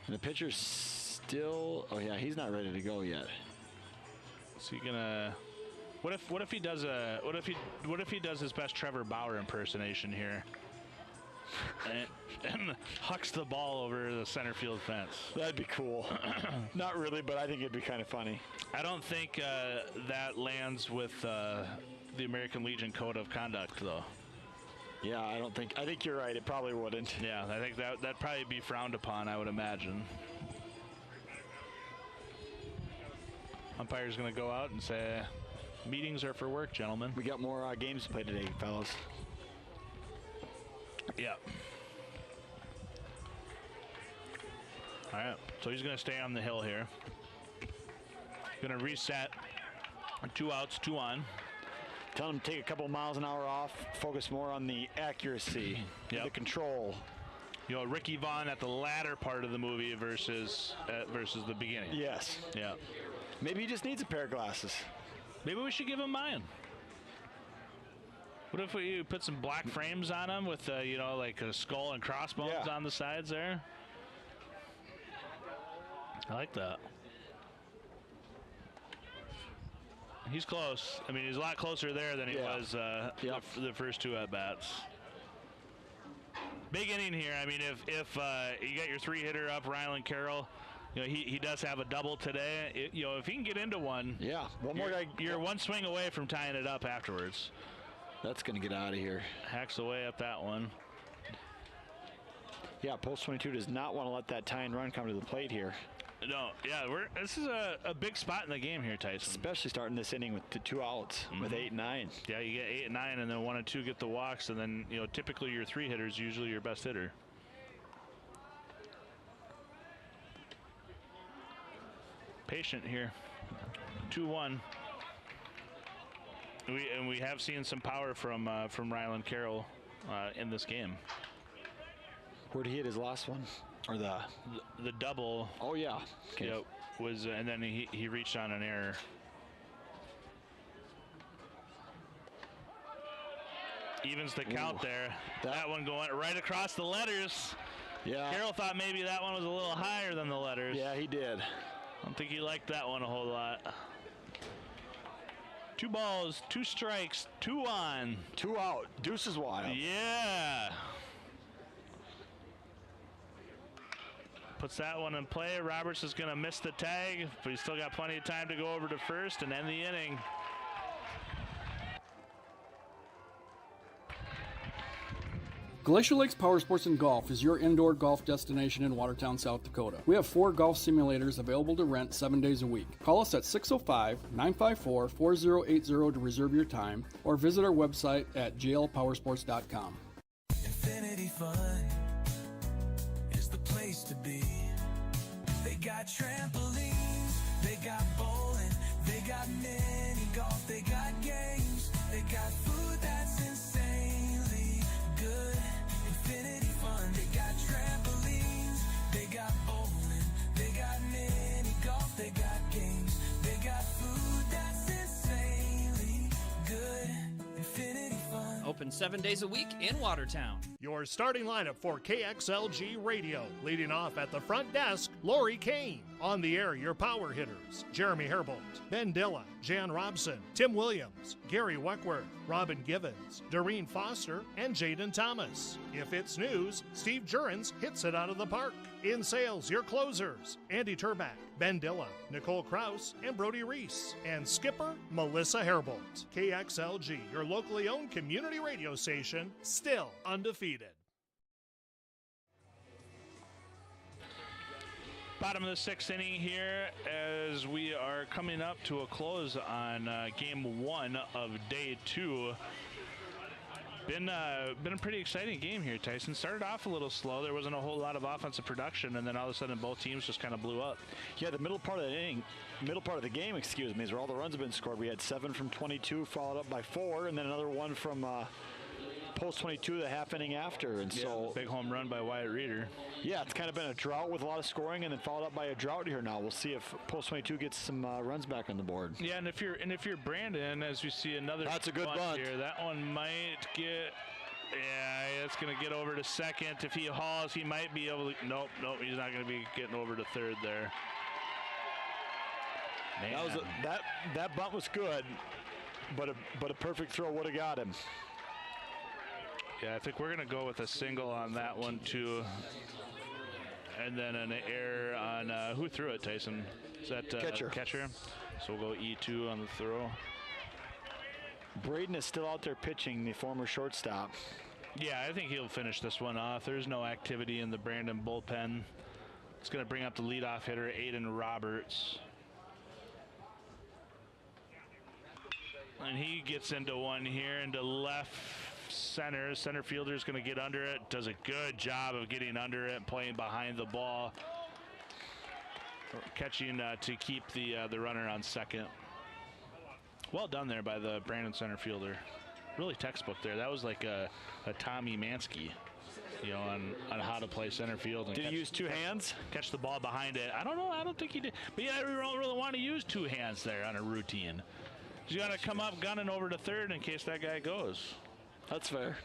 And the pitcher's still. Oh yeah, he's not ready to go yet. So you gonna? What if he does his best Trevor Bauer impersonation here? And hucks the ball over the center field fence. That'd be cool. Not really, but I think it'd be kind of funny. I don't think that lands with the American Legion Code of Conduct, though. Yeah, I think you're right. It probably wouldn't. Yeah, I think that'd probably be frowned upon, I would imagine. Umpire's going to go out and say, meetings are for work, gentlemen. We got more games to play today, fellas. Yeah. All right, so he's going to stay on the hill here. Going to reset. 2 outs, 2 on. Tell him to take a couple miles an hour off, focus more on the accuracy, the control. Ricky Vaughn at the latter part of the movie versus the beginning. Yes. Yeah. Maybe he just needs a pair of glasses. Maybe we should give him mine. What if we put some black frames on him with, like a skull and crossbones on the sides there? I like that. He's close. I mean, he's a lot closer there than he was the first 2 at-bats. Big inning here. I mean, if you got your 3-hitter up, Rylan Carroll, he does have a double today. If he can get into one, one more guy. You're 1 swing away from tying it up afterwards. That's going to get out of here. Hacks away at that one. Yeah, Post 22 does not want to let that tie and run come to the plate here. No, yeah, this is a big spot in the game here, Tyson. Especially starting this inning with the 2 outs, with 8 and 9. Yeah, you get 8 and 9, and then 1 and 2 get the walks, and then typically your 3-hitter is usually your best hitter. Patient here. 2-1. We have seen some power from Rylan Carroll in this game. Where'd he hit his last one? Or the double? Oh yeah. Okay. Yep, was and then he reached on an error. Evens the count there. That one going right across the letters. Yeah. Carroll thought maybe that one was a little higher than the letters. Yeah, he did. I don't think he liked that one a whole lot. 2 balls, 2 strikes, 2 on. 2 out. Deuce is wild. Yeah. Puts that one in play. Roberts is going to miss the tag, but he's still got plenty of time to go over to first and end the inning. Glacier Lakes Power Sports and Golf is your indoor golf destination in Watertown, South Dakota. We have 4 golf simulators available to rent 7 days a week. Call us at 605-954-4080 to reserve your time, or visit our website at glpowersports.com. Infinity Fun is the place to be. They got trampolines, they got bowling, they got mini golf, they got games, they got food that's insanely good. Infinity Fun, they got trampolines, they got bowling, they got mini golf, they got games, they got food that's insanely good. Infinity Fun. Open 7 days a week in Watertown. Your starting lineup for KXLG Radio. Leading off at the front desk, Lori Kane. On the air, your power hitters: Jeremy Herbold, Ben Dilla, Jan Robson, Tim Williams, Gary Weckworth, Robin Givens, Doreen Foster, and Jaden Thomas. If it's news, Steve Jurens hits it out of the park. In sales, your closers: Andy Turback, Ben Dilla, Nicole Kraus, and Brody Reese. And skipper, Melissa Herbold. KXLG, your locally owned community radio station, still undefeated. Bottom of the 6th inning here as we are coming up to a close on game 1 of day 2. Been a pretty exciting game here, Tyson. Started off a little slow. There wasn't a whole lot of offensive production, and then all of a sudden both teams just kind of blew up. Yeah, the middle part of the game, is where all the runs have been scored. We had 7 from 22, followed up by 4, and then another one from post 22 the half inning after. And so big home run by Wyatt Reeder. Yeah, it's kind of been a drought with a lot of scoring, and then followed up by a drought here now. We'll see if post 22 gets some runs back on the board. Yeah, and if you're Brandon, as we see another that's a good bunt here, that one might get. Yeah, it's going to get over to second. If he hauls, he might be able to. Nope, he's not going to be getting over to third there. Man. That bunt was good, but a perfect throw would have got him. Yeah, I think we're going to go with a single on that one too, and then an error on who threw it, Tyson? Is that catcher? So we'll go E2 on the throw. Braden is still out there pitching, the former shortstop. Yeah, I think he'll finish this one off. There's no activity in the Brandon bullpen. It's going to bring up the leadoff hitter, Aiden Roberts. And he gets into one here into left center. Center fielder is going to get under it. Does a good job of getting under it and playing behind the ball. Catching to keep the runner on second. Well done there by the Brandon center fielder. Really textbook there. That was like a Tommy Mansky, on how to play center field. And did he use two hands? Catch the ball behind it. I don't know. I don't think he did. But yeah, we don't really want to use two hands there on a routine. You got to come up gunning over to third in case that guy goes. That's fair.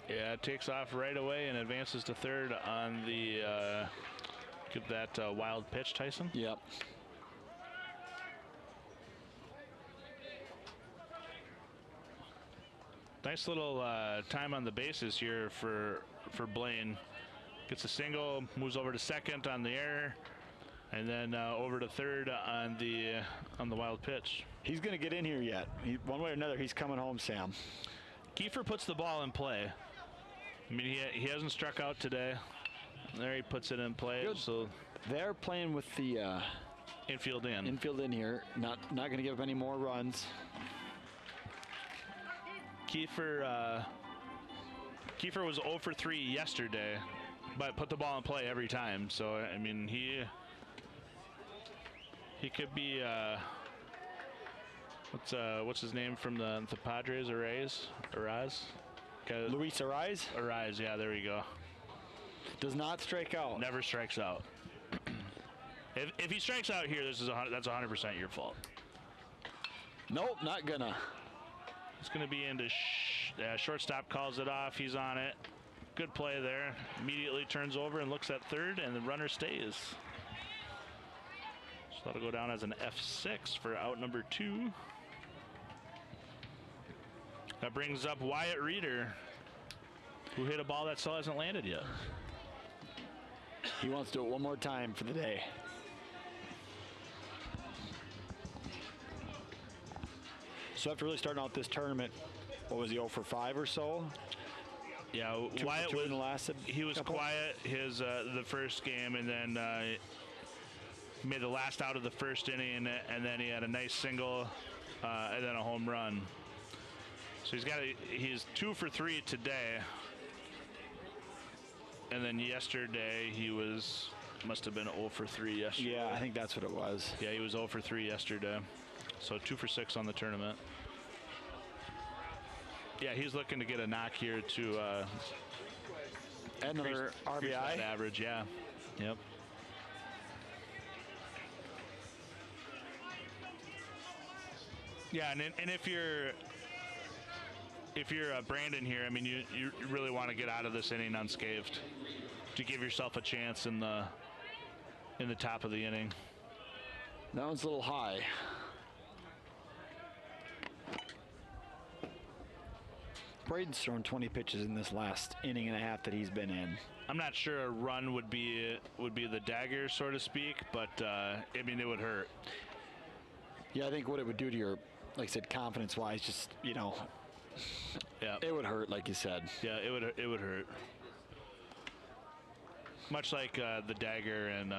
Yeah, it takes off right away and advances to third on the give that wild pitch, Tyson. Yep. Nice little time on the bases here for Blaine. Gets a single, moves over to second on the error, and then over to third on the wild pitch. He's going to get in here yet. One way or another, he's coming home, Sam. Kiefer puts the ball in play. I mean, he hasn't struck out today. There he puts it in play. Good. So they're playing with the infield in. Infield in here. Not going to give up any more runs. Kiefer was 0 for 3 yesterday, but put the ball in play every time. So I mean, he could be what's his name from the Padres? Araz? Luis Araz? Araz, yeah, there we go. Does not strike out. Never strikes out. If he strikes out here, that's 100% your fault. Nope, not gonna. It's gonna be into shortstop, calls it off. He's on it. Good play there. Immediately turns over and looks at third, and the runner stays. So that'll go down as an F6 for out number 2. That brings up Wyatt Reeder, who hit a ball that still hasn't landed yet. He wants to do it one more time for the day. So after really starting out this tournament, what was he, 0 for 5 or so? Yeah, Wyatt was quiet his the first game, and then made the last out of the first inning, and then he had a nice single and then a home run. So he's 2 for 3 today, and then yesterday he must have been 0 for 3 yesterday. Yeah, I think that's what it was. Yeah, he was 0 for 3 yesterday, so 2 for 6 on the tournament. Yeah, he's looking to get a knock here to another increase RBI that average. Yeah, yep. Yeah, and if you're Brandon here, I mean, you really want to get out of this inning unscathed to give yourself a chance in the top of the inning. That one's a little high. Braden's thrown 20 pitches in this last inning and a half that he's been in. I'm not sure a run would be the dagger, so to speak, but I mean, it would hurt. Yeah, I think what it would do to your, like I said, confidence-wise, just, you know, yeah, it would hurt, like you said. Yeah, it would hurt. Much like the dagger in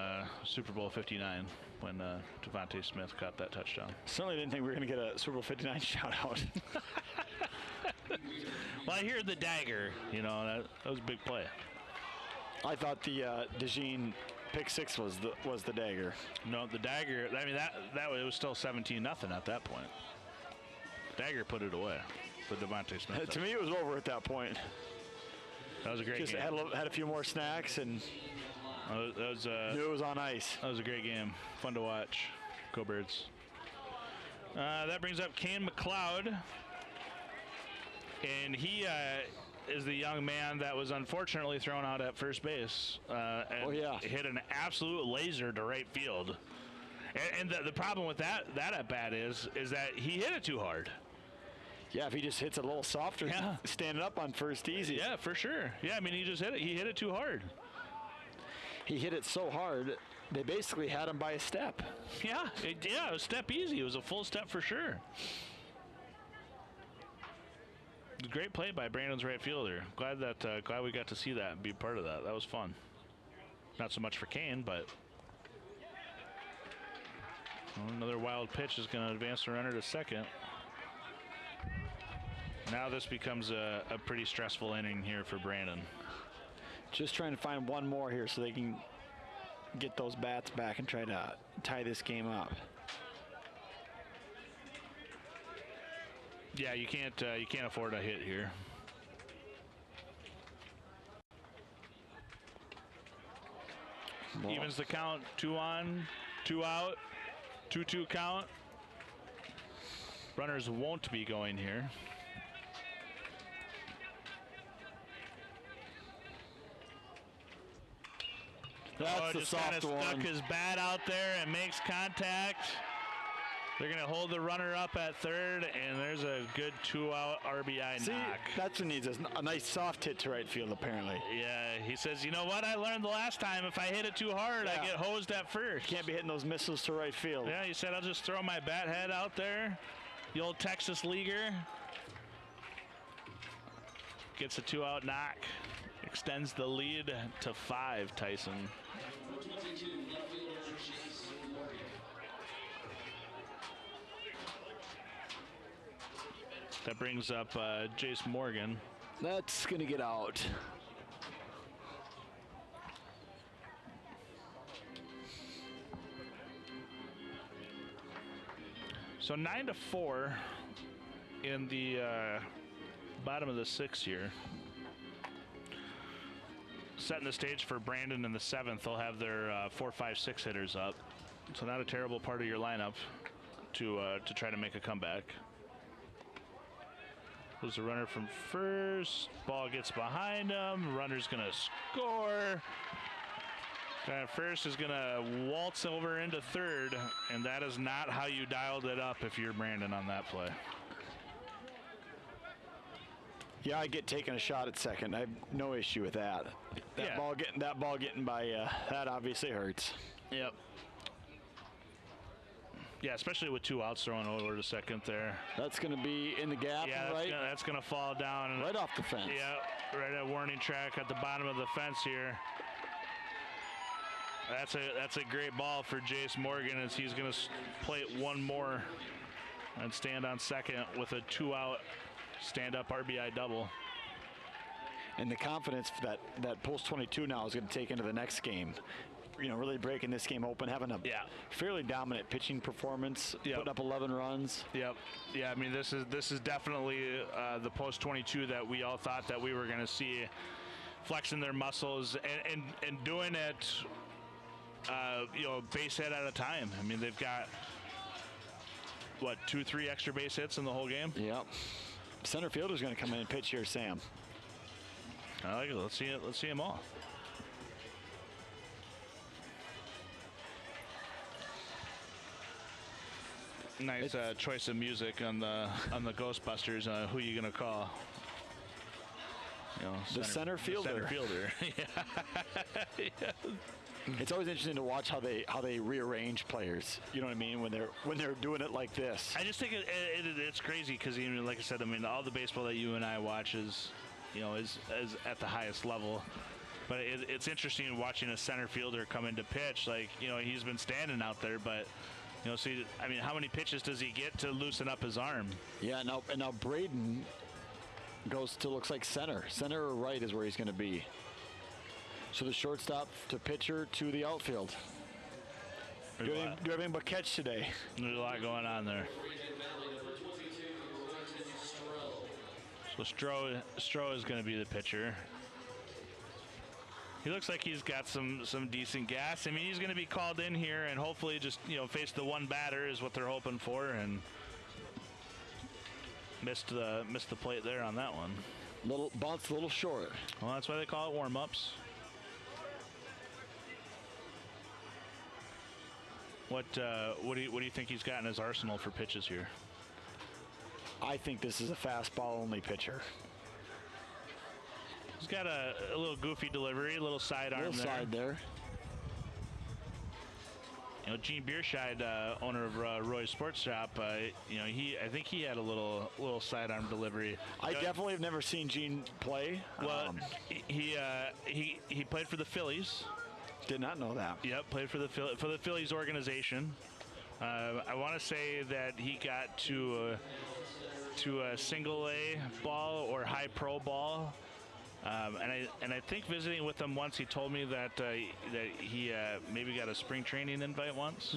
Super Bowl 59 when Devontae Smith caught that touchdown. Certainly didn't think we were going to get a Super Bowl 59 shout-out. Well, I hear the dagger, you know, that was a big play. I thought the DeJean pick 6 was the dagger. No, the dagger, I mean, that it was still 17-0 at that point. Dagger put it away for Devontae Smith. To me, it was over at that point. That was a great game. Had a few more snacks and knew it was on ice. That was a great game. Fun to watch. Go Birds. That brings up Kane McLeod. And he is the young man that was unfortunately thrown out at first base. And hit an absolute laser to right field. And the problem with that at bat is that he hit it too hard. Yeah, if he just hits it a little softer, standing up on first easy. Yeah, for sure. Yeah, I mean, he just hit it. He hit it too hard. He hit it so hard, they basically had him by a step. Yeah, it was step easy. It was a full step for sure. Great play by Brandon's right fielder. Glad we got to see that and be part of that. That was fun. Not so much for Kane, but another wild pitch is going to advance the runner to second. Now this becomes a pretty stressful inning here for Brandon. Just trying to find one more here so they can get those bats back and try to tie this game up. Yeah, you can't afford a hit here. Evens the count. 2 on, 2 out, 2-2 count. Runners won't be going here. That's the just soft kind of stuck his bat out there and makes contact. They're going to hold the runner up at third, and there's a good 2-out RBI knock. That's what needs a nice soft hit to right field, apparently. Yeah, he says, you know what? I learned the last time if I hit it too hard, I get hosed at first. Can't be hitting those missiles to right field. Yeah, he said, I'll just throw my bat head out there. The old Texas leaguer. Gets a 2-out knock. Extends the lead to 5, Tyson. That brings up Jace Morgan. That's going to get out. So 9-4 in the bottom of the 6th here. Setting the stage for Brandon in the 7th. They'll have their 4, 5, 6 hitters up. So not a terrible part of your lineup to try to make a comeback. There's a runner from first. Ball gets behind him. Runner's going to score. First is going to waltz over into third, and that is not how you dialed it up if you're Brandon on that play. Yeah, I get taking a shot at second. I have no issue with that. That ball getting by that obviously hurts. Yep. Yeah, especially with 2 outs thrown over to second there. That's going to be in the gap, yeah, right? That's going to fall down. Right off the fence. Yeah, right at warning track at the bottom of the fence here. That's a great ball for Jace Morgan as he's going to plate one more and stand on second with a 2-out stand-up RBI double. And the confidence that Post 22 now is going to take into the next game. You know, really breaking this game open, having a fairly dominant pitching performance, putting up 11 runs. Yep. Yeah, I mean, this is definitely the Post 22 that we all thought that we were going to see flexing their muscles and doing it, you know, base hit at a time. I mean, they've got, what, 2-3 extra base hits in the whole game? Yep. Center fielder's going to come in and pitch here, Sam. I like it. Let's see them all. Nice choice of music on the Ghostbusters. Who you gonna call? You know, the center fielder. Center fielder. Yeah. It's always interesting to watch how they rearrange players. You know what I mean, when they're doing it like this. I just think it's crazy because, even like I said, I mean, all the baseball that you and I watch is at the highest level. But it's interesting watching a center fielder come into pitch. Like, you know, he's been standing out there, but, you know, see, I mean, how many pitches does he get to loosen up his arm? Yeah, and now Braden goes to, looks like center. Center or right is where he's going to be. So the shortstop to pitcher to the outfield. Do everything but catch today. There's a lot going on there. So Stroh is going to be the pitcher. He looks like he's got some decent gas. I mean, he's going to be called in here and hopefully just, you know, face the one batter is what they're hoping for, and missed the plate there on that one. Little bounce, a little short. Well, that's why they call it warm-ups. What do you think he's got in his arsenal for pitches here? I think this is a fastball-only pitcher. He's got a little goofy delivery, a little sidearm there. Little side there. You know, Gene Bierscheid, owner of Roy's Sports Shop, you know, I think he had a little sidearm delivery. I definitely have never seen Gene play. Well, he played for the Phillies. Did not know that. Yep, played for the Phillies organization. I want to say that he got to a single A ball or high pro ball. And I think visiting with him once, he told me that he maybe got a spring training invite once.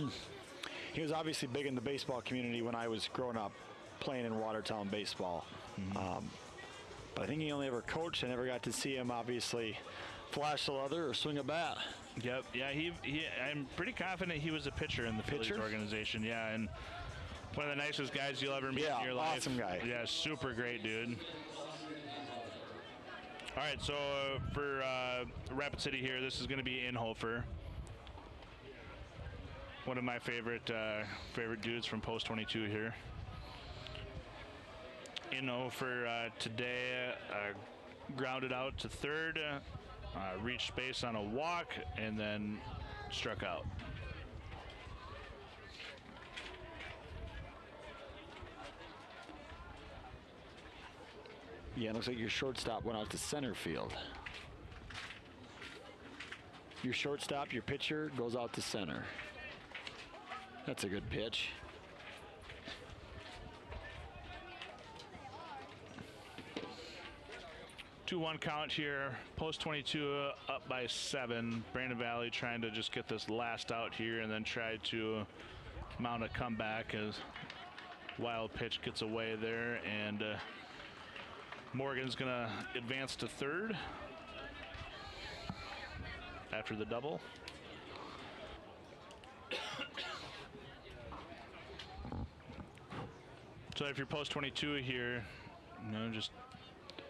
He was obviously big in the baseball community when I was growing up playing in Watertown baseball. But I think he only ever coached. I never got to see him obviously flash the leather or swing a bat. Yep. Yeah. I'm pretty confident he was a pitcher in the Phillies organization. Yeah. And one of the nicest guys you'll ever meet in your life. Awesome guy. Yeah. Super great dude. All right, so for Rapid City here, this is going to be Inhofer. One of my favorite dudes from Post 22 here. Inhofer today grounded out to third, reached base on a walk, and then struck out. Yeah, it looks like your shortstop went out to center field. Your shortstop, your pitcher, goes out to center. That's a good pitch. Two-one count here. Post 22 up by 7. Brandon Valley trying to just get this last out here and then try to mount a comeback as wild pitch gets away there, and Morgan's going to advance to third after the double. So if you're Post 22 here, you know, just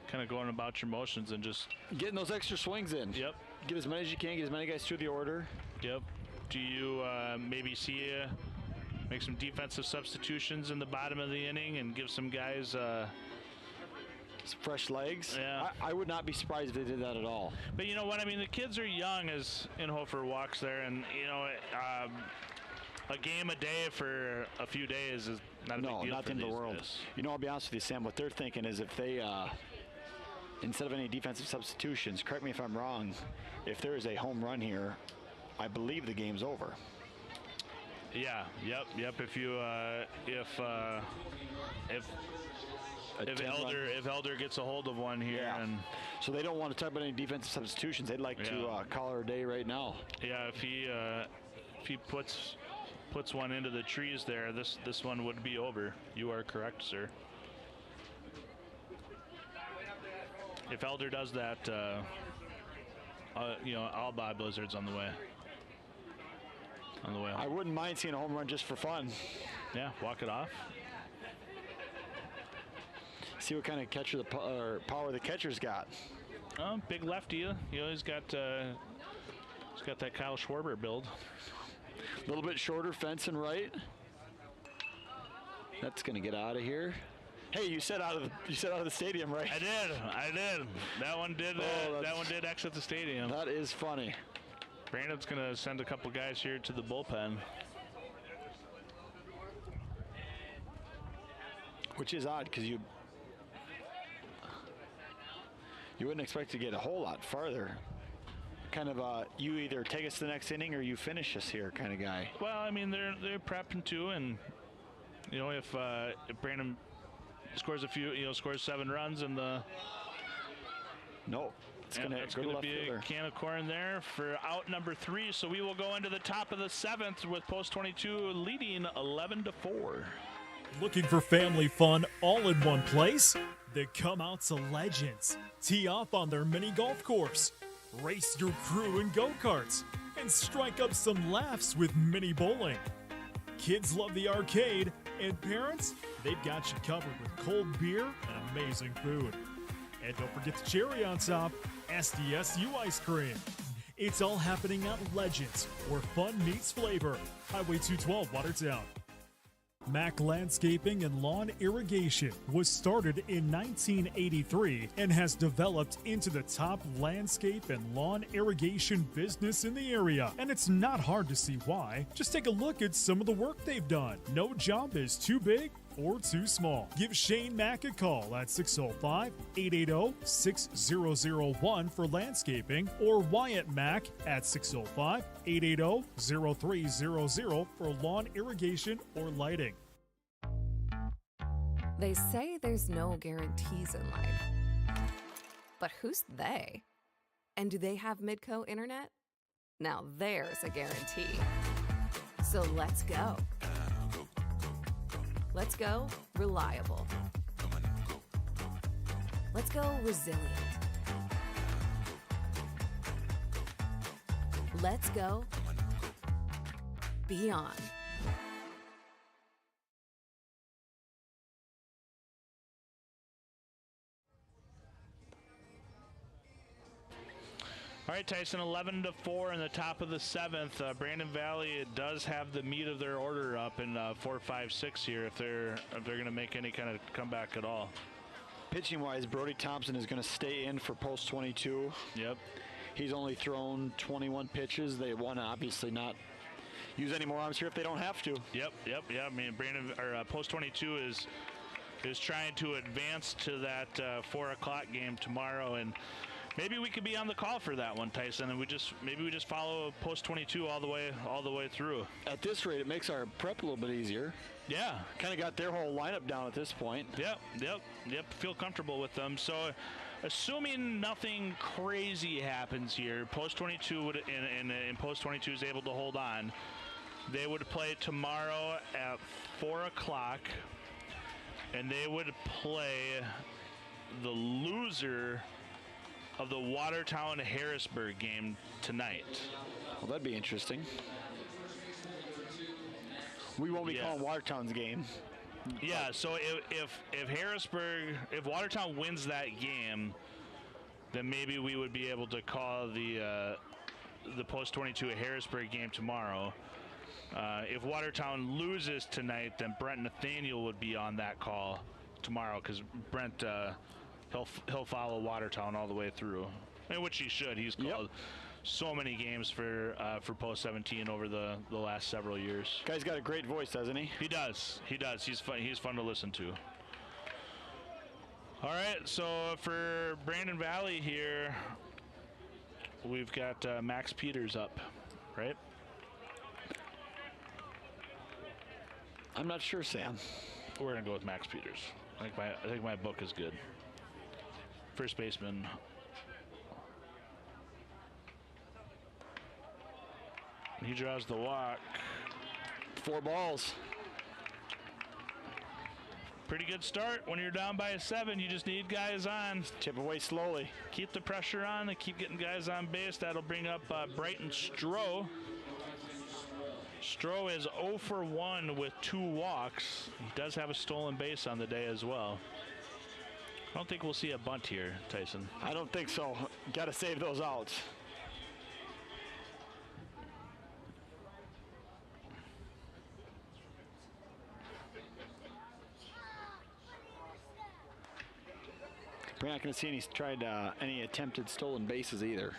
kind of going about your motions and just getting those extra swings in. Yep. Get as many as you can, get as many guys through the order. Yep. Do you maybe see make some defensive substitutions in the bottom of the inning and give some guys some fresh legs? Yeah. I would not be surprised if they did that at all. But you know what? I mean, the kids are young as Inhofer walks there, and, you know, a game a day for a few days is not a big deal not for in the these world. guys. You know, I'll be honest with you, Sam. What they're thinking is if they, instead of any defensive substitutions, correct me if I'm wrong, if there is a home run here, I believe the game's over. Yeah. Yep. If Elder gets a hold of one here, and so they don't want to talk about any defensive substitutions. They'd like to call her a day right now. Yeah, if he puts one into the trees there, this one would be over. You are correct, sir. If Elder does that, I'll buy blizzards on the way. I wouldn't mind seeing a home run just for fun. Yeah, walk it off. See what kind of catcher power the catcher's got. Big lefty. He's got that Kyle Schwarber build. A little bit shorter, fencing right. That's gonna get out of here. Hey, you said out of the stadium, right? I did. That one did exit the stadium. That is funny. Brandon's gonna send a couple guys here to the bullpen. Which is odd because you wouldn't expect to get a whole lot farther. Kind of you either take us to the next inning or you finish us here kind of guy. Well, I mean they're prepping too, and if Brandon scores scores 7 runs and it's gonna be a can of corn there for out number 3. So we will go into the top of the 7th with Post 22 leading 11-4. Looking for family fun all in one place? Then come out to Legends. Tee off on their mini golf course. Race your crew in go-karts. And strike up some laughs with mini bowling. Kids love the arcade. And parents, they've got you covered with cold beer and amazing food. And don't forget the cherry on top, SDSU ice cream. It's all happening at Legends, where fun meets flavor. Highway 212, Watertown. Mack Landscaping and Lawn Irrigation was started in 1983 and has developed into the top landscape and lawn irrigation business in the area. And it's not hard to see why. Just take a look at some of the work they've done. No job is too big or too small. Give Shane Mack a call at 605-880-6001 for landscaping or Wyatt Mack at 605-880-0300 for lawn irrigation or lighting. They say there's no guarantees in life. But who's they? And do they have Midco Internet? Now there's a guarantee. So let's go. Let's go reliable. Let's go resilient. Let's go beyond. All right, Tyson, 11-4 in the top of the 7th. Brandon Valley does have the meat of their order up in 4-5-6 here if they're going to make any kind of comeback at all. Pitching wise, Brody Thompson is going to stay in for Post 22. Yep. He's only thrown 21 pitches. They want to obviously not use any more arms here if they don't have to. Yep. I mean, Post 22 is trying to advance to that 4 o'clock game tomorrow, and maybe we could be on the call for that one, Tyson, and we just follow Post 22 all the way through. At this rate, it makes our prep a little bit easier. Yeah. Kind of got their whole lineup down at this point. Yep. Feel comfortable with them. So, assuming nothing crazy happens here, Post 22 would and Post 22 is able to hold on. They would play tomorrow at 4 o'clock, and they would play the loser of the Watertown-Harrisburg game tonight. Well, that'd be interesting. We won't be calling Watertown's game. Yeah, so if Watertown wins that game, then maybe we would be able to call the Post 22 Harrisburg game tomorrow. If Watertown loses tonight, then Brent Nathaniel would be on that call tomorrow, because Brent he'll follow Watertown all the way through, and which he should. He's called so many games for Post 17 over the last several years. Guy's got a great voice, doesn't he? He does. He's fun. He's fun to listen to. All right, so for Brandon Valley here, we've got Max Peters up, right? I'm not sure, Sam. We're gonna go with Max Peters. I think my book is good. First baseman. He draws the walk. 4 balls. Pretty good start. When you're down by a 7, you just need guys on. Chip away slowly. Keep the pressure on and keep getting guys on base. That'll bring up Brighton Stroh. Stroh is 0 for 1 with 2 walks. He does have a stolen base on the day as well. I don't think we'll see a bunt here, Tyson. I don't think so. Got to save those outs. We're not going to see any attempted stolen bases either.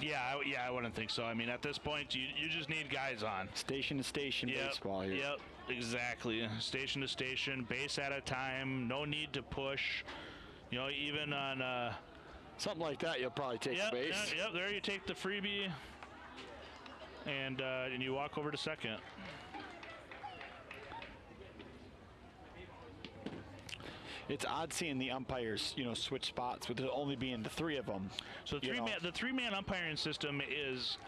Yeah, I wouldn't think so. I mean, at this point, you just need guys on. Station to station baseball here. Yep, exactly. Station to station, base at a time. No need to push. You know, even on something like that, you'll probably take the base. Yep, there you take the freebie, and you walk over to second. It's odd seeing the umpires, switch spots with it only being the 3 of them. So the three-man umpiring system is,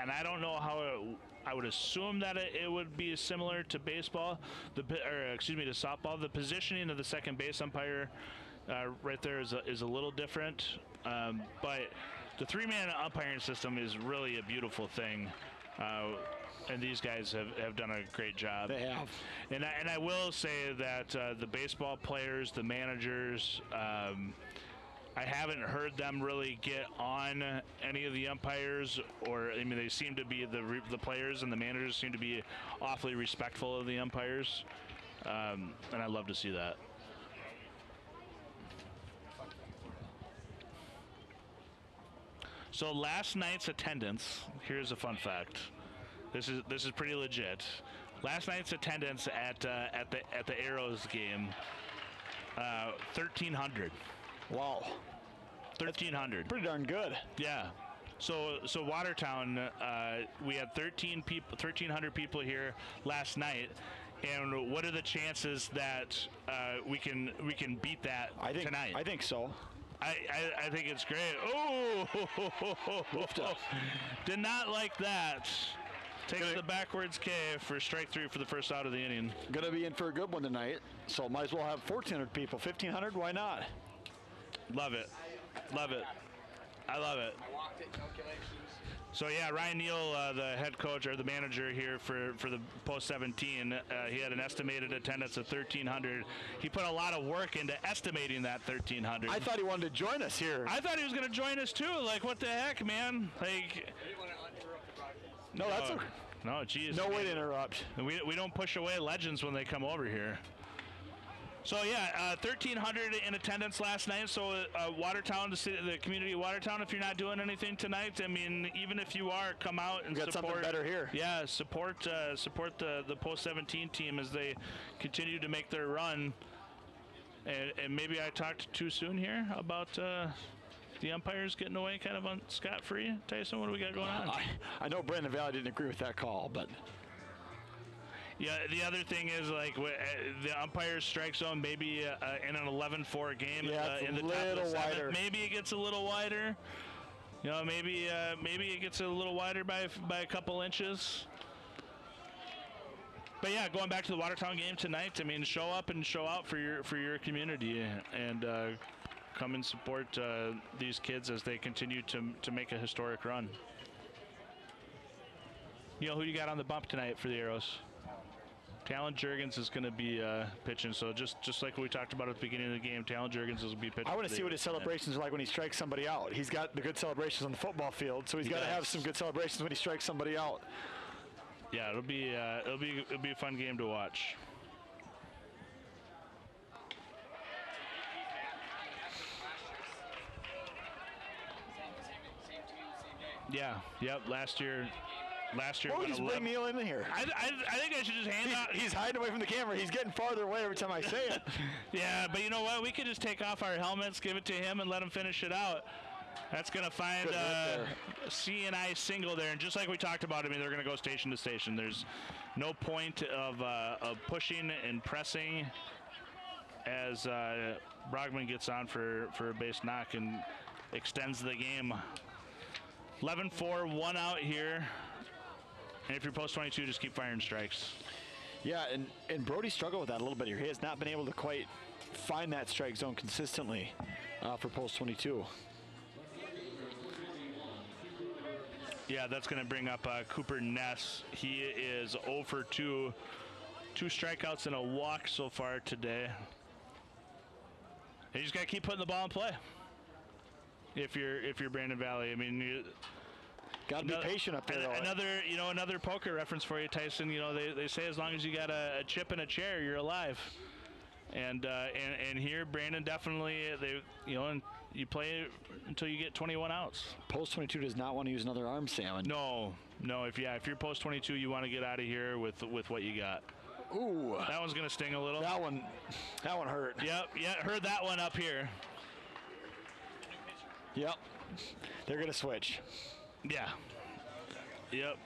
and I don't know how I would assume that it would be similar to baseball, to softball. The positioning of the second base umpire right there is a little different, but the three-man umpiring system is really a beautiful thing. And these guys have done a great job. They have. And I will say that the baseball players, the managers, I haven't heard them really get on any of the umpires, they seem to be, the players and the managers seem to be awfully respectful of the umpires. And I love to see that. So last night's attendance, here's a fun fact. This is pretty legit. Last night's attendance at the Arrows game, 1,300. Wow. 1,300. Pretty darn good. Yeah. So Watertown, we had 1,300 people here last night. And what are the chances that we can beat that tonight? I think so. I think it's great. Oh, did not like that. Takes the backwards K for strike 3 for the first out of the inning. Going to be in for a good one tonight, so might as well have 1,400 people. 1,500, why not? Love it. Love it. I love it. So, yeah, Ryan Neal, the head coach or the manager here for the Post 17, he had an estimated attendance of 1,300. He put a lot of work into estimating that 1,300. I thought he wanted to join us here. I thought he was going to join us, too. Like, what the heck, man? Like... No, that's no, geez. No way to interrupt. We don't push away legends when they come over here. So yeah, 1,300 in attendance last night. So Watertown, the community of Watertown. If you're not doing anything tonight, I mean, even if you are, come out and support. Something better here. Yeah, support the Post 17 team as they continue to make their run. And maybe I talked too soon here about. The umpires getting away kind of on scot-free. Tyson, what do we got going on? I know Brandon Valley didn't agree with that call, but... Yeah, the other thing is, like, the umpire's strike zone, maybe in an 11-4 game in the top of the seventh, maybe it gets a little wider. You know, maybe it gets a little wider by a couple inches. But yeah, going back to the Watertown game tonight, I mean, show up and show out for your community and come and support these kids as they continue to make a historic run. You know who you got on the bump tonight for the Arrows? Talon Jurgens is going to be pitching, so just like we talked about at the beginning of the game, Talon Jurgens will be pitching. I want to see what his celebrations are like when he strikes somebody out. He's got the good celebrations on the football field, so he's got to have some good celebrations when he strikes somebody out. Yeah, it'll be a fun game to watch. Yeah. Yep. Last year. Why just bring Neil in here? I think I should just hand out. He's hiding away from the camera. He's getting farther away every time I say it. Yeah, but you know what? We could just take off our helmets, give it to him, and let him finish it out. That's going to find C&I single there. And just like we talked about, I mean, they're going to go station to station. There's no point of pushing and pressing as Brogman gets on for a base knock and extends the game. 11-4, 1 out here. And if you're post 22, just keep firing strikes. Yeah, and Brody struggled with that a little bit here. He has not been able to quite find that strike zone consistently for post 22. Yeah, that's going to bring up Cooper Ness. He is 0 for 2. 2 strikeouts and a walk so far today. And you just got to keep putting the ball in play. If you're Brandon Valley, I mean, you got to be patient up there. Another poker reference for you, Tyson. You know, they say as long as you got a chip and a chair, you're alive. And here, Brandon definitely and you play until you get 21 outs. Post 22 does not want to use another arm, Salmon. No. If you're post 22, you want to get out of here with what you got. Ooh, that one's gonna sting a little. That one hurt. Yep, heard that one up here. Yep, they're gonna switch. Yeah. Yep.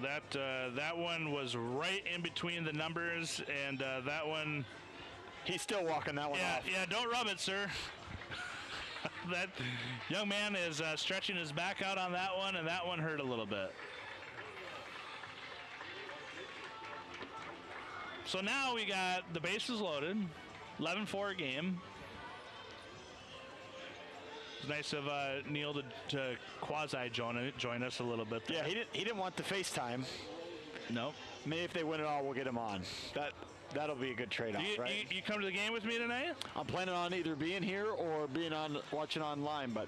That one was right in between the numbers, and that one. He's still walking that one off. Yeah, don't rub it, sir. That young man is stretching his back out on that one, and that one hurt a little bit. So now we got the bases loaded, 11-4 game. It's nice of Neil to quasi join us a little bit there. Yeah, he didn't want the FaceTime. Nope. Maybe if they win it all, we'll get him on. That'll be a good trade-off, right? You come to the game with me tonight? I'm planning on either being here or watching online, but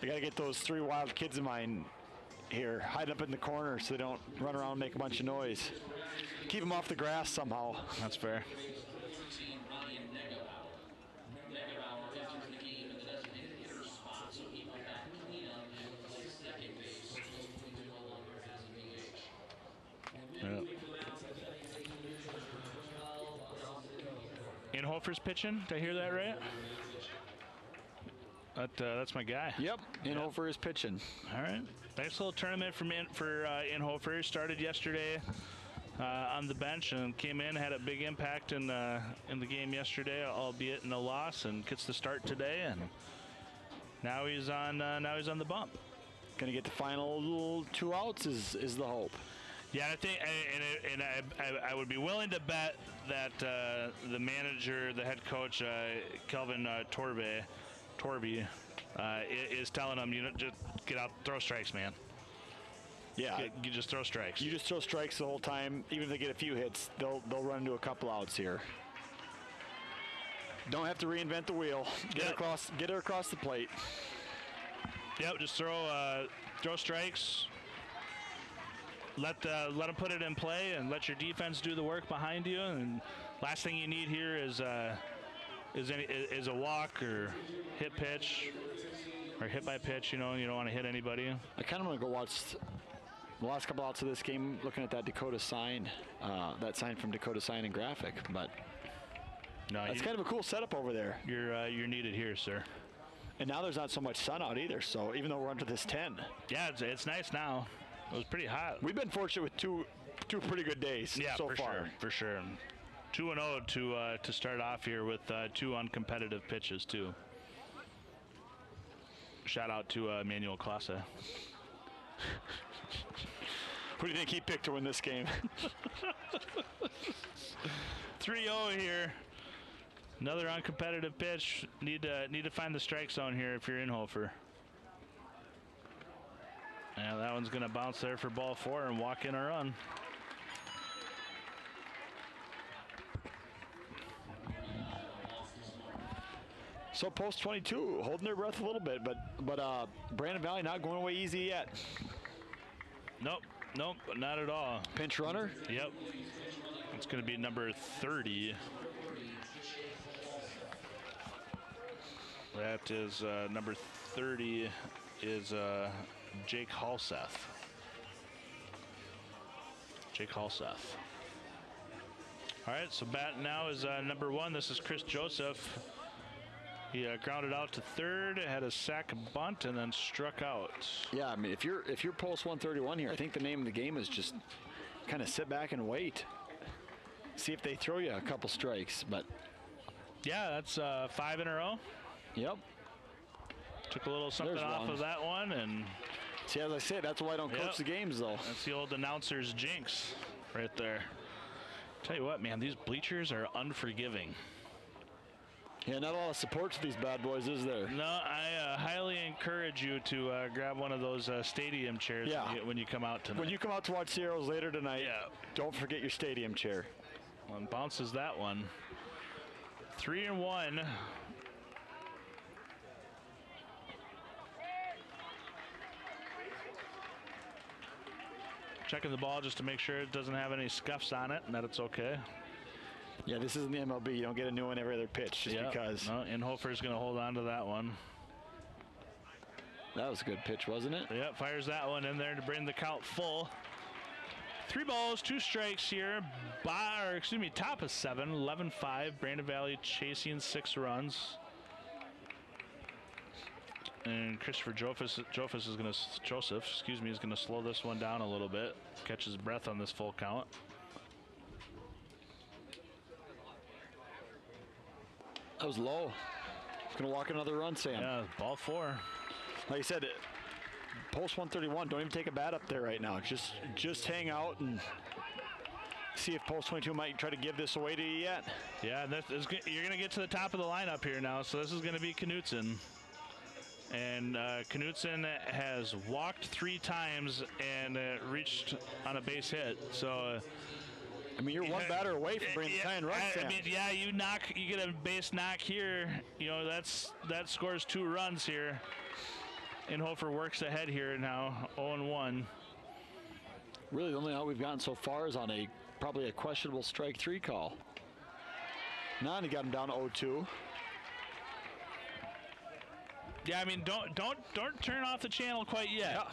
I got to get those 3 wild kids of mine here, hiding up in the corner so they don't run around and make a bunch of noise. Keep them off the grass somehow. That's fair. Yep. Inhofer's pitching. Did I hear that right? That's my guy. Yep. Inhofer is pitching. All right. Nice little tournament for Inhofer. Started yesterday on the bench and came in, had a big impact in the game yesterday, albeit in a loss, and gets the start today. And now he's on the bump. Gonna get the final 2 outs is the hope. Yeah, I think, and I would be willing to bet that the manager, the head coach, Kelvin Torby, is telling him, just get out, throw strikes, man. Yeah, you just throw strikes. You just throw strikes the whole time. Even if they get a few hits, they'll run into a couple outs here. Don't have to reinvent the wheel. Get her across the plate. Yep, just throw strikes. Let them put it in play and let your defense do the work behind you. And last thing you need here is a walk or hit pitch or hit by pitch. You don't want to hit anybody. I kind of want to go watch the last couple outs of this game, looking at that Dakota sign, that sign from Dakota Sign and Graphic. But no, that's kind of a cool setup over there. You're needed here, sir. And now there's not so much sun out either. So even though we're under this 10, yeah, it's nice now. It was pretty hot. We've been fortunate with two pretty good days so far. For sure. 2-0 to start off here with 2 uncompetitive pitches too. Shout out to Manuel Klasa. Who do you think he picked to win this game? 3-0 here. Another uncompetitive pitch. Need to find the strike zone here if you're Inhofer. Yeah, that one's going to bounce there for ball 4 and walk in a run. So post 22, holding their breath a little bit, but Brandon Valley not going away easy yet. Nope, not at all. Pinch runner? Yep. It's going to be number 30. That is number 30 is Jake Halseth. All right, so bat now is number 1. This is Chris Joseph. He grounded out to third, had a sac bunt, and then struck out. Yeah, I mean, if you're post 131 here, I think the name of the game is just kind of sit back and wait. See if they throw you a couple strikes, but. Yeah, that's 5 in a row. Yep. Took a little something off of that one, and. See, as I said, that's why I don't coach the games, though. That's the old announcer's jinx right there. Tell you what, man, these bleachers are unforgiving. Yeah, not a lot of support to these bad boys, is there? No, I highly encourage you to grab one of those stadium chairs when you come out tonight. When you come out to watch the Arrows later tonight, don't forget your stadium chair. One bounces that one. 3-1. Checking the ball just to make sure it doesn't have any scuffs on it and that it's okay. Yeah, this isn't the MLB. You don't get a new one every other pitch just because. No, Inhofer's going to hold on to that one. That was a good pitch, wasn't it? Yep, fires that one in there to bring the count full. 3 balls, 2 strikes here. Top of 7, 11-5. Brandon Valley chasing 6 runs. And Christopher Joseph is going to slow this one down a little bit. Catch his breath on this full count. That was low. It's going to walk another run, Sam. Yeah, ball 4. Like I said, post 131, don't even take a bat up there right now. Just hang out and see if post 22 might try to give this away to you yet. Yeah, you're going to get to the top of the lineup here now, so this is going to be Knutson. And Knutson has walked 3 times and reached on a base hit. So, I mean, you're one batter away from bringing the tying run. I mean, yeah, you get a base knock here. You know, that scores 2 runs here. Inhofer works ahead here now, 0-1. Really, the only out we've gotten so far is on probably a questionable strike 3 call. Now he got him down to 0-2. Yeah, I mean, don't turn off the channel quite yet.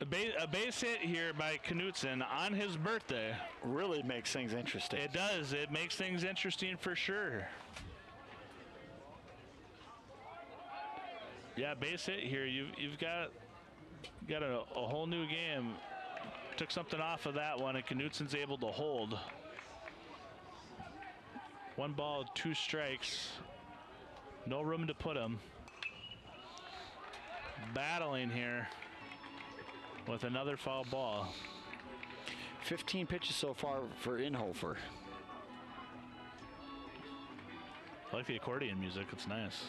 Yeah. A base hit here by Knutson on his birthday really makes things interesting. It does. It makes things interesting for sure. Yeah, base hit here. You've got a whole new game. Took something off of that one, and Knutson's able to hold. 1 ball, 2 strikes. No room to put him. Battling here with another foul ball. 15 pitches so far for Inhofer. I like the accordion music. It's nice.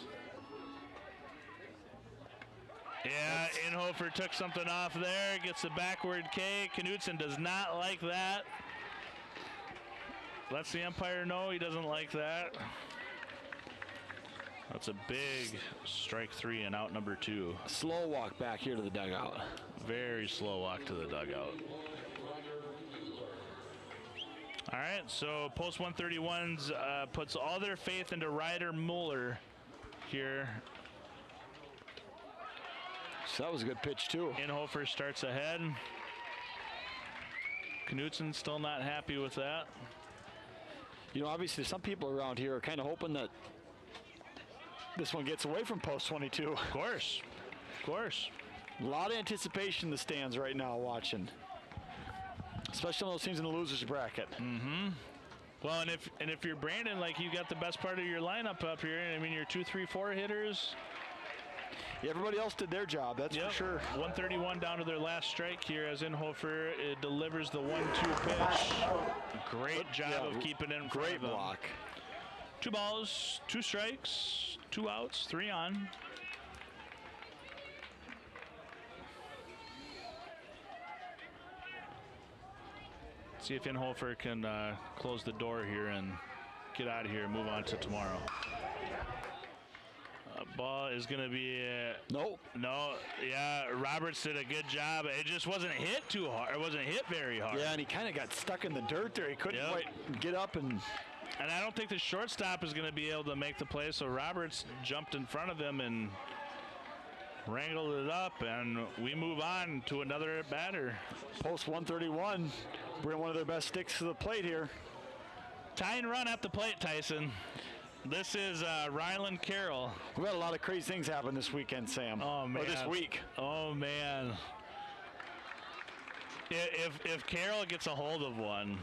Yeah, Inhofer took something off there. Gets the backward K. Knutson does not like that. Lets the umpire know he doesn't like that. That's a big strike 3 and out number 2. Slow walk back here to the dugout. Very slow walk to the dugout. All right, so post 131s puts all their faith into Ryder Mueller here. So that was a good pitch too. Inhofer starts ahead. Knutson still not happy with that. You know, obviously some people around here are kind of hoping that this one gets away from post 22. Of course. Of course. A lot of anticipation in the stands right now watching. Especially on those teams in the losers bracket. Mm-hmm. Well, and if you're Brandon, like, you got the best part of your lineup up here. I mean, your 2, 3, 4 hitters. Yeah, everybody else did their job, that's for sure. 131 down to their last strike here as Inhofer delivers the 1-2 pitch. Great job of keeping it in front of them. Great block. 2 balls, 2 strikes, 2 outs, 3 on. See if Inhofer can close the door here and get out of here and move on to tomorrow. Ball is going to be... Nope. No. Yeah, Roberts did a good job. It just wasn't hit too hard. It wasn't hit very hard. Yeah, and he kind of got stuck in the dirt there. He couldn't quite get up and... And I don't think the shortstop is going to be able to make the play, so Roberts jumped in front of him and wrangled it up, and we move on to another batter. Post 131, bring one of their best sticks to the plate here. Tying run at the plate, Tyson. This is Ryland Carroll. We've had a lot of crazy things happen this weekend, Sam. Oh, man. Or this week. Oh, man. If Carroll gets a hold of one,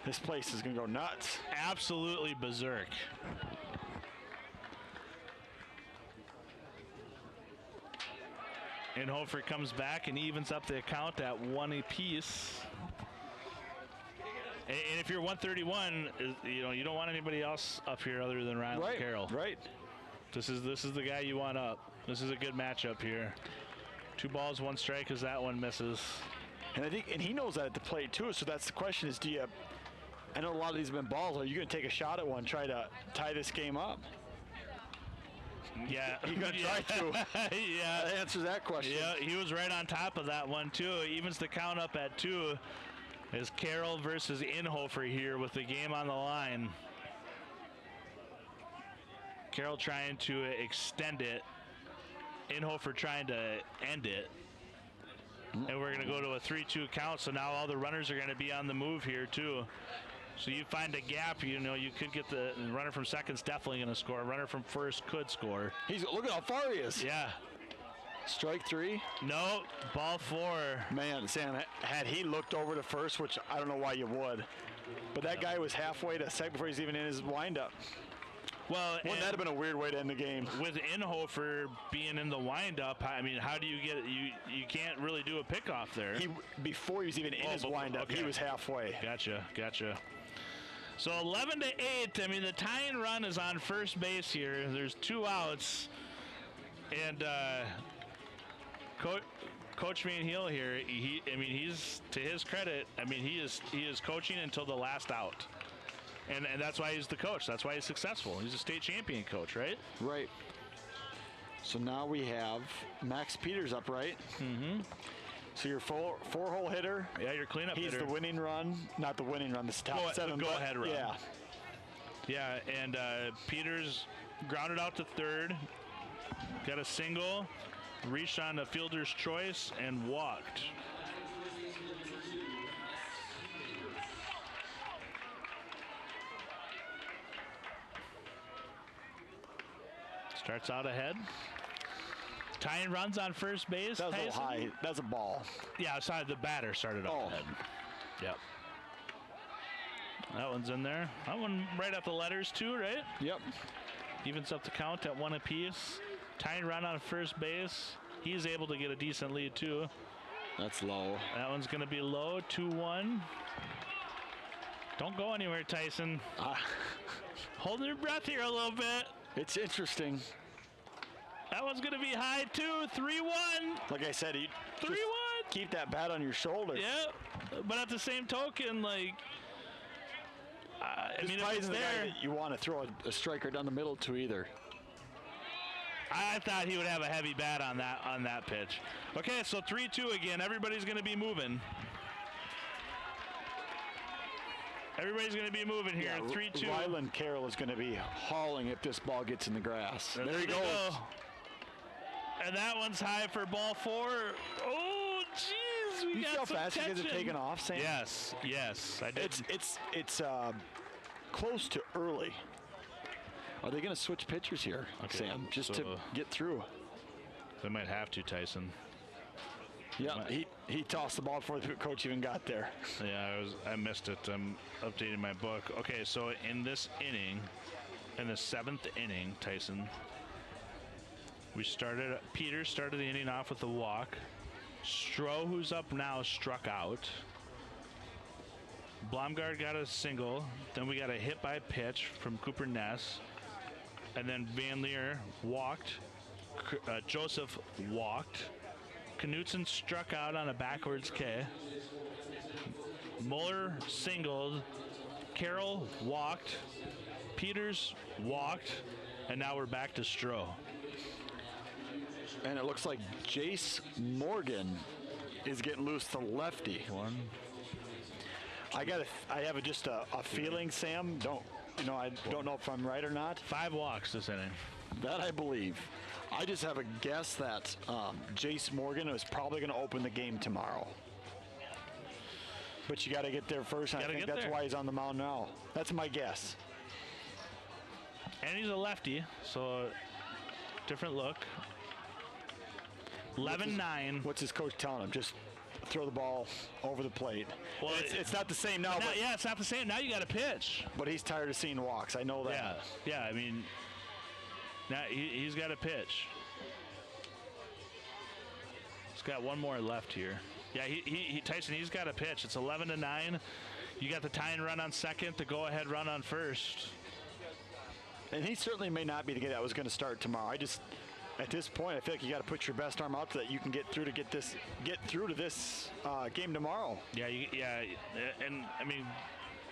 this place is going to go nuts. Absolutely berserk. And Hofer comes back and evens up the account at 1 apiece. And if you're 131, you don't want anybody else up here other than Ryland Carroll. Right. This is the guy you want up. This is a good matchup here. 2 balls, 1 strike as that one misses. And I think, and he knows that at the plate too. So that's the question: is I know a lot of these have been balls. Are you going to take a shot at one, try to tie this game up? Yeah, he's going to try to. Yeah, that answers that question. Yeah, he was right on top of that one too. Evens the count up at 2. Is Carroll versus Inhofer here with the game on the line. Carroll trying to extend it. Inhofer trying to end it. And we're going to go to a 3-2 count. So now all the runners are going to be on the move here too. So you find a gap, you could get the runner from second's definitely going to score. Runner from first could score. Look at how far he is. Yeah. Strike 3? No, ball 4. Man, Sam, had he looked over to first, which I don't know why you would, but that guy was halfway to second before he's even in his windup. Well, wouldn't that have been a weird way to end the game? With Inhofer being in the windup, I mean, how do you get it? You can't really do a pickoff there. Before he was even in his windup, he was halfway. Gotcha. So 11-8. I mean, the tying run is on first base here. There's 2 outs, and Coach Van Heel here. He's, to his credit, he is coaching until the last out. And that's why he's the coach. That's why he's successful. He's a state champion coach, right? Right. So now we have Max Peters up, right? Mm-hmm. So your 4-hole hitter. Yeah, your cleanup hitter. He's the winning run. Not the winning run, the top 7. Go ahead run. Yeah. Yeah, and Peters grounded out to third. Got a single. Reached on the fielder's choice and walked. Starts out ahead. Tying runs on first base. That was a little high. That's a ball. Yeah, the batter started up ahead. Yep. That one's in there. That one right at the letters too, right? Yep. Evens up the count at 1 apiece. Tying run on first base. He's able to get a decent lead too. That's low. That one's going to be low. 2-1. Don't go anywhere, Tyson. Holding your breath here a little bit. It's interesting. That one's going to be high too. 3-1. Like I said, 3-1. Keep that bat on your shoulder. Yeah, but at the same token, if it's there, that you want to throw a striker down the middle to either. I thought he would have a heavy bat on that pitch. Okay, so 3-2 again. Everybody's going to be moving. Everybody's going to be moving here. 3-2. Ryland Carroll is going to be hauling if this ball gets in the grass. There he goes. Go. And that one's high for ball 4. Oh, jeez. We got some fast you guys have taken off, Sam? Yes, I did. It's close to early. Are they going to switch pitchers here, Sam, just to get through? They might have to, Tyson. Yeah, he tossed the ball before the coach even got there. Yeah, I missed it. I'm updating my book. Okay, so in this inning, in the 7th inning, Tyson, Peters started the inning off with a walk. Stroh, who's up now, struck out. Blomgard got a single. Then we got a hit by pitch from Cooper Ness. And then Van Leer walked. Joseph walked. Knutson struck out on a backwards K. Muller singled. Carroll walked. Peters walked. And now we're back to Stroh. And it looks like Jace Morgan is getting loose to lefty. I have just a feeling, Sam. I don't know if I'm right or not. 5 walks this inning. That I believe. I just have a guess that Jace Morgan is probably going to open the game tomorrow. But you got to get there first, and I think that's why he's on the mound now. That's my guess. And he's a lefty, so different look. 11-9. What's his coach telling him? Just throw the ball over the plate. Well, it's not the same now. But it's not the same. Now you got to pitch. But he's tired of seeing walks. I know that. Yeah. I mean, now he's got to pitch. He's got one more left here. Yeah, Tyson, he's got to pitch. It's 11-9. You got the tying run on second, the go-ahead run on first. And he certainly may not be the guy that was going to start tomorrow. At this point, I feel like you got to put your best arm out so that you can get through to this game tomorrow. Yeah, and I mean,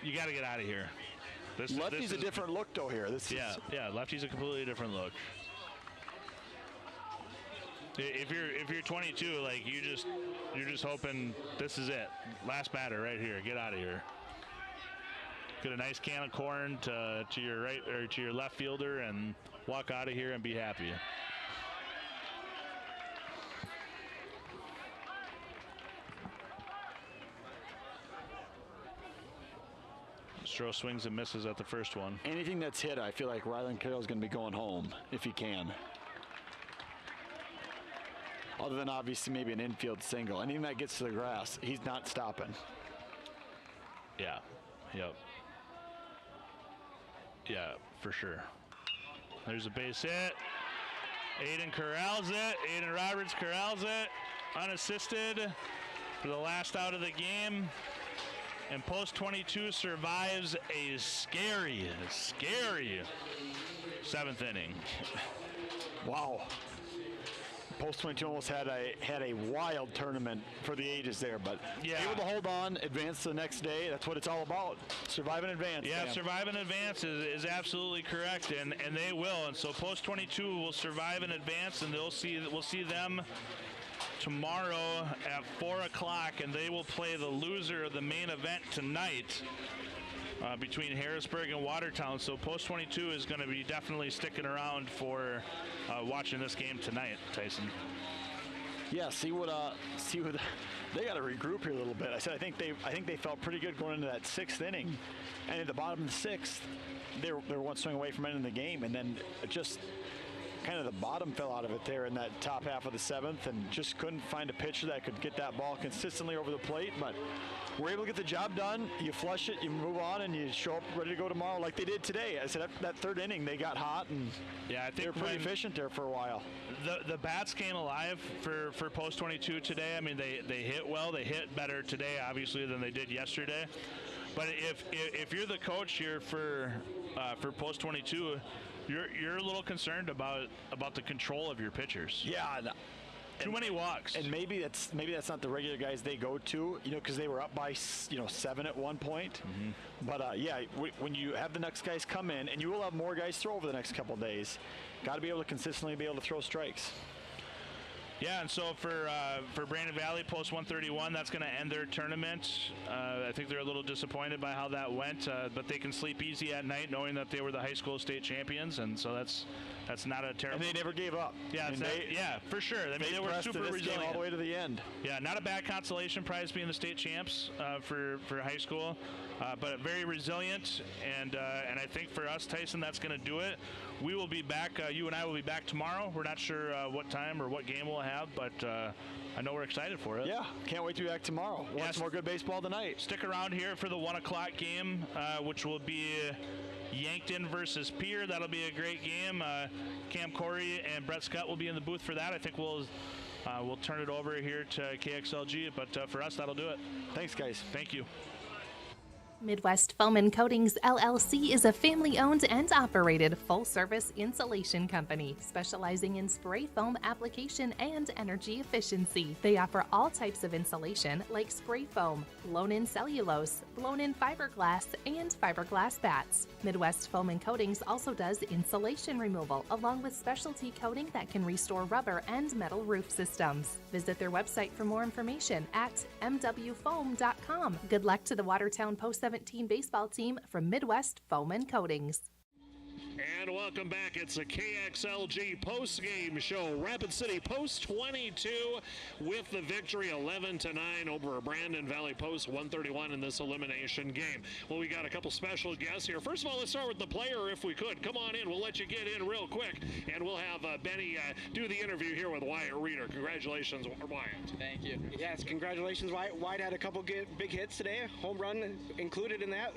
you got to get out of here. Lefty's a different look though here. Lefty's a completely different look. If you're 22, like you're just hoping this is it. Last batter right here. Get out of here. Get a nice can of corn to your right or to your left fielder and walk out of here and be happy. Stroh swings and misses at the first one. Anything that's hit, I feel like Rylan Carroll's going to be going home if he can. Other than obviously maybe an infield single. Anything that gets to the grass, he's not stopping. Yeah. Yep. Yeah, for sure. There's a base hit. Aiden corrals it. Aiden Roberts corrals it. Unassisted for the last out of the game. And Post 22 survives a scary seventh inning. Wow. Post 22 almost had a wild tournament for the ages there, but able to hold on, advance to the next day. That's what it's all about. Survive and advance. Yeah, survive and advance is absolutely correct, and they will. And so Post 22 will survive and advance, and we'll see them tomorrow at 4 o'clock, and they will play the loser of the main event tonight between Harrisburg and Watertown. So Post 22 is going to be definitely sticking around for watching this game tonight, Tyson. Yeah, see what they got to regroup here a little bit. I said I think they felt pretty good going into that sixth inning, and at the bottom of the sixth, they were one swing away from ending the game, and then just kind of the bottom fell out of it there in that top half of the seventh, and just couldn't find a pitcher that could get that ball consistently over the plate. But we're able to get the job done. You flush it, you move on, and you show up ready to go tomorrow like they did today. I said that third inning they got hot, and I think they were pretty efficient there for a while. The bats came alive for Post 22 today. I mean, they hit well. They hit better today, obviously, than they did yesterday. But if you're the coach here for Post 22, you're a little concerned about the control of your pitchers. Yeah. Too many walks. And maybe that's not the regular guys they go to, because they were up by 7 at one point. Mm-hmm. But when you have the next guys come in, and you will have more guys throw over the next couple of days, got to be able to consistently be able to throw strikes. Yeah, and so for Brandon Valley, Post 131, that's going to end their tournament. I think they're a little disappointed by how that went, but they can sleep easy at night knowing that they were the high school state champions, and so that's not a terrible. And they never gave up. Yeah, for sure. I mean, they were super resilient all the way to the end. Yeah, not a bad consolation prize being the state champs for high school, but very resilient, and I think for us, Tyson, that's going to do it. We will be back. You and I will be back tomorrow. We're not sure what time or what game we'll have, but I know we're excited for it. Yeah, can't wait to be back tomorrow. Watch some more good baseball tonight. Stick around here for the 1 o'clock game, which will be Yankton versus Pierre. That'll be a great game. Cam Corey and Brett Scott will be in the booth for that. I think we'll turn it over here to KXLG, but for us, that'll do it. Thanks, guys. Thank you. Midwest Foam and Coatings LLC is a family-owned and operated full-service insulation company specializing in spray foam application and energy efficiency. They offer all types of insulation like spray foam, blown-in cellulose, blown-in fiberglass, and fiberglass bats. Midwest Foam and Coatings also does insulation removal along with specialty coating that can restore rubber and metal roof systems. Visit their website for more information at mwfoam.com. Good luck to the Watertown Post 17 baseball team from Midwest Foam and Coatings. And welcome back. It's a KXLG postgame show. Rapid City Post 22 with the victory 11-9 over Brandon Valley Post 131 in this elimination game. Well, we got a couple special guests here. First of all, let's start with the player if we could. Come on in. We'll let you get in real quick. And we'll have Benny do the interview here with Wyatt Reeder. Congratulations, Wyatt. Thank you. Yes, congratulations, Wyatt. Wyatt had a couple big hits today. Home run included in that.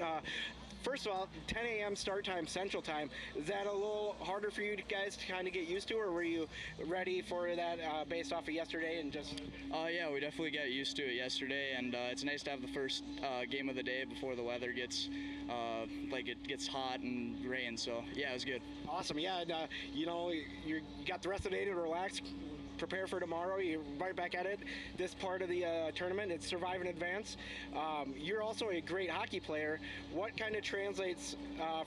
First of all, 10 a.m. start time, Central Time. Is that a little harder for you guys to kind of get used to, or were you ready for that based off of yesterday and just? Yeah, we definitely got used to it yesterday, and it's nice to have the first game of the day before the weather gets it gets hot and rain. So yeah, it was good. Awesome. Yeah, and, you got the rest of the day to relax. Prepare for tomorrow. You're right back at it. This part of the tournament, it's survive and advance. You're also a great hockey player. What kind of translates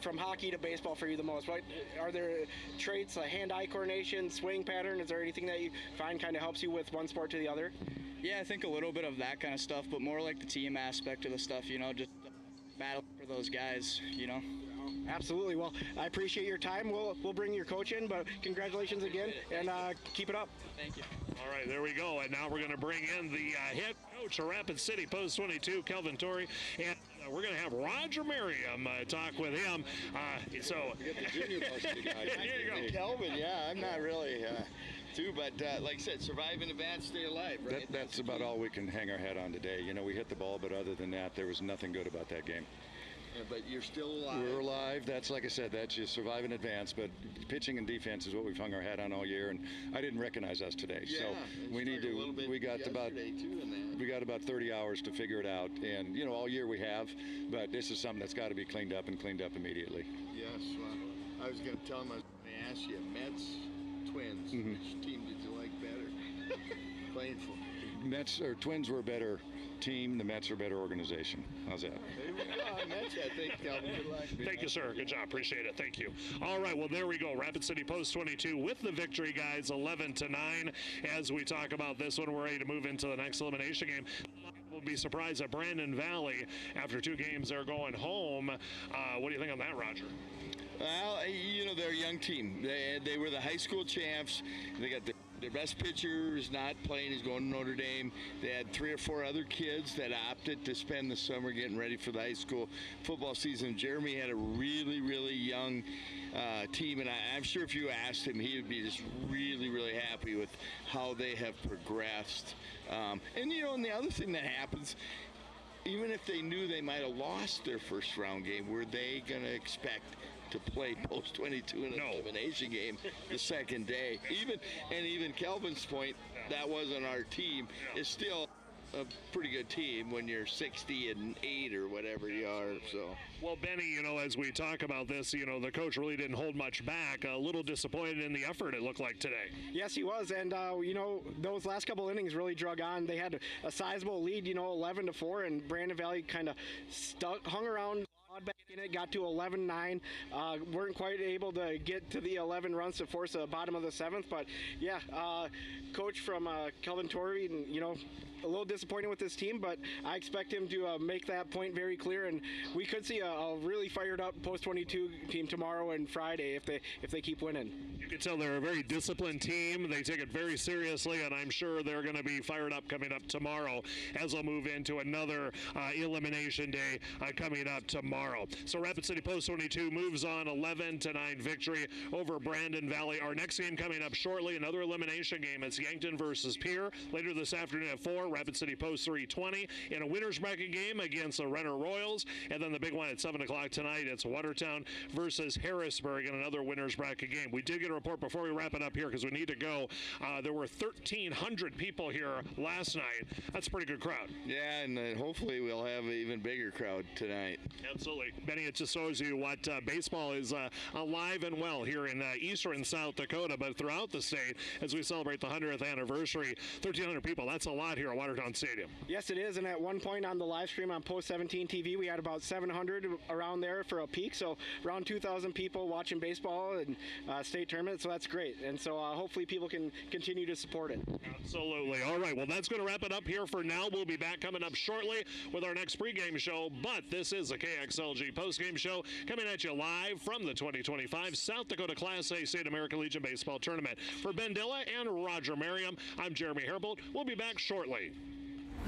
from hockey to baseball for you the most? What are there traits like hand-eye coordination, swing pattern? Is there anything that you find kind of helps you with one sport to the other? Yeah, I think a little bit of that kind of stuff, but more like the team aspect of the stuff. Just battle for those guys. Absolutely. Well, I appreciate your time. We'll bring your coach in, but congratulations again, and keep it up. Thank you. All right, there we go. And now we're going to bring in the head coach of Rapid City Post 22, Kelvin Torrey, and we're going to have Roger Merriam talk with him. You get the junior varsity guy. Here you go. Kelvin, yeah, I'm not really but like I said, survive in advance, stay alive, right? That's about all we can hang our head on today. We hit the ball, but other than that, there was nothing good about that game. But you're still alive. We're alive. That's, like I said, that's just survive in advance. But pitching and defense is what we've hung our hat on all year, and I didn't recognize us today. Yeah, so we need to. We got about 30 hours to figure it out, and all year we have. But this is something that's got to be cleaned up and cleaned up immediately. Yes. Well, I was going to tell him. I was going to ask you, Mets, Twins. Mm-hmm. Which team did you like better? Painful. Mets or Twins were a better team. The Mets are a better organization. How's that? There we go. Mets, I think. Good luck. Thank you, sir. Good job. Appreciate it. Thank you. All right. Well, there we go. Rapid City Post 22 with the victory, guys, 11-9. As we talk about this one, we're ready to move into the next elimination game. We'll be surprised at Brandon Valley after 2 games. They're going home. What do you think on that, Roger? Well, they're a young team. They were the high school champs. They got their best pitcher is not playing. He's going to Notre Dame. They had 3 or 4 other kids that opted to spend the summer getting ready for the high school football season. Jeremy had a really, really young team, and I'm sure if you asked him, he would be just really, really happy with how they have progressed. And the other thing that happens, even if they knew they might have lost their first round game, were they going to expect to play Post 22 in an elimination game the second day? Even Kelvin's point, that wasn't our team, is still a pretty good team when you're 60-8 or whatever you are. So, well, Benny, as we talk about this, the coach really didn't hold much back. A little disappointed in the effort, it looked like today. Yes, he was, and those last couple innings really drug on. They had a sizable lead, 11-4, and Brandon Valley kind of hung around. Back in it, got to 11-9. Weren't quite able to get to the 11 runs to force the bottom of the 7th, but yeah, coach from Kelvin Torrey, and a little disappointed with this team, but I expect him to make that point very clear, and we could see a really fired up Post 22 team tomorrow and Friday if they keep winning. You can tell they're a very disciplined team. They take it very seriously, and I'm sure they're going to be fired up coming up tomorrow as they'll move into another elimination day coming up tomorrow. So Rapid City Post 22 moves on 11-9 victory over Brandon Valley. Our next game coming up shortly, another elimination game. It's Yankton versus Pierre later this afternoon at 4. Rapid City Post 320 in a winner's bracket game against the Renner Royals, and then the big one at 7 o'clock tonight. It's Watertown versus Harrisburg in another winner's bracket game. We did get a report before we wrap it up here because we need to go. There were 1,300 people here last night. That's a pretty good crowd. Yeah, and hopefully we'll have an even bigger crowd tonight. Absolutely. Benny, it just shows you what baseball is alive and well here in eastern South Dakota, but throughout the state as we celebrate the 100th anniversary. 1,300 people, that's a lot here at Watertown Stadium. Yes, it is, and at one point on the live stream on Post 17 TV, we had about 700 around there for a peak, so around 2,000 people watching baseball and state tournament, so that's great, and so hopefully people can continue to support it. Absolutely. All right, well, that's going to wrap it up here for now. We'll be back coming up shortly with our next pregame show, but this is a KX KXLG postgame show coming at you live from the 2025 South Dakota Class A State American Legion Baseball Tournament. For Ben Dilla and Roger Merriam, I'm Jeremy Herbold. We'll be back shortly.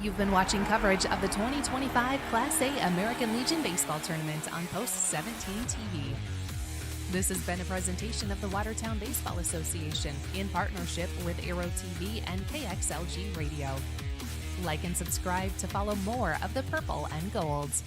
You've been watching coverage of the 2025 Class A American Legion Baseball Tournament on Post 17 TV. This has been a presentation of the Watertown Baseball Association in partnership with Aero TV and KXLG Radio. Like and subscribe to follow more of the purple and golds.